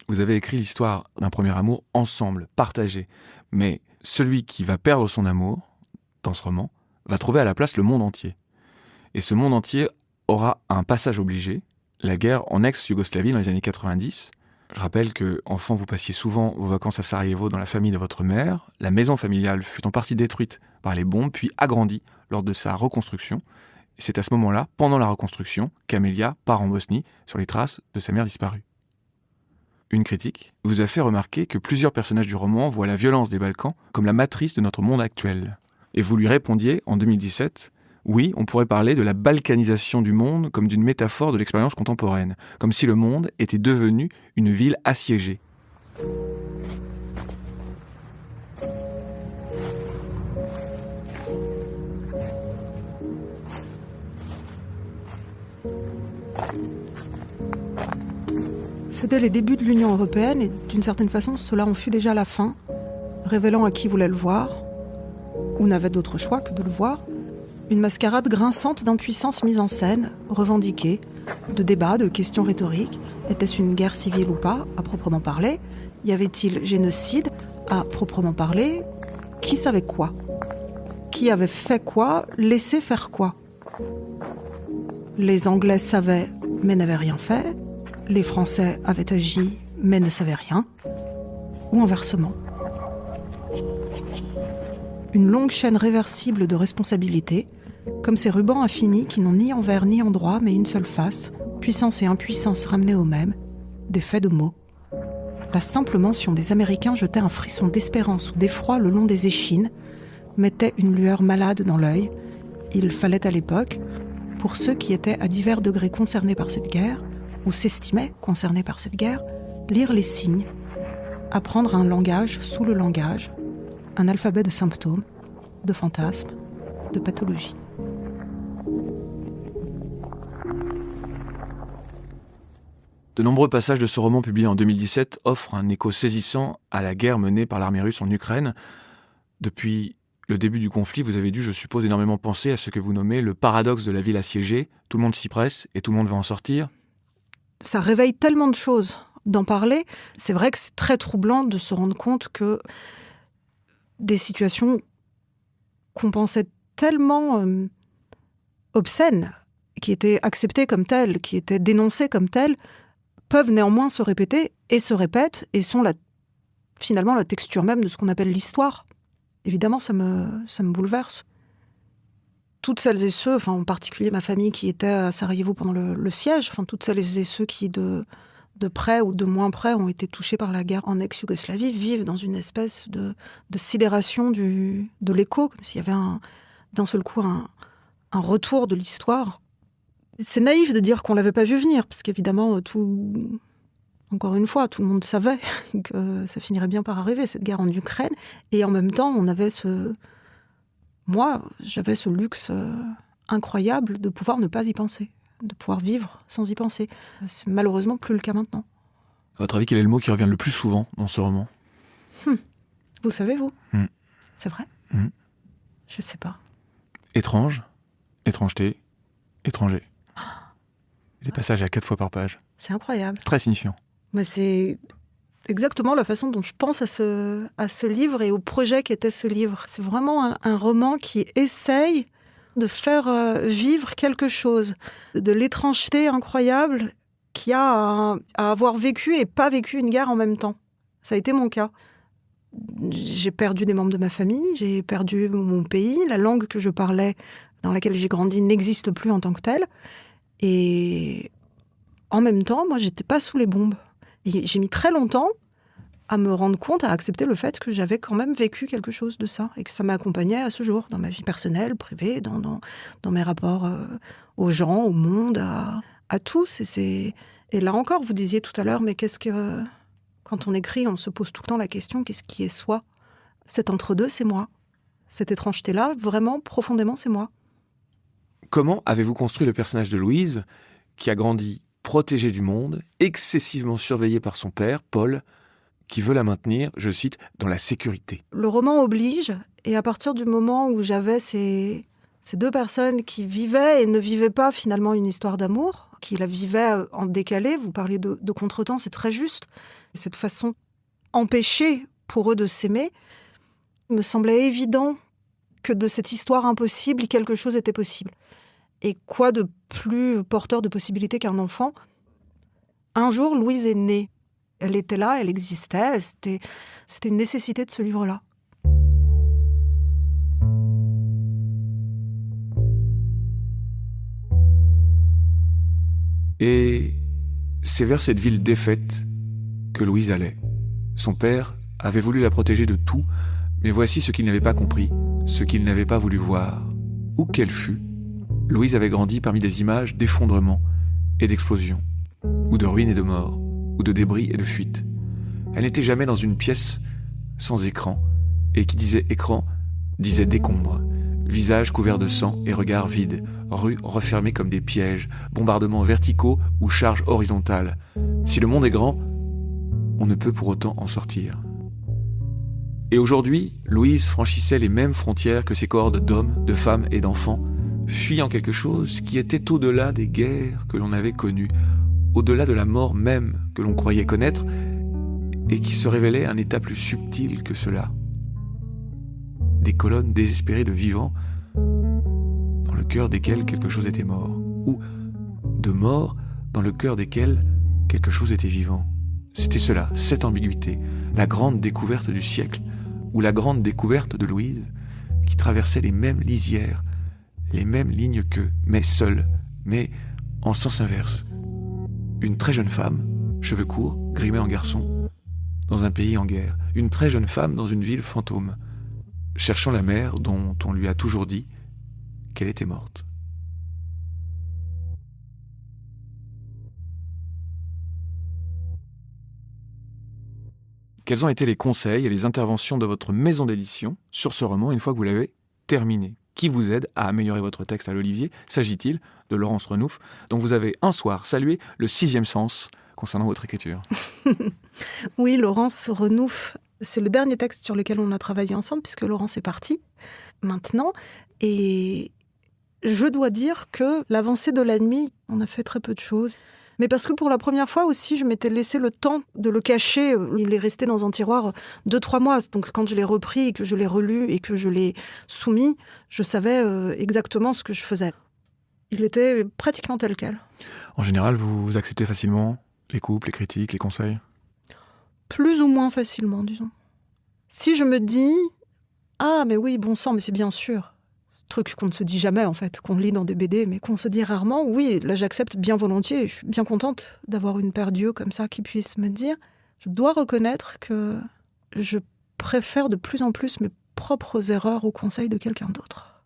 Vous avez écrit l'histoire d'un premier amour ensemble, partagé. Mais celui qui va perdre son amour, dans ce roman, va trouver à la place le monde entier. Et ce monde entier aura un passage obligé, la guerre en ex-Yougoslavie dans les années 90. Je rappelle que, enfant, vous passiez souvent vos vacances à Sarajevo dans la famille de votre mère. La maison familiale fut en partie détruite par les bombes, puis agrandie lors de sa reconstruction. Et c'est à ce moment-là, pendant la reconstruction, qu'Amélia part en Bosnie sur les traces de sa mère disparue. Une critique vous a fait remarquer que plusieurs personnages du roman voient la violence des Balkans comme la matrice de notre monde actuel. Et vous lui répondiez, en 2017, oui, on pourrait parler de la balkanisation du monde comme d'une métaphore de l'expérience contemporaine, comme si le monde était devenu une ville assiégée. C'était les débuts de l'Union européenne et d'une certaine façon, cela en fut déjà la fin, révélant à qui voulait le voir, ou n'avait d'autre choix que de le voir, une mascarade grinçante d'impuissance mise en scène, revendiquée, de débats, de questions rhétoriques. Était-ce une guerre civile ou pas, à proprement parler? Y avait-il génocide, à proprement parler? Qui savait quoi? Qui avait fait quoi, laissé faire quoi? Les Anglais savaient, mais n'avaient rien fait. Les Français avaient agi, mais ne savaient rien. Ou inversement. Une longue chaîne réversible de responsabilités, comme ces rubans infinis qui n'ont ni envers ni endroit, mais une seule face, puissance et impuissance ramenées au même, des faits de mots. La simple mention des Américains jetait un frisson d'espérance ou d'effroi le long des échines, mettait une lueur malade dans l'œil. Il fallait à l'époque, pour ceux qui étaient à divers degrés concernés par cette guerre, ou s'estimaient concernés par cette guerre, lire les signes, apprendre un langage sous le langage, un alphabet de symptômes, de fantasmes, de pathologies. De nombreux passages de ce roman publié en 2017 offrent un écho saisissant à la guerre menée par l'armée russe en Ukraine. Depuis le début du conflit, vous avez dû, je suppose, énormément penser à ce que vous nommez le paradoxe de la ville assiégée. Tout le monde s'y presse et tout le monde veut en sortir. Ça réveille tellement de choses d'en parler. C'est vrai que c'est très troublant de se rendre compte que des situations qu'on pensait tellement obscènes, qui étaient acceptées comme telles, qui étaient dénoncées comme telles, peuvent néanmoins se répéter et se répètent et sont finalement la texture même de ce qu'on appelle l'histoire. Évidemment, ça me bouleverse. Toutes celles et ceux, en particulier ma famille qui était à Sarajevo pendant le siège, toutes celles et ceux qui, de près ou de moins près, ont été touchés par la guerre en ex-Yougoslavie, vivent dans une espèce de sidération de l'écho, comme s'il y avait d'un seul coup un retour de l'histoire. C'est naïf de dire qu'on ne l'avait pas vu venir, parce qu'évidemment, encore une fois, tout le monde savait que ça finirait bien par arriver, cette guerre en Ukraine. Et en même temps, moi, j'avais ce luxe incroyable de pouvoir ne pas y penser, de pouvoir vivre sans y penser. C'est malheureusement plus le cas maintenant. À votre avis, quel est le mot qui revient le plus souvent dans ce roman? Vous savez, vous C'est vrai Je sais pas. Étrange, étrangeté, étranger. Des passages à 4 fois par page. C'est incroyable. Très signifiant. Mais c'est exactement la façon dont je pense à ce livre et au projet qu'était ce livre. C'est vraiment un roman qui essaye de faire vivre quelque chose, de l'étrangeté incroyable qu'il y a à avoir vécu et pas vécu une guerre en même temps. Ça a été mon cas. j'ai perdu des membres de ma famille, j'ai perdu mon pays, la langue que je parlais, dans laquelle j'ai grandi, n'existe plus en tant que telle. Et en même temps, moi, j'étais pas sous les bombes. Et j'ai mis très longtemps à me rendre compte, à accepter le fait que j'avais quand même vécu quelque chose de ça et que ça m'accompagnait à ce jour, dans ma vie personnelle, privée, dans mes rapports aux gens, au monde, à tous. Et là encore, vous disiez tout à l'heure, mais qu'est-ce que... Quand on écrit, on se pose tout le temps la question, qu'est-ce qui est soi ? Cet entre-deux, c'est moi. Cette étrangeté-là, vraiment, profondément, c'est moi. Comment avez-vous construit le personnage de Louise, qui a grandi protégée du monde, excessivement surveillée par son père, Paul, qui veut la maintenir, je cite, dans la sécurité ? Le roman oblige, et à partir du moment où j'avais ces deux personnes qui vivaient et ne vivaient pas finalement une histoire d'amour, qui la vivaient en décalé, vous parlez de contretemps, c'est très juste, cette façon empêchée pour eux de s'aimer, il me semblait évident que de cette histoire impossible, quelque chose était possible. Et quoi de plus porteur de possibilités qu'un enfant ? Un jour, Louise est née. Elle était là, elle existait, c'était une nécessité de ce livre-là. Et c'est vers cette ville défaite que Louise allait. Son père avait voulu la protéger de tout, mais voici ce qu'il n'avait pas compris, ce qu'il n'avait pas voulu voir. Où qu'elle fût, Louise avait grandi parmi des images d'effondrement et d'explosion, ou de ruines et de mort, ou de débris et de fuites. Elle n'était jamais dans une pièce sans écran, et qui disait écran, disait décombre. Visage couvert de sang et regard vide, rues refermées comme des pièges, bombardements verticaux ou charges horizontales. Si le monde est grand, on ne peut pour autant en sortir. Et aujourd'hui, Louise franchissait les mêmes frontières que ses cohortes d'hommes, de femmes et d'enfants, fuyant quelque chose qui était au-delà des guerres que l'on avait connues, au-delà de la mort même que l'on croyait connaître, et qui se révélait un état plus subtil que cela. Des colonnes désespérées de vivants, dans le cœur desquels quelque chose était mort, ou de morts dans le cœur desquels quelque chose était vivant. C'était cela, cette ambiguïté, la grande découverte du siècle, ou la grande découverte de Louise, qui traversait les mêmes lisières, les mêmes lignes qu'eux, mais seule, mais en sens inverse. Une très jeune femme, cheveux courts, grimée en garçon, dans un pays en guerre. Une très jeune femme dans une ville fantôme, cherchant la mère dont on lui a toujours dit qu'elle était morte. Quels ont été les conseils et les interventions de votre maison d'édition sur ce roman une fois que vous l'avez terminé ? Qui vous aide à améliorer votre texte à l'Olivier ? S'agit-il de Laurence Renouf, dont vous avez un soir salué le 6e sens concernant votre écriture ? Oui, Laurence Renouf, c'est le dernier texte sur lequel on a travaillé ensemble, puisque Laurence est partie maintenant. Et je dois dire que l'avancée de la nuit, on a fait très peu de choses. Mais parce que pour la première fois aussi, je m'étais laissé le temps de le cacher. Il est resté dans un tiroir 2-3 mois. Donc quand je l'ai repris et que je l'ai relu et que je l'ai soumis, je savais exactement ce que je faisais. Il était pratiquement tel quel. En général, vous acceptez facilement les coupes, les critiques, les conseils ? Plus ou moins facilement, disons. Si je me dis « Ah, mais oui, bon sang, mais c'est bien sûr », truc qu'on ne se dit jamais, en fait, qu'on lit dans des BD, mais qu'on se dit rarement, oui, là j'accepte bien volontiers, et je suis bien contente d'avoir une paire d'yeux comme ça qui puisse me dire, je dois reconnaître que je préfère de plus en plus mes propres erreurs aux conseils de quelqu'un d'autre.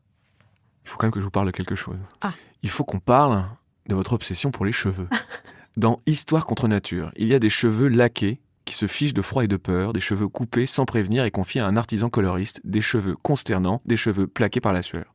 Il faut quand même que je vous parle de quelque chose. Ah. Il faut qu'on parle de votre obsession pour les cheveux. Dans Histoire contre nature, il y a des cheveux laqués qui se fichent de froid et de peur, des cheveux coupés sans prévenir et confiés à un artisan coloriste, des cheveux consternants, des cheveux plaqués par la sueur.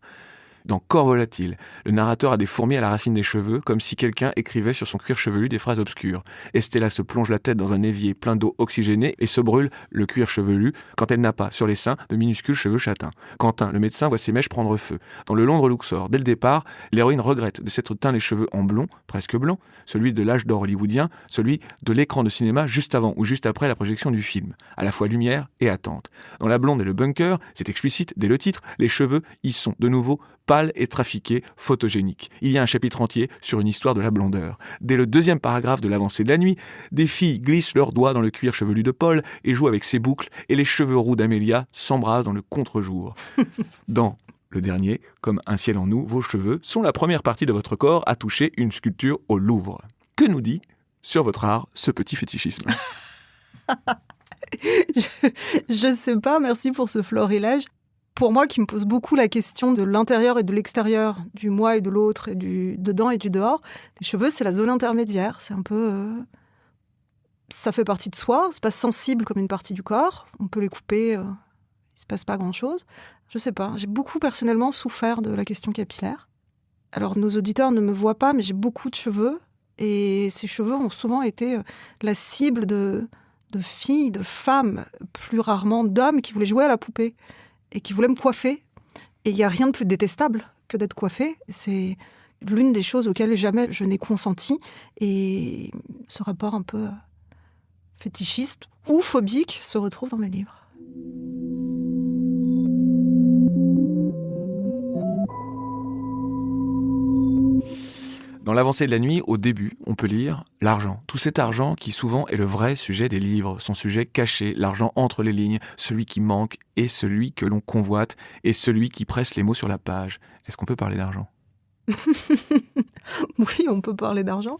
Dans Corps volatile, le narrateur a des fourmis à la racine des cheveux, comme si quelqu'un écrivait sur son cuir chevelu des phrases obscures. Estella se plonge la tête dans un évier plein d'eau oxygénée et se brûle le cuir chevelu quand elle n'a pas, sur les seins, de minuscules cheveux châtains. Quentin, le médecin, voit ses mèches prendre feu. Dans Le Londres Luxor, dès le départ, l'héroïne regrette de s'être teint les cheveux en blond, presque blanc, celui de l'âge d'or hollywoodien, celui de l'écran de cinéma juste avant ou juste après la projection du film. À la fois lumière et attente. Dans La blonde et le bunker, c'est explicite, dès le titre, les cheveux y sont de nouveau pâle et trafiquée, photogénique. Il y a un chapitre entier sur une histoire de la blondeur. Dès le 2e paragraphe de l'avancée de la nuit, des filles glissent leurs doigts dans le cuir chevelu de Paul et jouent avec ses boucles, et les cheveux roux d'Amélia s'embrassent dans le contre-jour. Dans le dernier, comme un ciel en nous, vos cheveux sont la première partie de votre corps à toucher une sculpture au Louvre. Que nous dit sur votre art ce petit fétichisme? Je sais pas, merci pour ce florilège. Pour moi, qui me pose beaucoup la question de l'intérieur et de l'extérieur, du moi et de l'autre, et du dedans et du dehors, les cheveux, c'est la zone intermédiaire. C'est un peu... Ça fait partie de soi, c'est pas sensible comme une partie du corps. On peut les couper, il se passe pas grand-chose. Je sais pas, j'ai beaucoup personnellement souffert de la question capillaire. Alors, nos auditeurs ne me voient pas, mais j'ai beaucoup de cheveux. Et ces cheveux ont souvent été la cible de filles, de femmes, plus rarement d'hommes qui voulaient jouer à la poupée et qui voulaient me coiffer. Et il n'y a rien de plus détestable que d'être coiffée. C'est l'une des choses auxquelles jamais je n'ai consenti. Et ce rapport un peu fétichiste ou phobique se retrouve dans mes livres. Dans l'avancée de la nuit, au début, on peut lire l'argent. Tout cet argent qui souvent est le vrai sujet des livres, son sujet caché, l'argent entre les lignes, celui qui manque et celui que l'on convoite et celui qui presse les mots sur la page. Est-ce qu'on peut parler d'argent? Oui, on peut parler d'argent.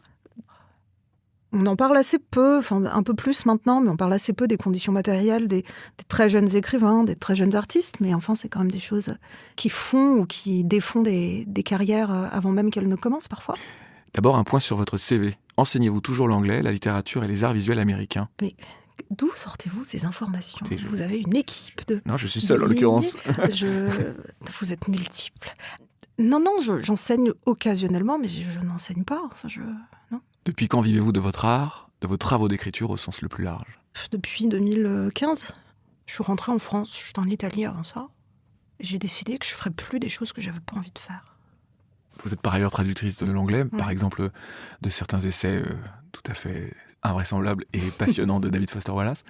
On en parle assez peu, enfin un peu plus maintenant, mais on parle assez peu des conditions matérielles des très jeunes écrivains, des très jeunes artistes, mais enfin c'est quand même des choses qui font ou qui défont des carrières avant même qu'elles ne commencent parfois. D'abord, un point sur votre CV. Enseignez-vous toujours l'anglais, la littérature et les arts visuels américains? Mais d'où sortez-vous ces informations? Écoutez, Vous avez une équipe de... Non, je suis seul en l'occurrence. Vous êtes multiples. Non, j'enseigne occasionnellement, mais je n'enseigne pas. Enfin, non. Depuis quand vivez-vous de votre art, de vos travaux d'écriture au sens le plus large? Depuis 2015. Je suis rentrée en France, j'étais en Italie avant ça. J'ai décidé que je ne ferais plus des choses que j'avais pas envie de faire. Vous êtes par ailleurs traductrice de l'anglais, par exemple de certains essais tout à fait invraisemblables et passionnants de David Foster Wallace.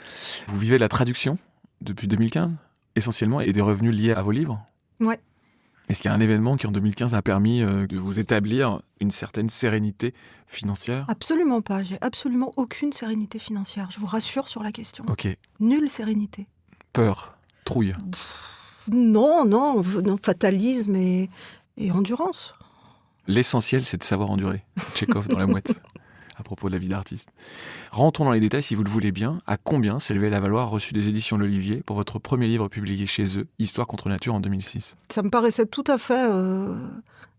Vous vivez de la traduction depuis 2015, essentiellement, et des revenus liés à vos livres? Ouais. Est-ce qu'il y a un événement qui, en 2015, a permis de vous établir une certaine sérénité financière? Absolument pas. J'ai absolument aucune sérénité financière. Je vous rassure sur la question. Ok. Nulle sérénité. Peur, trouille. Non, fatalisme et endurance. L'essentiel, c'est de savoir endurer. Tchekhov dans La Mouette, à propos de la vie d'artiste. Rentrons dans les détails, si vous le voulez bien. À combien s'élevait la Valois reçue des éditions L'Olivier pour votre premier livre publié chez eux, Histoire contre nature, en 2006? Ça me paraissait tout à fait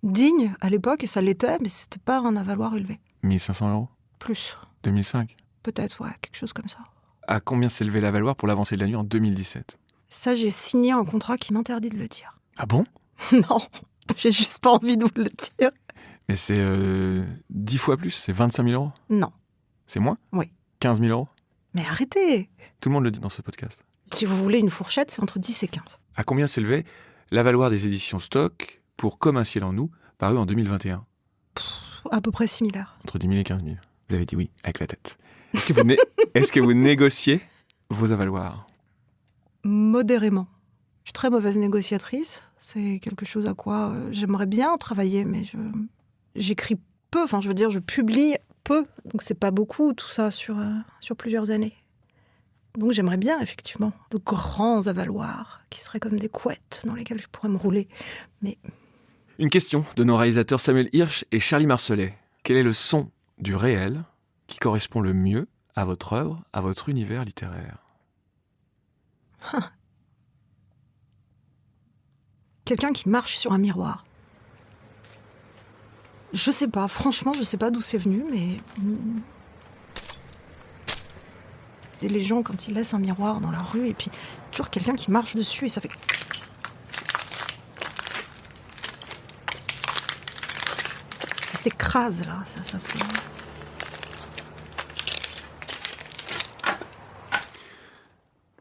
digne à l'époque, et ça l'était, mais c'était pas un avaloir élevé. 1 500 €? Plus. 2005? Peut-être, ouais, quelque chose comme ça. À combien s'élevait la Valois pour l'avancée de la nuit en 2017? Ça, j'ai signé un contrat qui m'interdit de le dire. Ah bon? Non, j'ai juste pas envie de vous le dire. Mais c'est 10 fois plus, c'est 25 000 €? Non. C'est moins? Oui. 15 000 €? Mais arrêtez! Tout le monde le dit dans ce podcast. Si vous voulez une fourchette, c'est entre 10 et 15. À combien s'élevait l'avaloir des éditions Stock pour Comme un ciel en nous, paru en 2021? À peu près similaire. Entre 10 000 et 15 000. Vous avez dit oui, avec la tête. Est-ce que vous négociez vos avaloirs? Modérément. Je suis très mauvaise négociatrice. C'est quelque chose à quoi j'aimerais bien travailler, mais j'écris peu. Enfin, je veux dire, je publie peu. Donc, c'est pas beaucoup, tout ça, sur plusieurs années. Donc, j'aimerais bien, effectivement, de grands avaloirs qui seraient comme des couettes dans lesquelles je pourrais me rouler. Mais... Une question de nos réalisateurs Samuel Hirsch et Charlie Marcelet. Quel est le son du réel qui correspond le mieux à votre œuvre, à votre univers littéraire? Quelqu'un qui marche sur un miroir. Je sais pas, franchement, je sais pas d'où c'est venu, mais... Et les gens, quand ils laissent un miroir dans la rue, et puis toujours quelqu'un qui marche dessus, et ça fait... Ça s'écrase, là, ça se...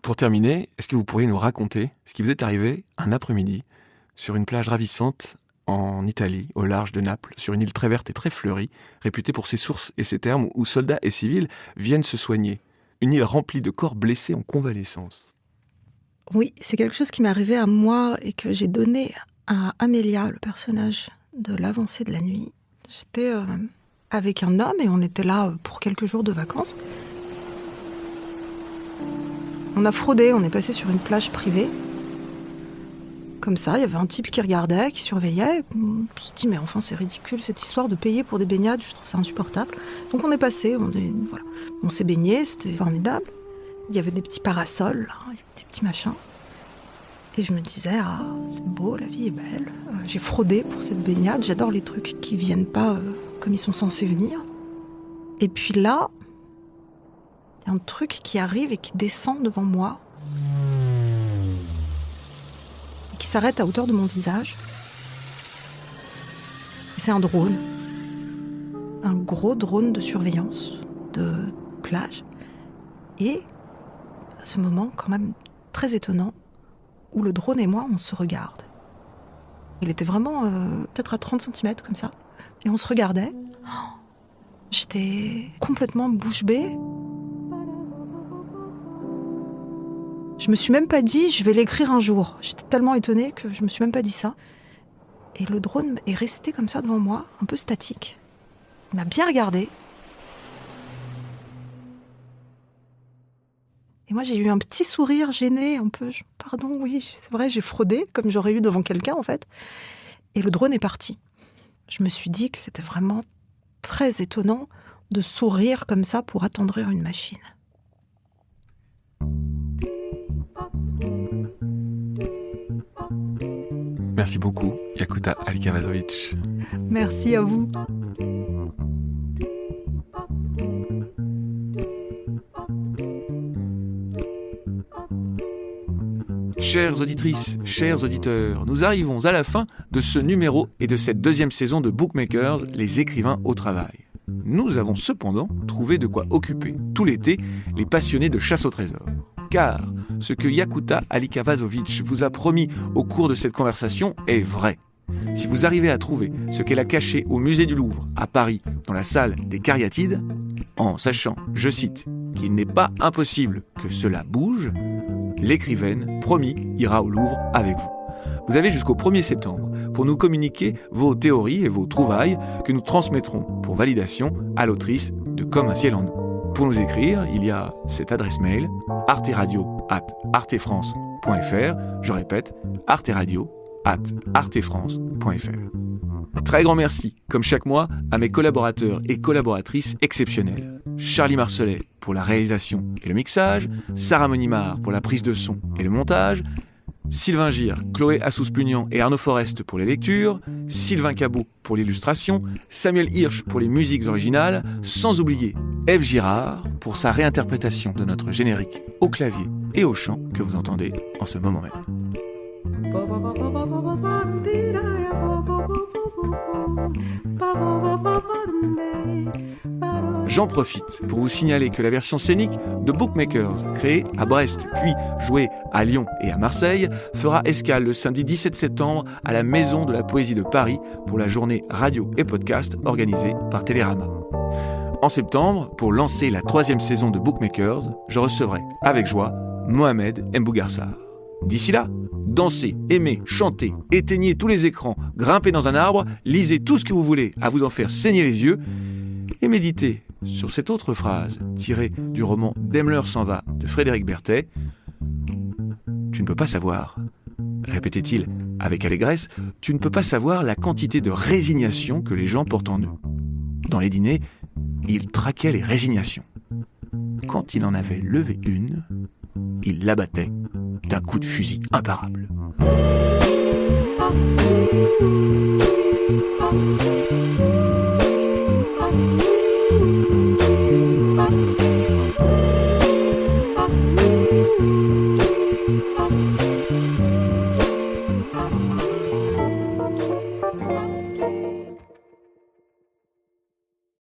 Pour terminer, est-ce que vous pourriez nous raconter ce qui vous est arrivé un après-midi sur une plage ravissante en Italie, au large de Naples, sur une île très verte et très fleurie, réputée pour ses sources et ses thermes où soldats et civils viennent se soigner. Une île remplie de corps blessés en convalescence. Oui, c'est quelque chose qui m'est arrivé à moi et que j'ai donné à Amélia, le personnage de l'avancée de la nuit. J'étais avec un homme et on était là pour quelques jours de vacances. On a fraudé, on est passé sur une plage privée. Comme ça, il y avait un type qui regardait, qui surveillait. On se dit, mais enfin, c'est ridicule cette histoire de payer pour des baignades, je trouve ça insupportable. Donc on est passé, on s'est baigné, c'était formidable. Il y avait des petits parasols, là, des petits machins. Et je me disais, ah, c'est beau, la vie est belle. J'ai fraudé pour cette baignade, j'adore les trucs qui viennent pas comme ils sont censés venir. Et puis là, il y a un truc qui arrive et qui descend devant moi. Et qui s'arrête à hauteur de mon visage. Et c'est un drone. Un gros drone de surveillance, de plage. Et à ce moment, quand même très étonnant, où le drone et moi, on se regarde. Il était vraiment peut-être à 30 cm comme ça. Et on se regardait. J'étais complètement bouche bée. Je me suis même pas dit, je vais l'écrire un jour. J'étais tellement étonnée que je me suis même pas dit ça. Et le drone est resté comme ça devant moi, un peu statique. Il m'a bien regardé. Et moi, j'ai eu un petit sourire gêné, un peu. Pardon, oui, c'est vrai, j'ai fraudé, comme j'aurais eu devant quelqu'un, en fait. Et le drone est parti. Je me suis dit que c'était vraiment très étonnant de sourire comme ça pour attendrir une machine. Merci beaucoup, Yakuta Alikavazovic. Merci à vous. Chères auditrices, chers auditeurs, nous arrivons à la fin de ce numéro et de cette deuxième saison de Bookmakers, les écrivains au travail. Nous avons cependant trouvé de quoi occuper tout l'été les passionnés de chasse au trésor. Car ce que Yakuta Alikavazovic vous a promis au cours de cette conversation est vrai. Si vous arrivez à trouver ce qu'elle a caché au musée du Louvre, à Paris, dans la salle des Cariatides, en sachant, je cite, qu'il n'est pas impossible que cela bouge, l'écrivaine, promis, ira au Louvre avec vous. Vous avez jusqu'au 1er septembre pour nous communiquer vos théories et vos trouvailles que nous transmettrons pour validation à l'autrice de Comme un ciel en nous. Pour nous écrire, il y a cette adresse mail arteradio@artefrance.fr. Je répète, arteradio@artefrance.fr. Très grand merci, comme chaque mois, à mes collaborateurs et collaboratrices exceptionnels. Charlie Marcelet pour la réalisation et le mixage, Sarah Monimard pour la prise de son et le montage, Sylvain Gir, Chloé Assous-Plugnan et Arnaud Forest pour les lectures, Sylvain Cabot pour l'illustration, Samuel Hirsch pour les musiques originales, sans oublier Ève Girard pour sa réinterprétation de notre générique au clavier et au chant que vous entendez en ce moment même. J'en profite pour vous signaler que la version scénique de Bookmakers, créée à Brest puis jouée à Lyon et à Marseille, fera escale le samedi 17 septembre à la Maison de la Poésie de Paris pour la journée radio et podcast organisée par Télérama. En septembre, pour lancer la 3e saison de Bookmakers, je recevrai avec joie Mohamed Mbougarsar. D'ici là, dansez, aimez, chantez, éteignez tous les écrans, grimpez dans un arbre, lisez tout ce que vous voulez à vous en faire saigner les yeux et méditez sur cette autre phrase tirée du roman Daimler s'en va de Frédéric Berthet. Tu ne peux pas savoir, répétait-il avec allégresse, tu ne peux pas savoir la quantité de résignation que les gens portent en eux. Dans les dîners, il traquait les résignations. Quand il en avait levé une, il l'abattait d'un coup de fusil imparable.